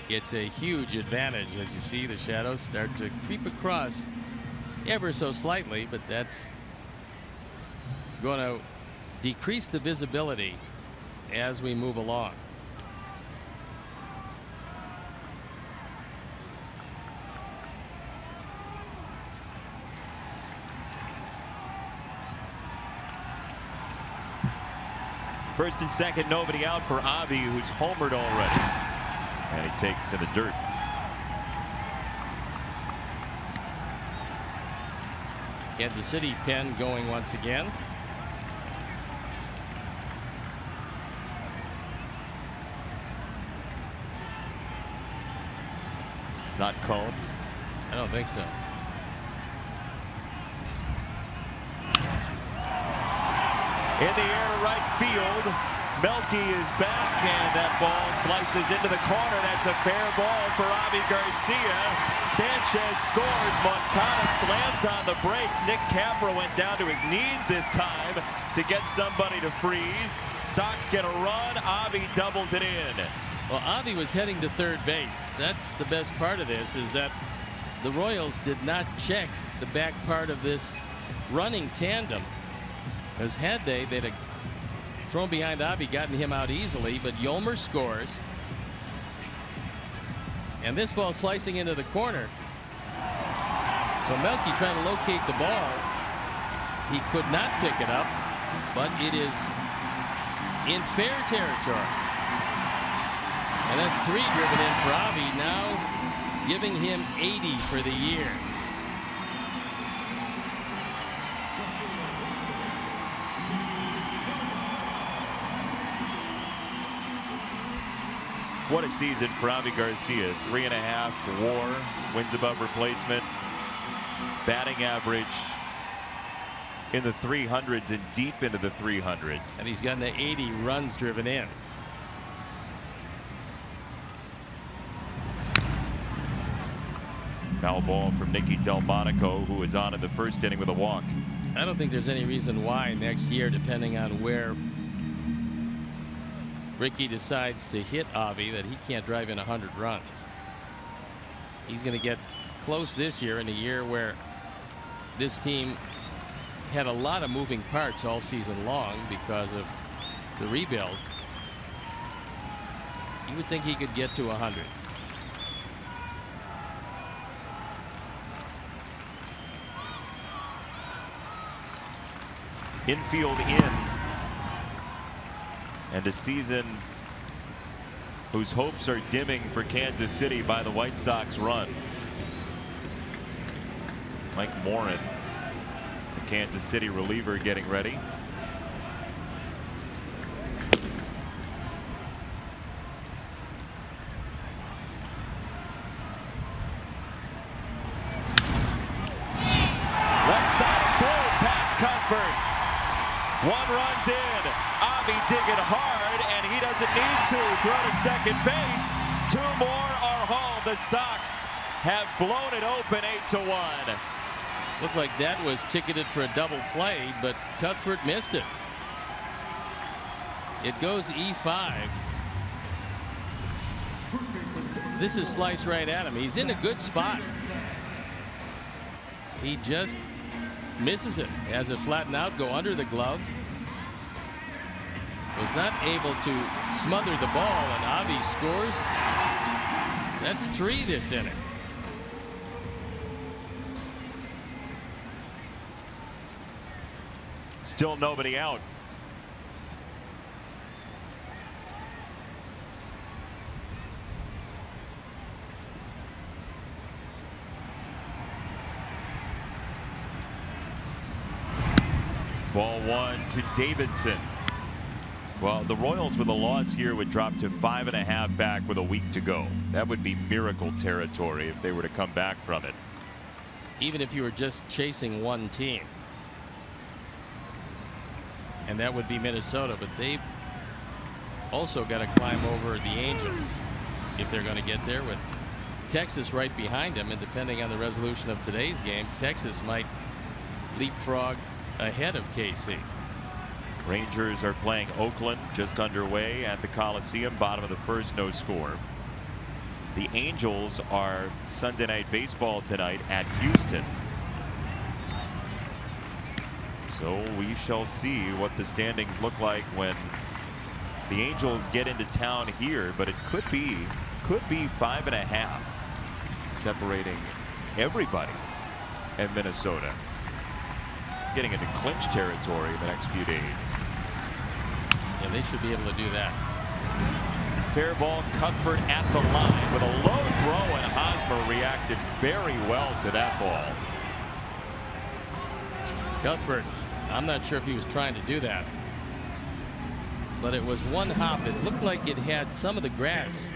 [SPEAKER 2] it's a huge advantage. As you see, the shadows start to creep across ever so slightly, but that's going to decrease the visibility as we move along.
[SPEAKER 1] First and second, nobody out for Avi, who's homered already. And he takes in the dirt.
[SPEAKER 2] Kansas City pen going once again.
[SPEAKER 1] Not Cone.
[SPEAKER 2] I don't think so.
[SPEAKER 1] In the air to right field. Melky is back, and that ball slices into the corner. That's a fair ball for Avi Garcia. Sanchez scores. Moncada slams on the brakes. Nick Capra went down to his knees this time to get somebody to freeze. Sox get a run. Avi doubles it in.
[SPEAKER 2] Well, Avi was heading to third base. That's the best part of this, is that the Royals did not check the back part of this running tandem. As had they'd have thrown behind Avi, gotten him out easily, but Yolmer scores. And this ball slicing into the corner. So Melky trying to locate the ball. He could not pick it up, but it is in fair territory. And that's 3 driven in for Avi, now giving him 80 for the year.
[SPEAKER 1] What a season for Avi Garcia. 3.5 WAR, wins above replacement, batting average in the 300s and deep into the 300s.
[SPEAKER 2] And he's gotten to 80 runs driven in.
[SPEAKER 1] Foul ball from Nicky Delmonico, who was on in the first inning with a walk.
[SPEAKER 2] I don't think there's any reason why next year, depending on where Ricky decides to hit Avi, that he can't drive in 100 runs. He's going to get close this year, in a year where this team had a lot of moving parts all season long because of the rebuild. You would think he could get to 100.
[SPEAKER 1] Infield in. And a season whose hopes are dimming for Kansas City by the White Sox run. Mike Morin, the Kansas City reliever, getting ready. Left side throw past Cuthbert. 1 runs in. Avi digging hard, and he doesn't need to. Throw to second base. 2 more are home. The Sox have blown it open 8-1.
[SPEAKER 2] Looked like that was ticketed for a double play, but Cuthbert missed it. It goes E5. This is sliced right at him. He's in a good spot. He just misses it. Has it flattened out, go under the glove. Was not able to smother the ball, and Avi scores. That's 3 this inning.
[SPEAKER 1] Still nobody out. Ball 1 to Davidson. Well, the Royals with a loss here would drop to 5.5 back with a week to go. That would be miracle territory if they were to come back from it.
[SPEAKER 2] Even if you were just chasing one team. And that would be Minnesota, but they've also got to climb over the Angels if they're going to get there, with Texas right behind them. And depending on the resolution of today's game, Texas might leapfrog ahead of KC.
[SPEAKER 1] Rangers are playing Oakland, just underway at the Coliseum, bottom of the first, no score. The Angels are Sunday Night Baseball tonight at Houston. So we shall see what the standings look like when the Angels get into town here, but it could be 5.5 separating everybody in Minnesota, getting into clinch territory in the next few days.
[SPEAKER 2] Yeah, they should be able to do that.
[SPEAKER 1] Fair ball, Cuthbert at the line with a low throw, and Hosmer reacted very well to that ball.
[SPEAKER 2] Cuthbert, I'm not sure if he was trying to do that, but it was one hop. It looked like it had some of the grass.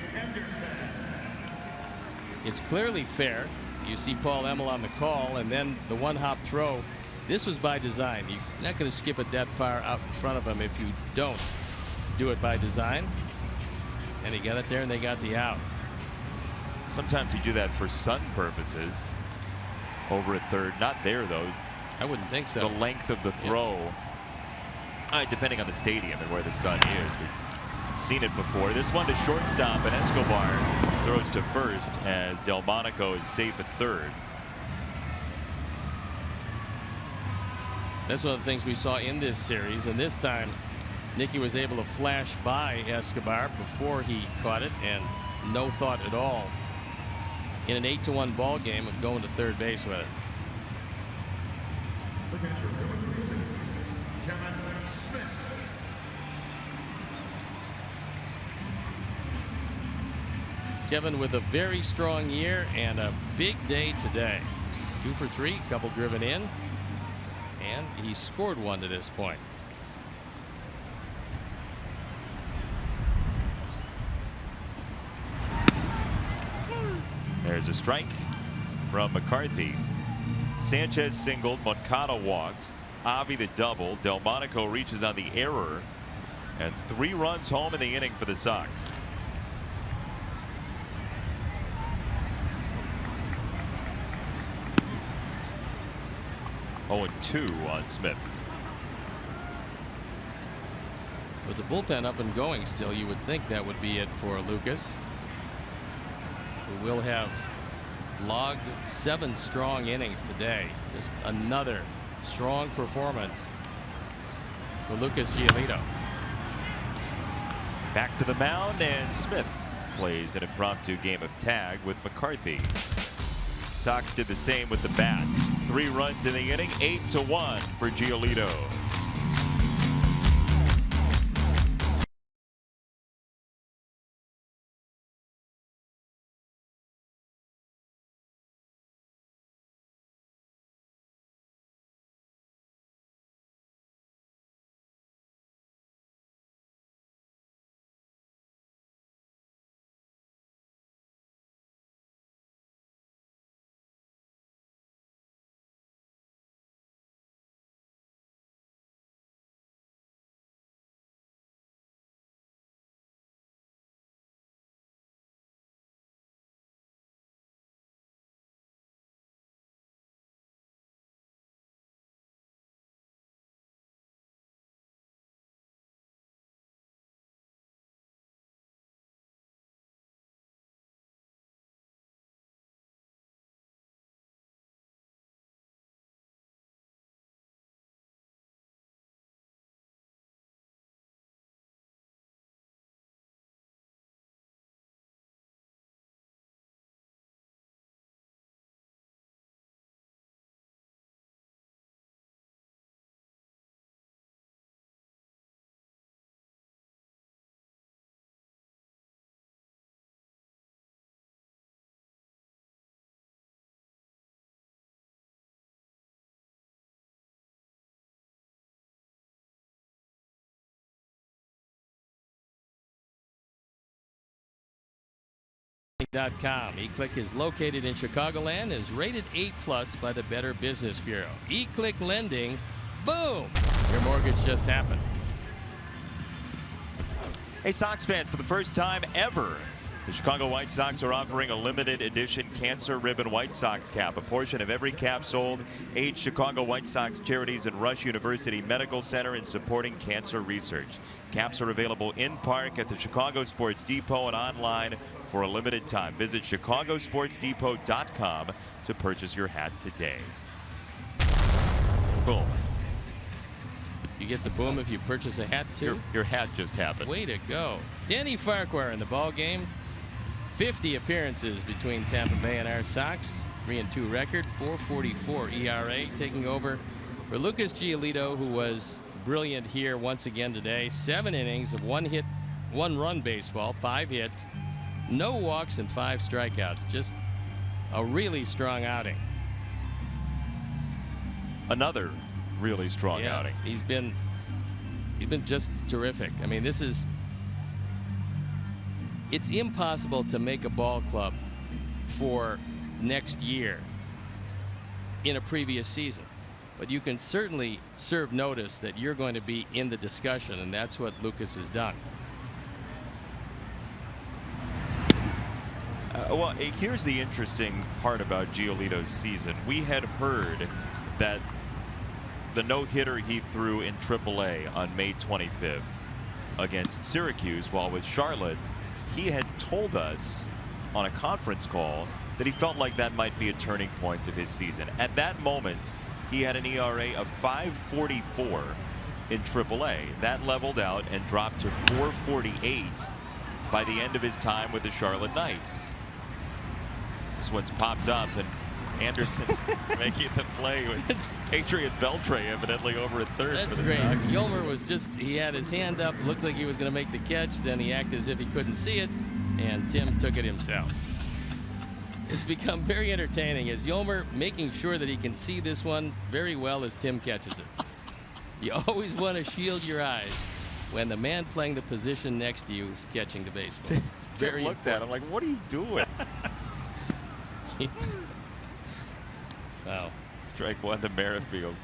[SPEAKER 2] It's clearly fair. You see Paul Emmel on the call, and then the one hop throw. This was by design. You're not going to skip it that far out in front of him if you don't do it by design. And he got it there, and they got the out.
[SPEAKER 1] Sometimes you do that for sun purposes. Over at third, not there though.
[SPEAKER 2] I wouldn't think so.
[SPEAKER 1] The length of the throw, depending on the stadium and where the sun is. We've seen it before. This one to shortstop, and Escobar throws to first as Delmonico is safe at third.
[SPEAKER 2] That's one of the things we saw in this series, and this time Nicky was able to flash by Escobar before he caught it, and no thought at all in an 8-1 ball game of going to third base with it. Kevin with a very strong year and a big day today. 2 for 3, couple driven in, and he scored one to this point.
[SPEAKER 1] There's a strike from McCarthy. Sanchez singled, Moncada walked, Avi the double, Delmonico reaches on the error, and 3 runs home in the inning for the Sox. Oh, and 2 on Smith.
[SPEAKER 2] With the bullpen up and going still, you would think that would be it for Lucas, who will have logged 7 strong innings today. Just another strong performance for Lucas Giolito.
[SPEAKER 1] Back to the mound, and Smith plays an impromptu game of tag with McCarthy. Sox did the same with the bats. 3 runs in the inning, 8-1 for Giolito.
[SPEAKER 2] .com. eClick is located in Chicagoland, is rated A+ by the Better Business Bureau. eClick lending, boom, your mortgage just happened.
[SPEAKER 1] Hey, Sox fans, for the first time ever, the Chicago White Sox are offering a limited edition Cancer Ribbon White Sox cap. A portion of every cap sold aids Chicago White Sox charities and Rush University Medical Center in supporting cancer research. Caps are available in park at the Chicago Sports Depot and online for a limited time. Visit chicagosportsdepot.com to purchase your hat today. Boom.
[SPEAKER 2] You get the boom if you purchase a hat too?
[SPEAKER 1] Your hat just happened.
[SPEAKER 2] Way to go. Danny Farquhar in the ball game. 50 appearances between Tampa Bay and our Sox. 3-2 record, 4.44 ERA, taking over for Lucas Giolito, who was brilliant here once again today. 7 innings of 1 hit, 1 run baseball, 5 hits, no walks, and 5 strikeouts. Just a really strong outing.
[SPEAKER 1] Another really strong outing.
[SPEAKER 2] He's been just terrific. I mean, it's impossible to make a ball club for next year in a previous season. But you can certainly serve notice that you're going to be in the discussion, and that's what Lucas has done.
[SPEAKER 1] Well, here's the interesting part about Giolito's season. We had heard that the no-hitter he threw in AAA on May 25th against Syracuse while with Charlotte, he had told us on a conference call that he felt like that might be a turning point of his season. At that moment, he had an ERA of 5.44 in AAA. That leveled out and dropped to 4.48 by the end of his time with the Charlotte Knights. This one's popped up, and Anderson making the play with Patriot Beltre evidently over at third.
[SPEAKER 2] That's
[SPEAKER 1] for the
[SPEAKER 2] great.
[SPEAKER 1] Sox.
[SPEAKER 2] Gilmer was he had his hand up, looked like he was going to make the catch, then he acted as if he couldn't see it, and Tim took it himself. It's become very entertaining as Gilmer making sure that he can see this one very well as Tim catches it. You always want to shield your eyes when the man playing the position next to you is catching the baseball.
[SPEAKER 1] Tim looked at him like, what are you doing?
[SPEAKER 2] Wow.
[SPEAKER 1] Strike one to Merrifield.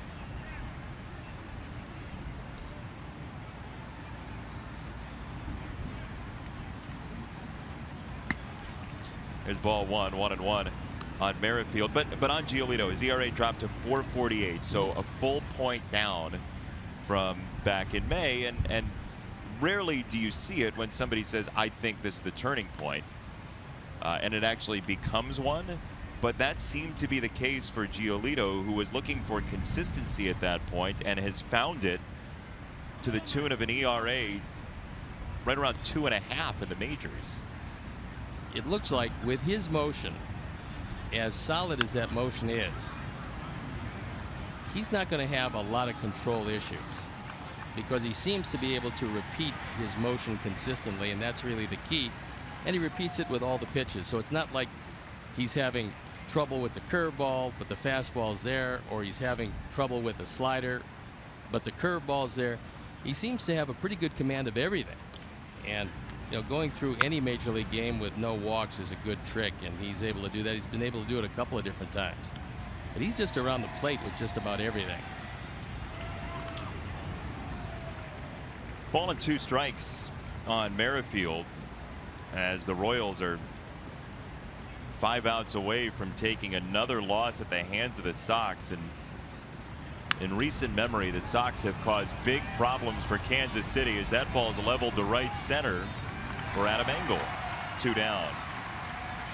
[SPEAKER 1] There's ball one, 1-1 on Merrifield. But on Giolito, his ERA dropped to 4.48, so a full point down from back in May. And rarely do you see it when somebody says, I think this is the turning point. And it actually becomes one. But that seemed to be the case for Giolito, who was looking for consistency at that point and has found it to the tune of an ERA right around 2.5 in the majors.
[SPEAKER 2] It looks like with his motion, as solid as that motion is, he's not going to have a lot of control issues because he seems to be able to repeat his motion consistently, and that's really the key. And he repeats it with all the pitches, so it's not like he's having trouble with the curveball, but the fastball's there, or he's having trouble with the slider, but the curveball's there. He seems to have a pretty good command of everything. And going through any major league game with no walks is a good trick, and he's able to do that. He's been able to do it a couple of different times. But he's just around the plate with just about everything.
[SPEAKER 1] Ball and 2 strikes on Merrifield as the Royals are 5 outs away from taking another loss at the hands of the Sox. And in recent memory, the Sox have caused big problems for Kansas City as that ball is leveled to right center for Adam Engel. 2 down.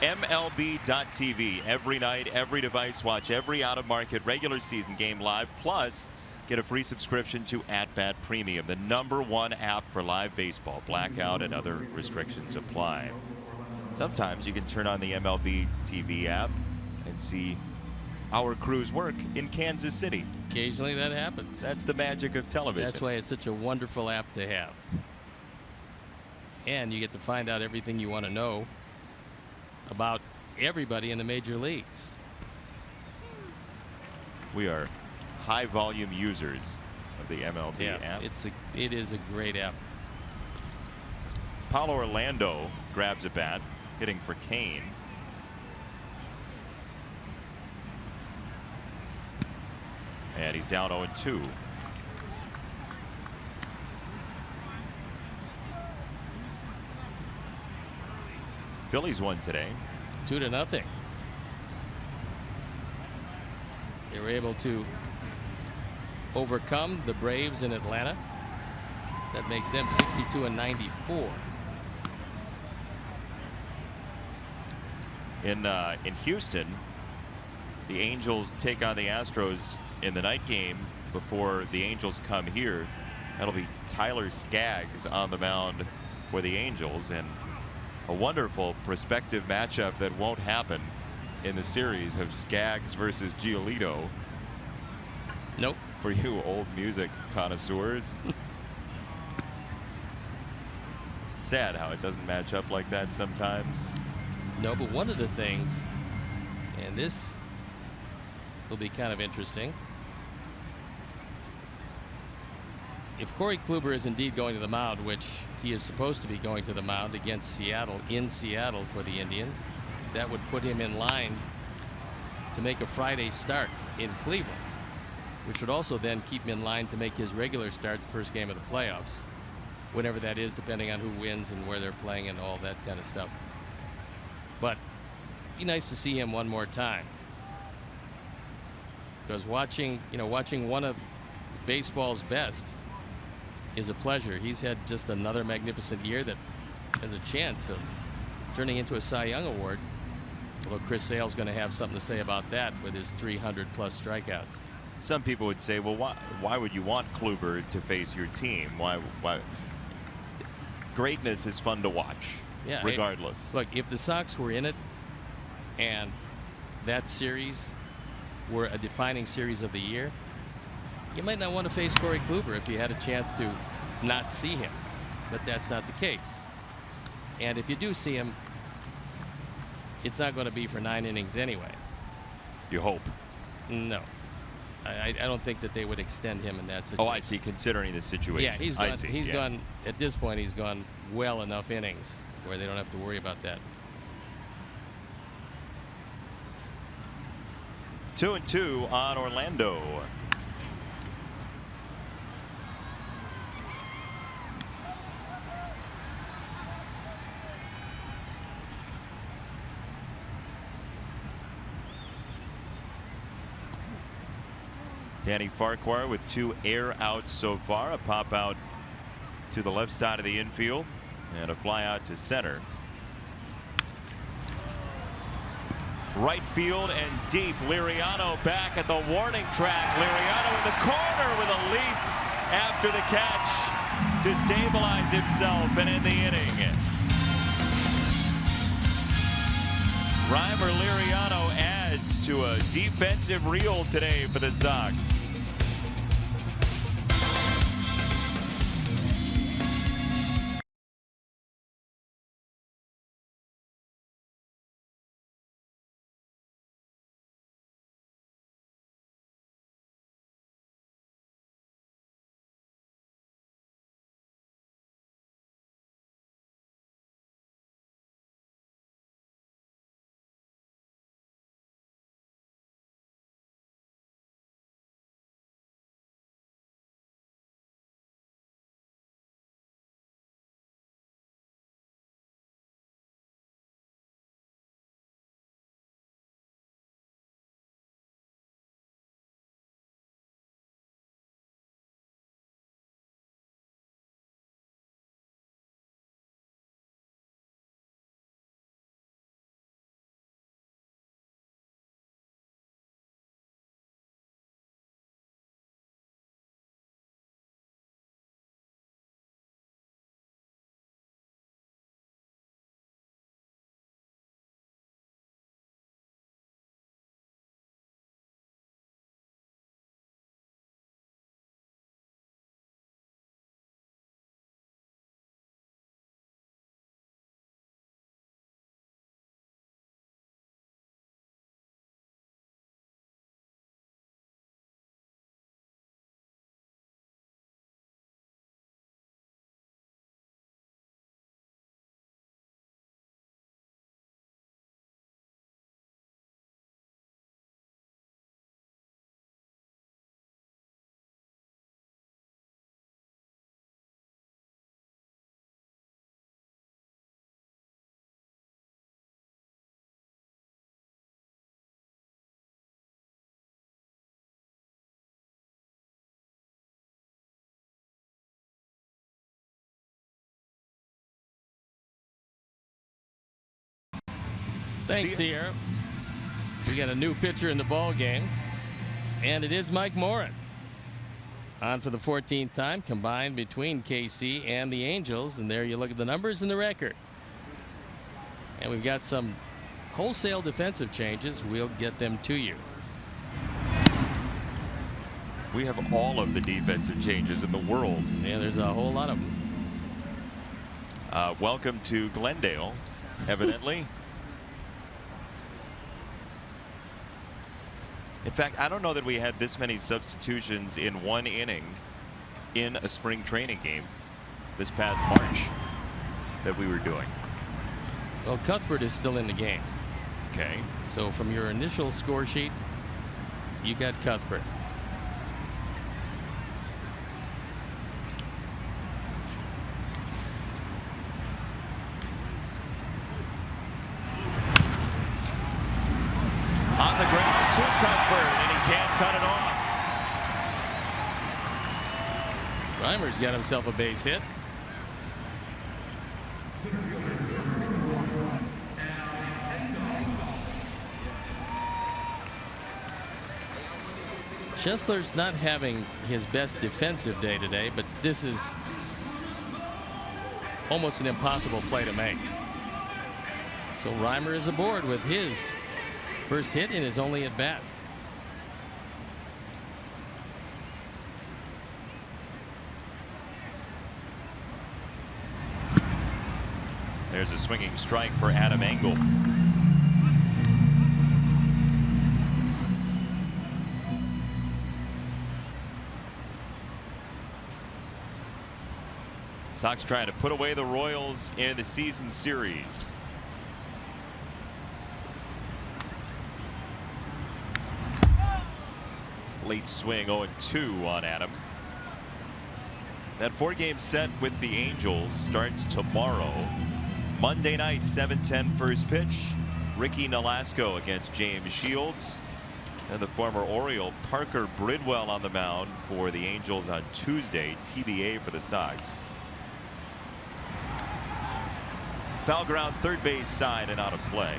[SPEAKER 1] MLB.TV every night, every device. Watch every out-of-market regular season game live. Plus, get a free subscription to At-Bat Premium, the #1 app for live baseball. Blackout and other restrictions apply. Sometimes you can turn on the MLB TV app and see our crews work in Kansas City.
[SPEAKER 2] Occasionally that happens.
[SPEAKER 1] That's the magic of television.
[SPEAKER 2] That's why it's such a wonderful app to have. And you get to find out everything you want to know about everybody in the major leagues.
[SPEAKER 1] We are high volume users of the MLB app.
[SPEAKER 2] It is a great app.
[SPEAKER 1] Paulo Orlando grabs a bat, hitting for Kane. And he's down 0-2. Phillies won today.
[SPEAKER 2] 2-0. They were able to overcome the Braves in Atlanta. That makes them 62-94.
[SPEAKER 1] In Houston, the Angels take on the Astros in the night game before the Angels come here. That'll be Tyler Skaggs on the mound for the Angels, and a wonderful prospective matchup that won't happen in the series of Skaggs versus Giolito.
[SPEAKER 2] Nope.
[SPEAKER 1] For you old music connoisseurs. Sad how it doesn't match up like that sometimes.
[SPEAKER 2] No, but one of the things, and this will be kind of interesting. If Corey Kluber is indeed going to the mound, which he is supposed to be going to the mound against Seattle, in Seattle for the Indians, that would put him in line to make a Friday start in Cleveland. which would also then keep him in line to make his regular start the first game of the playoffs, whenever that is, depending on who wins and where they're playing and all that kind of stuff. But it'd be nice to see him one more time, because watching one of baseball's best is a pleasure. He's had just another magnificent year that has a chance of turning into a Cy Young award. Although Chris Sale's going to have something to say about that with his 300-plus strikeouts.
[SPEAKER 1] Some people would say, well, why would you want Kluber to face your team? Why? Greatness is fun to watch,
[SPEAKER 2] yeah,
[SPEAKER 1] regardless.
[SPEAKER 2] Look, if the Sox were in it and that series were a defining series of the year, you might not want to face Corey Kluber if you had a chance to not see him. But that's not the case. And if you do see him, it's not going to be for 9 innings anyway.
[SPEAKER 1] You hope.
[SPEAKER 2] No. I don't think that they would extend him in that situation.
[SPEAKER 1] Oh, I see. Considering the situation.
[SPEAKER 2] Yeah, he's gone.
[SPEAKER 1] I see.
[SPEAKER 2] He's gone. At this point, he's gone well enough innings where they don't have to worry about that.
[SPEAKER 1] 2-2 on Orlando. Danny Farquhar with 2 air outs so far. A pop out to the left side of the infield and a fly out to center. Right field and deep. Liriano back at the warning track. Liriano in the corner with a leap after the catch to stabilize himself and end the inning. Reimer Liriano adds to a defensive reel today for the Sox.
[SPEAKER 2] Thanks, Sierra. We got a new pitcher in the ball game, and it is Mike Morin. On for the 14th time, combined between KC and the Angels, and there you look at the numbers and the record. And we've got some wholesale defensive changes. We'll get them to you.
[SPEAKER 1] We have all of the defensive changes in the world.
[SPEAKER 2] Yeah, there's a whole lot of them.
[SPEAKER 1] Welcome to Glendale, evidently. In fact, I don't know that we had this many substitutions in one inning in a spring training game this past March that we were doing.
[SPEAKER 2] Well, Cuthbert is still in the game.
[SPEAKER 1] Okay.
[SPEAKER 2] So from your initial score sheet, you got Cuthbert.
[SPEAKER 1] to Cuthbert, and he can't cut it off.
[SPEAKER 2] Reimer's got himself a base hit. Schessler's not having his best defensive day today, but this is almost an impossible play to make. So Reimer is aboard with his first hit in his only at bat.
[SPEAKER 1] There's a swinging strike for Adam Engel. Sox trying to put away the Royals in the season series. Late swing 0-2 on Adam. That 4-game set with the Angels starts tomorrow. Monday night, 7:10 first pitch. Ricky Nolasco against James Shields. And the former Oriole Parker Bridwell on the mound for the Angels on Tuesday. TBA for the Sox. Foul ground third base side and out of play.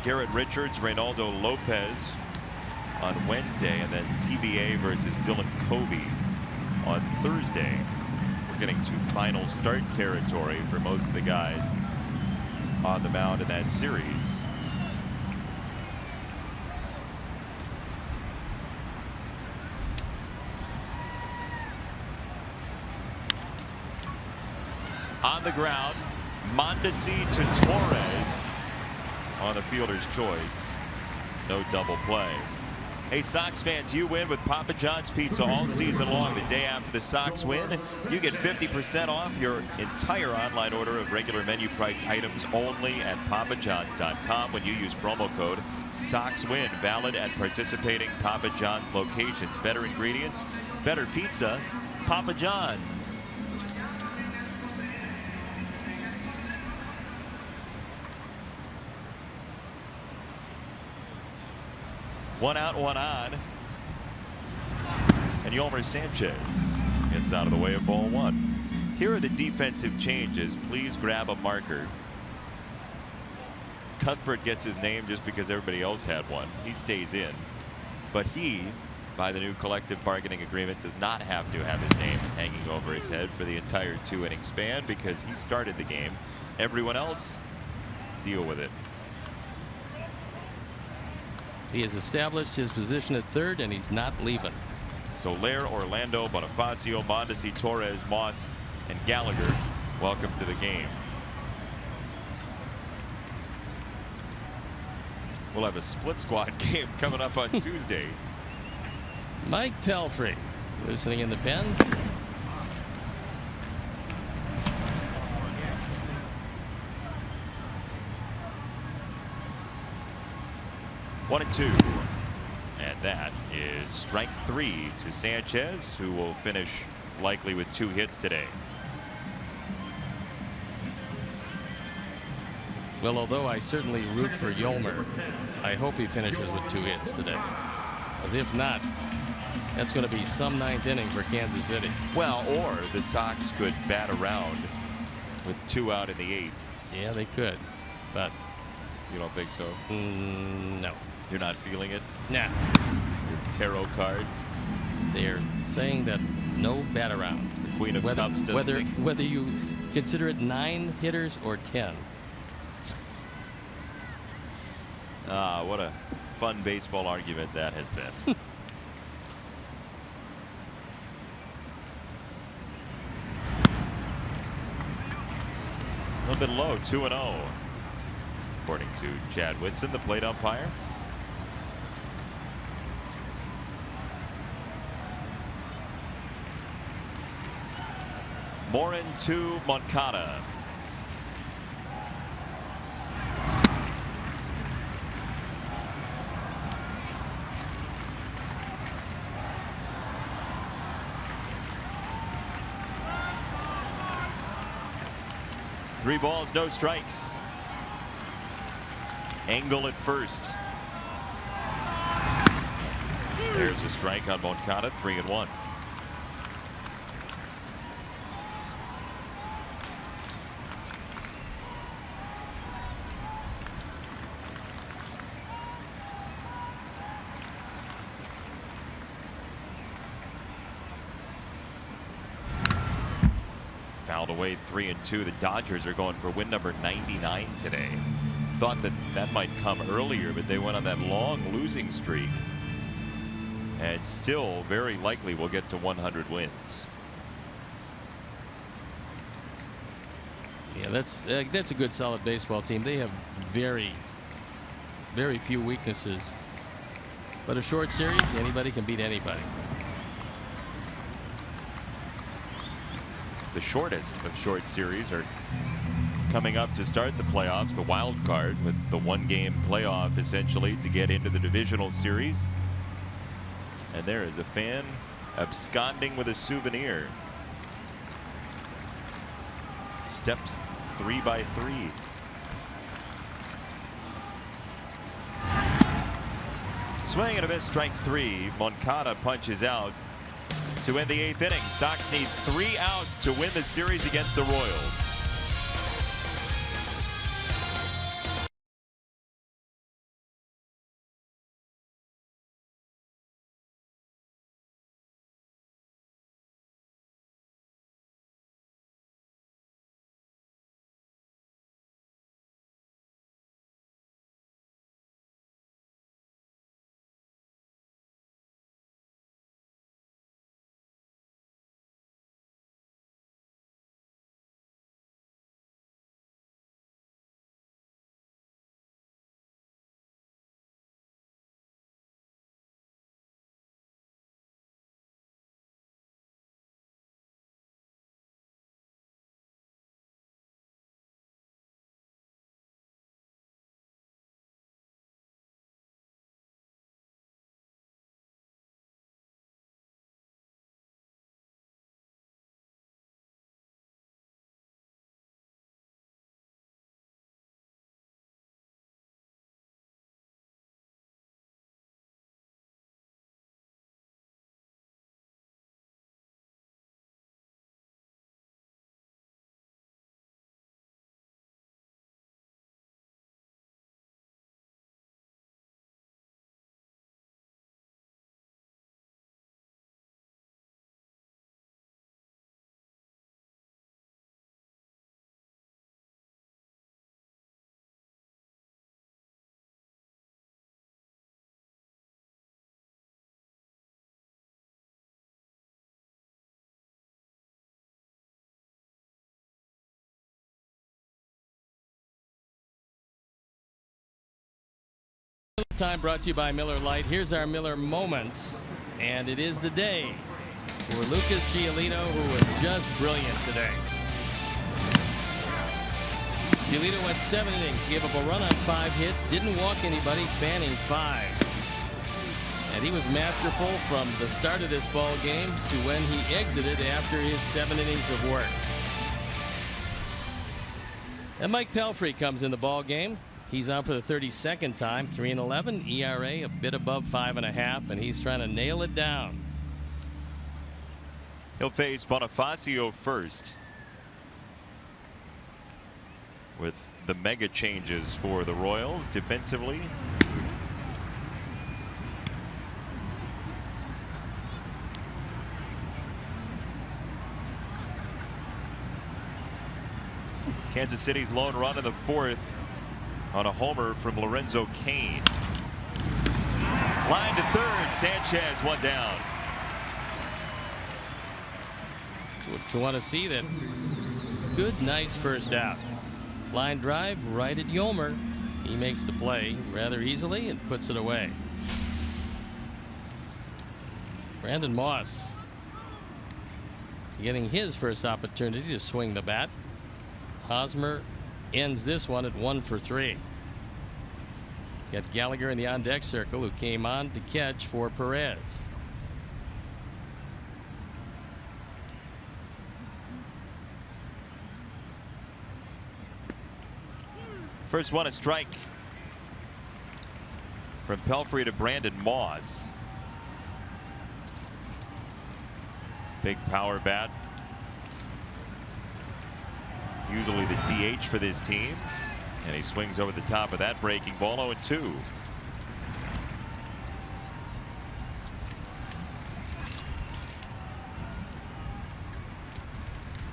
[SPEAKER 1] Garrett Richards, Reynaldo Lopez on Wednesday, and then TBA versus Dylan Covey on Thursday. We're getting to final start territory for most of the guys on the mound in that series. On the ground, Mondesi to Torres on the fielder's choice. No double play. Hey, Sox fans, you win with Papa John's Pizza all season long. The day after the Sox win, you get 50% off your entire online order of regular menu price items only at papajohns.com when you use promo code SOXWIN. Valid at participating Papa John's locations. Better ingredients, better pizza, Papa John's. One out, one on. And Yolmer Sanchez gets out of the way of ball one. Here are the defensive changes. Please grab a marker. Cuthbert gets his name just because everybody else had one. He stays in. But he, by the new collective bargaining agreement, does not have to have his name hanging over his head for the entire 2-inning span because he started the game. Everyone else, deal with it.
[SPEAKER 2] He has established his position at third, and he's not leaving.
[SPEAKER 1] So Lair, Orlando, Bonifacio, Mondesi, Torres, Moss, and Gallagher, welcome to the game. We'll have a split squad game coming up on Tuesday.
[SPEAKER 2] Mike Pelfrey loosening in the pen.
[SPEAKER 1] One and two. And that is strike three to Sanchez, who will finish likely with 2 hits today.
[SPEAKER 2] Well, although I certainly root for Yolmer, I hope he finishes with 2 hits today. Because if not, that's going to be some 9th inning for Kansas City.
[SPEAKER 1] Well, or the Sox could bat around with 2 out in the 8th.
[SPEAKER 2] Yeah, they could. But
[SPEAKER 1] you don't think so?
[SPEAKER 2] No.
[SPEAKER 1] You're not feeling it?
[SPEAKER 2] Nah.
[SPEAKER 1] Your tarot cards?
[SPEAKER 2] They're saying that no bat around.
[SPEAKER 1] The Queen of Cups doesn't
[SPEAKER 2] whether you consider it 9 hitters or 10.
[SPEAKER 1] Ah, what a fun baseball argument that has been. A little bit low, 2-0. According to Chad Whitson, the plate umpire. Morin to Moncada. Three balls, no strikes. Engel at first. There's a strike on Moncada, 3-1. Fouled away, 3-2. The Dodgers are going for win number 99 today. Thought that might come earlier, but they went on that long losing streak. And still very likely will get to 100 wins.
[SPEAKER 2] Yeah, that's a good solid baseball team. They have very few weaknesses. But a short series, anybody can beat anybody.
[SPEAKER 1] The shortest of short series are coming up to start the playoffs, the wild card, with the one-game playoff essentially to get into the divisional series. And there is a fan absconding with a souvenir. Steps 3 by 3. Swing and a miss, strike 3. Moncada punches out to end the 8th inning. Sox need 3 outs to win the series against the Royals.
[SPEAKER 2] Time brought to you by Miller Lite. Here's our Miller Moments, and it is the day for Lucas Giolito, who was just brilliant today. Giolito went 7 innings, gave up a run on 5 hits, didn't walk anybody, fanning 5. And he was masterful from the start of this ball game to when he exited after his 7 innings of work. And Mike Pelfrey comes in the ball game. He's on for the 32nd time, 3-11, ERA a bit above 5.5, and he's trying to nail it down.
[SPEAKER 1] He'll face Bonifacio first, with the mega changes for the Royals defensively. Kansas City's lone run in the 4th on a homer from Lorenzo Cain. Line to 3rd, Sanchez, 1 down.
[SPEAKER 2] To want to see that good, nice first out. Line drive right at Yolmer. He makes the play rather easily and puts it away. Brandon Moss getting his first opportunity to swing the bat. Hosmer ends this one at 1 for 3. Got Gallagher in the on-deck circle, who came on to catch for Perez.
[SPEAKER 1] First one, a strike from Pelfrey to Brandon Moss. Big power bat. Usually the DH for this team. And he swings over the top of that breaking ball. 0-2.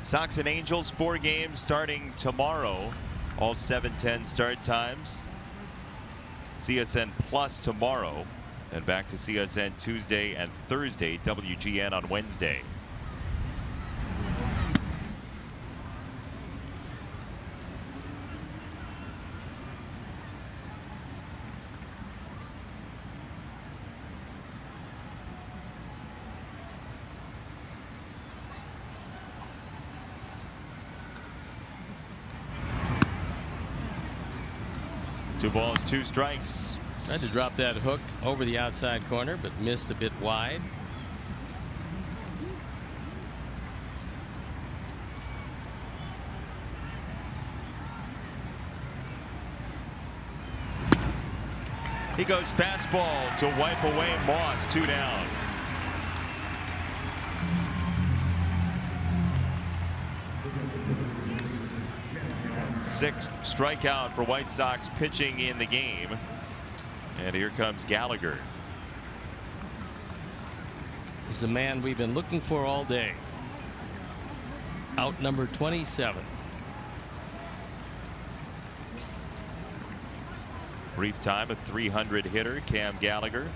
[SPEAKER 1] Sox and Angels, 4 games starting tomorrow. All 7:10 start times. CSN Plus tomorrow. And back to CSN Tuesday and Thursday. WGN on Wednesday. Two balls, 2 strikes.
[SPEAKER 2] Tried to drop that hook over the outside corner, but missed a bit wide.
[SPEAKER 1] He goes fastball to wipe away Moss. 2 down. Sixth strikeout for White Sox pitching in the game. And here comes Gallagher.
[SPEAKER 2] This is a man we've been looking for all day. Out number 27.
[SPEAKER 1] Brief time, a 300 hitter, Cam Gallagher.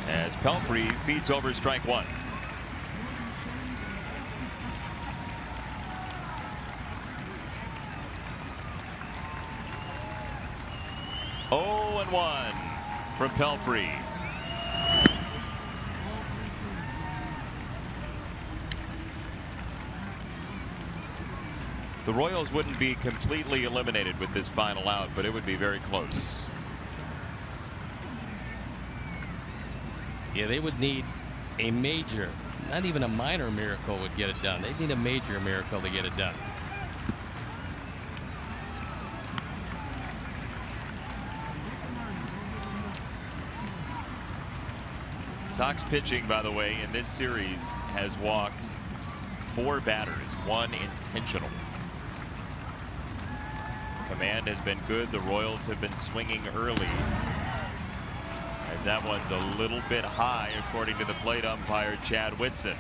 [SPEAKER 1] As Pelfrey feeds over strike 1. Oh, 1 from Pelfrey. The Royals wouldn't be completely eliminated with this final out, but it would be very close.
[SPEAKER 2] Yeah, they would need a major, not even a minor miracle would get it done. They'd need a major miracle to get it done.
[SPEAKER 1] Sox pitching, by the way, in this series has walked 4 batters, 1 intentional. Command has been good. The Royals have been swinging early, as that one's a little bit high, according to the plate umpire Chad Whitson.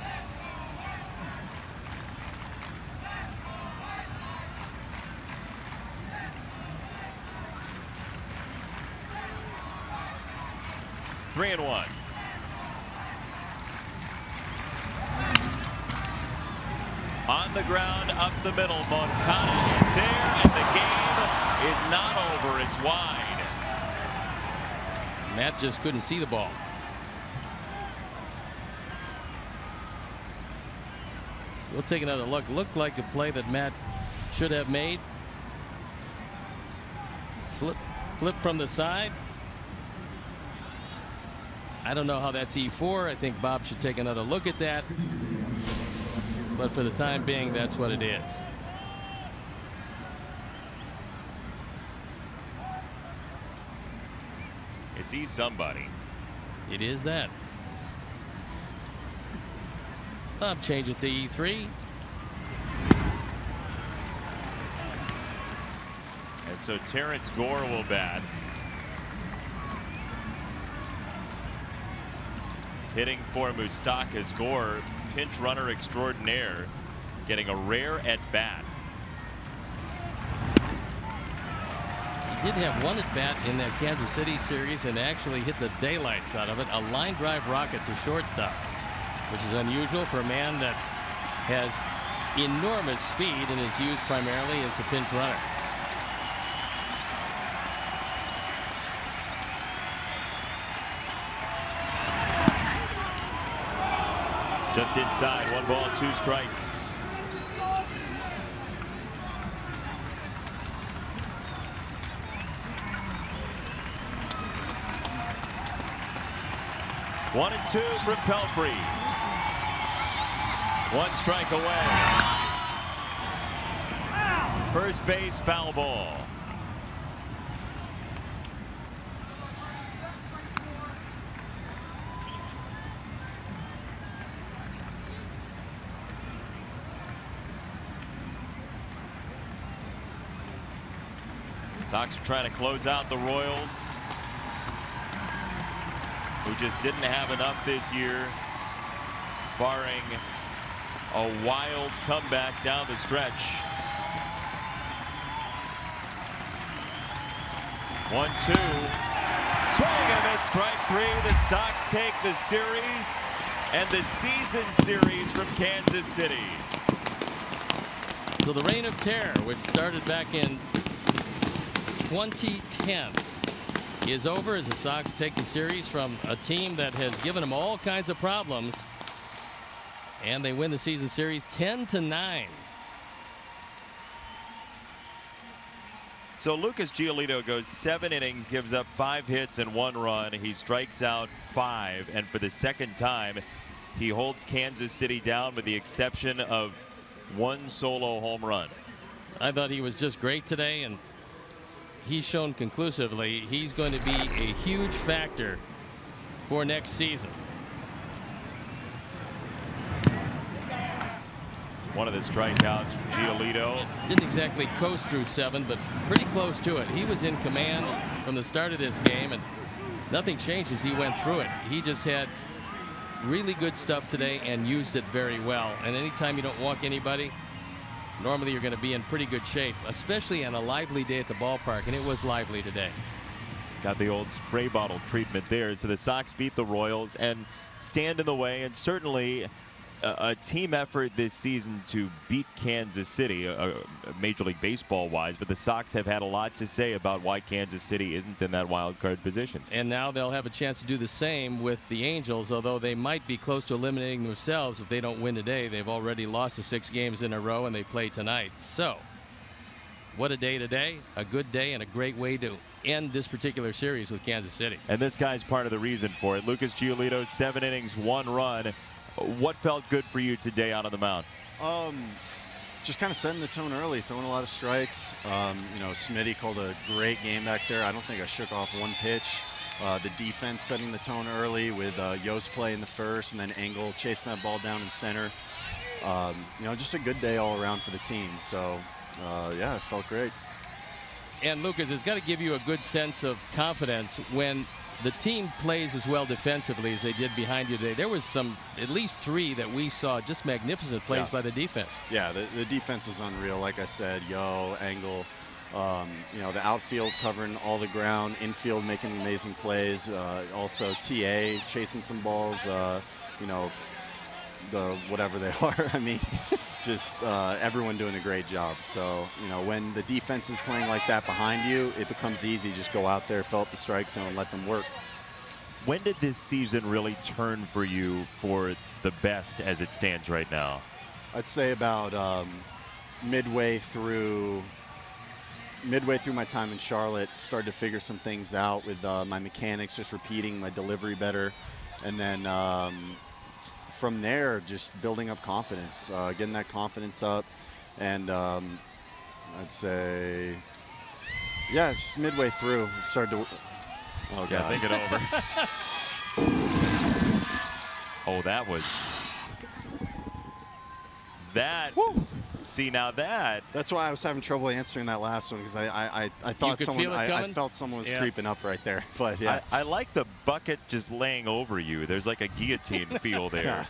[SPEAKER 1] Three and 1. On the ground, up the middle, Moncada is there, and the game is not over. It's wide.
[SPEAKER 2] Matt just couldn't see the ball. We'll take another look. Looked like the play that Matt should have made. Flip from the side. I don't know how that's E4. I think Bob should take another look at that. But for the time being, that's what it is.
[SPEAKER 1] It's E somebody.
[SPEAKER 2] It is that. Bob change it to E3.
[SPEAKER 1] And so Terrence Gore will bat. Hitting for Moustakas. Gore, pinch runner extraordinaire, getting a rare at bat.
[SPEAKER 2] He did have 1 at bat in that Kansas City series and actually hit the daylights out of it. A line drive rocket to shortstop, which is unusual for a man that has enormous speed and is used primarily as a pinch runner.
[SPEAKER 1] Just inside, 1 ball, 2 strikes. One and 2 from Pelfrey. 1 strike away. First base, foul ball. Sox are trying to close out the Royals, who just didn't have enough this year, barring a wild comeback down the stretch. 1-2. Swing and a miss, strike three. The Sox take the series and the season series from Kansas City.
[SPEAKER 2] So the reign of terror, which started back in 2010, is over as the Sox take the series from a team that has given them all kinds of problems, and they win the season series 10-9.
[SPEAKER 1] So Lucas Giolito goes 7 innings, gives up 5 hits and 1 run. He strikes out 5, and for the second time, he holds Kansas City down with the exception of 1 solo home run.
[SPEAKER 2] I thought he was just great today, and he's shown conclusively he's going to be a huge factor for next season.
[SPEAKER 1] One of the strikeouts from Giolito.
[SPEAKER 2] Didn't exactly coast through 7, but pretty close to it. He was in command from the start of this game, and nothing changed as he went through it. He just had really good stuff today and used it very well. And anytime you don't walk anybody, normally you're going to be in pretty good shape, especially on a lively day at the ballpark, and it was lively today.
[SPEAKER 1] Got the old spray bottle treatment there. So the Sox beat the Royals and stand in the way, and certainly a team effort this season to beat Kansas City, Major League Baseball wise, but the Sox have had a lot to say about why Kansas City isn't in that wild card position.
[SPEAKER 2] And now they'll have a chance to do the same with the Angels, although they might be close to eliminating themselves if they don't win today. They've already lost the 6 games in a row, and they play tonight. So what a day today, a good day, and a great way to end this particular series with Kansas City.
[SPEAKER 1] And this guy's part of the reason for it. Lucas Giolito, 7 innings, 1 run. What felt good for you today out on the mound?
[SPEAKER 4] Just kind of setting the tone early, throwing a lot of strikes. You know, Smitty called a great game back there. I don't think I shook off 1 pitch. The defense setting the tone early with Yost play in the first, and then Engel chasing that ball down in center. You know, just a good day all around for the team. So, yeah, it felt great.
[SPEAKER 2] And Lucas, it's got to give you a good sense of confidence when the team plays as well defensively as they did behind you today. There was at least 3 that we saw, just magnificent plays by the defense.
[SPEAKER 4] Yeah, the defense was unreal. Like I said, Engel, you know, the outfield covering all the ground, infield making amazing plays. Also, TA chasing some balls. You know, the whatever they are. I mean, just everyone doing a great job. So, you know, when the defense is playing like that behind you, it becomes easy. Just go out there, fill up the strike zone, and let them work.
[SPEAKER 1] When did this season really turn for you for the best as it stands right now?
[SPEAKER 4] I'd say about midway through my time in Charlotte, started to figure some things out with my mechanics, just repeating my delivery better. And then from there, just building up confidence, getting that confidence up. And I'd say, yeah, it's midway through. It started to, oh, God.
[SPEAKER 1] Yeah, think it over. Oh, that was, that. Woo. See, now
[SPEAKER 4] that's why I was having trouble answering that last one, because I thought I felt someone was creeping up right there. But yeah,
[SPEAKER 1] I like the bucket just laying over you. There's like a guillotine feel there.
[SPEAKER 4] Yeah.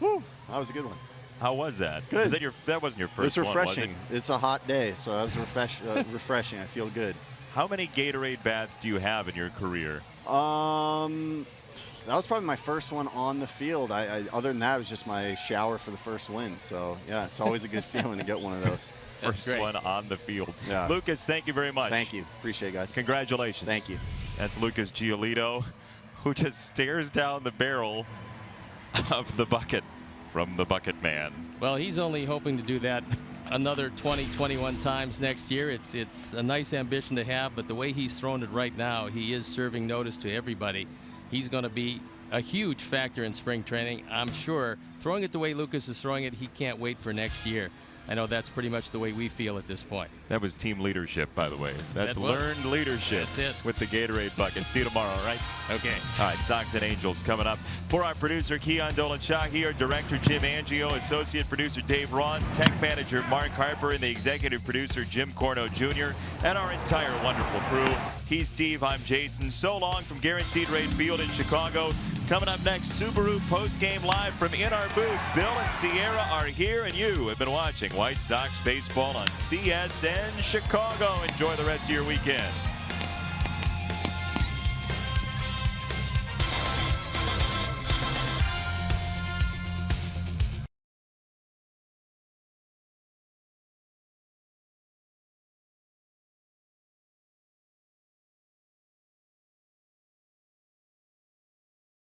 [SPEAKER 4] Woo, that was a good one.
[SPEAKER 1] How was that?
[SPEAKER 4] Good.
[SPEAKER 1] That wasn't your first one,
[SPEAKER 4] was it? refreshing.
[SPEAKER 1] Was it?
[SPEAKER 4] It's a hot day, so that was refreshing. I feel good.
[SPEAKER 1] How many Gatorade baths do you have in your career?
[SPEAKER 4] That was probably my first one on the field. Other than that, it was just my shower for the first win. So, yeah, it's always a good feeling to get one of those.
[SPEAKER 1] First one on the field.
[SPEAKER 4] Yeah.
[SPEAKER 1] Lucas, thank you very much.
[SPEAKER 4] Thank you. Appreciate it, guys.
[SPEAKER 1] Congratulations.
[SPEAKER 4] Thank you.
[SPEAKER 1] That's Lucas Giolito, who just stares down the barrel of the bucket from the bucket man.
[SPEAKER 2] Well, he's only hoping to do that another 20, 21 times next year. It's a nice ambition to have, but the way he's throwing it right now, he is serving notice to everybody. He's going to be a huge factor in spring training, I'm sure. Throwing it the way Lucas is throwing it, he can't wait for next year. I know that's pretty much the way we feel at this point.
[SPEAKER 1] That was team leadership, by the way. That's
[SPEAKER 2] That was.
[SPEAKER 1] learned leadership.
[SPEAKER 2] That's it.
[SPEAKER 1] With the Gatorade bucket. See you tomorrow, all right?
[SPEAKER 2] Okay.
[SPEAKER 1] All right, Sox and Angels coming up. For our producer, Keon Dolan-Shahi, our director, Jim Angio, associate producer, Dave Ross, tech manager, Mark Harper, and the executive producer, Jim Corno Jr., and our entire wonderful crew. He's Steve, I'm Jason. So long from Guaranteed Rate Field in Chicago. Coming up next, Subaru postgame live from in our booth. Bill and Sierra are here, and you have been watching White Sox baseball on CSN Chicago. Enjoy the rest of your weekend.